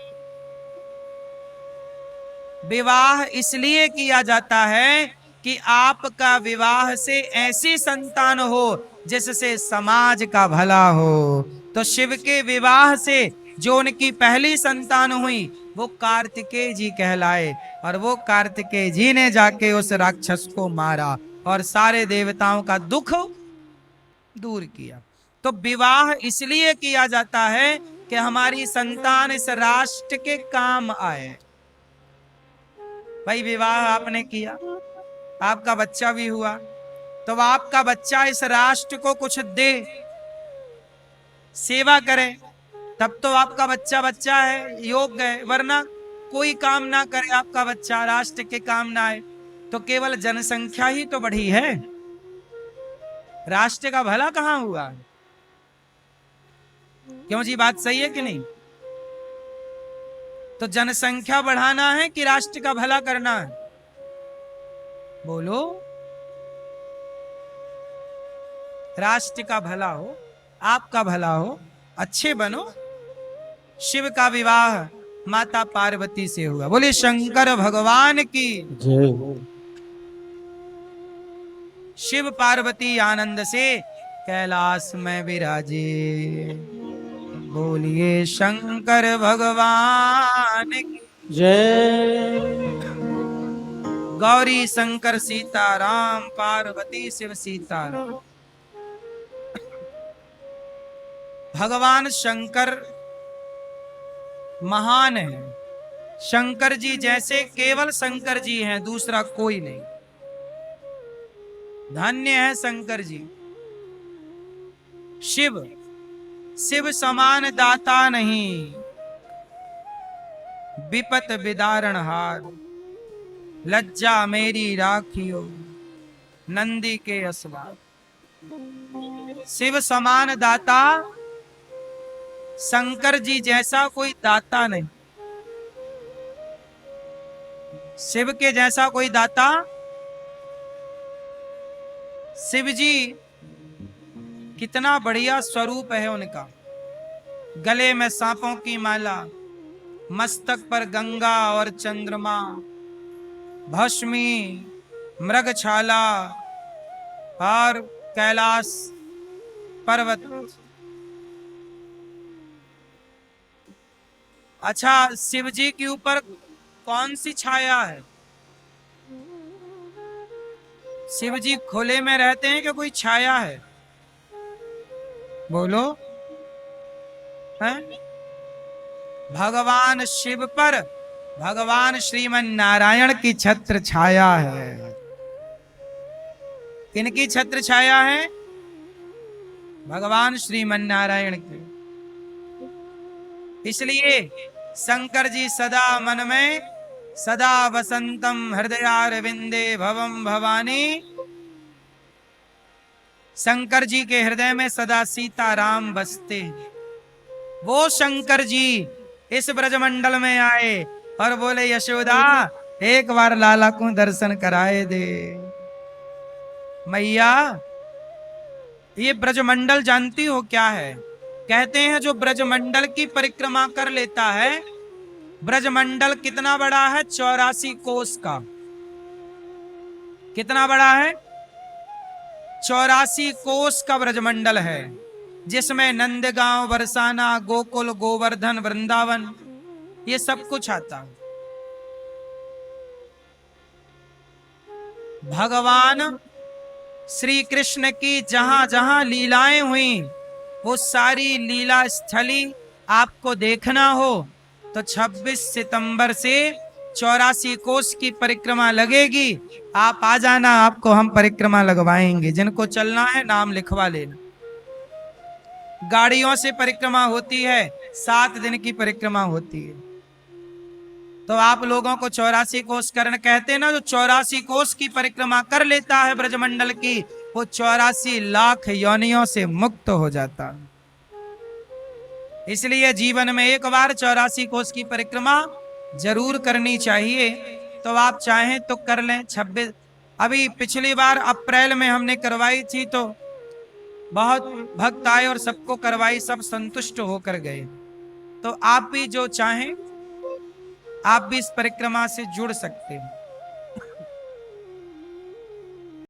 विवाह इसलिए किया जाता है कि आपका विवाह से ऐसी संतान हो जिससे समाज का भला हो। तो शिव के विवाह से जो उनकी पहली संतान हुई वो कार्तिकेय जी कहलाए, और वो कार्तिकेय जी ने जाके उस राक्षस को मारा और सारे देवताओं का दुख दूर किया। तो विवाह इसलिए किया जाता है कि हमारी संतान इस राष्ट्र के काम आए। भाई विवाह आपने किया, आपका बच्चा भी हुआ, तो आपका बच्चा इस राष्ट्र को कुछ दे, सेवा करे, तब तो आपका बच्चा बच्चा है, योग्य है। वरना कोई काम ना करे आपका बच्चा, राष्ट्र के काम ना आए, तो केवल जनसंख्या ही तो बढ़ी है, राष्ट्र का भला कहां हुआ? क्यों जी, बात सही है कि नहीं? तो जनसंख्या बढ़ाना है कि राष्ट्र का भला करना है? बोलो। राष्ट्र का भला हो, आपका भला हो, अच्छे बनो। शिव का विवाह माता पार्वती से हुआ। बोले शंकर भगवान की जय। शिव पार्वती आनंद से कैलाश में विराजे। बोलिए शंकर भगवान की जय। गौरी शंकर सीताराम, पार्वती शिव सीताराम। भगवान शंकर महान है। शंकर जी जैसे केवल शंकर जी हैं, दूसरा कोई नहीं। धन्य है शंकर जी। शिव शिव समान दाता नहीं, विपत विदारण हार, लज्जा मेरी राखियो नंदी के असवार। शिव समान दाता, शंकर जी जैसा कोई दाता नहीं। शिव के जैसा कोई दाता, शिव जी कितना बढ़िया स्वरूप है उनका। गले में सांपों की माला, मस्तक पर गंगा और चंद्रमा, भस्मी मृगछाला और कैलाश पर्वत। अच्छा, शिव जी के ऊपर कौन सी छाया है? शिव जी खुले में रहते हैं कि कोई छाया है? बोलो। हैं? भगवान शिव पर भगवान श्रीमन नारायण की छत्र छाया है। किनकी छत्र छाया है? भगवान श्रीमन नारायण की। इसलिए शंकर जी सदा मन में, सदा वसंतम हृदयारविंदे भवम भवानी। शंकर जी के हृदय में सदा सीताराम बसते। वो शंकर जी इस ब्रजमंडल में आए और बोले यशोदा एक बार लाला को दर्शन कराए दे। मैया, ये ब्रजमंडल जानती हो क्या है? कहते हैं जो ब्रजमंडल की परिक्रमा कर लेता है, ब्रजमंडल कितना बड़ा है? 84 कोस का। कितना बड़ा है? 84 कोस का ब्रजमंडल है, जिसमें नंदगांव, बरसाना, गोकुल, गोवर्धन, वृंदावन, ये सब कुछ आता है। भगवान श्री कृष्ण की जहां जहां लीलाएं हुई, वो सारी लीला स्थली आपको देखना हो तो 26 सितंबर से 84 कोस की परिक्रमा लगेगी। आप आ जाना, आपको हम परिक्रमा लगवाएंगे। जिनको चलना है नाम लिखवा लेना। गाड़ियों से परिक्रमा होती है, 7 दिन की परिक्रमा होती है। तो आप लोगों को 84 कोस करण कहते हैं ना। जो 84 कोस की परिक्रमा कर लेता है ब्रजमंडल की, वो 84 लाख योनियों से मुक्त हो जाता है। इसलिए जीवन में एक बार 84 कोस की परिक्रमा जरूर करनी चाहिए। तो आप चाहें तो कर लें। 26 अभी पिछली बार अप्रैल में हमने करवाई थी, तो बहुत भक्त आए और सबको करवाई, सब संतुष्ट होकर गए। तो आप भी जो चाहें आप भी इस परिक्रमा से जुड़ सकते हैं।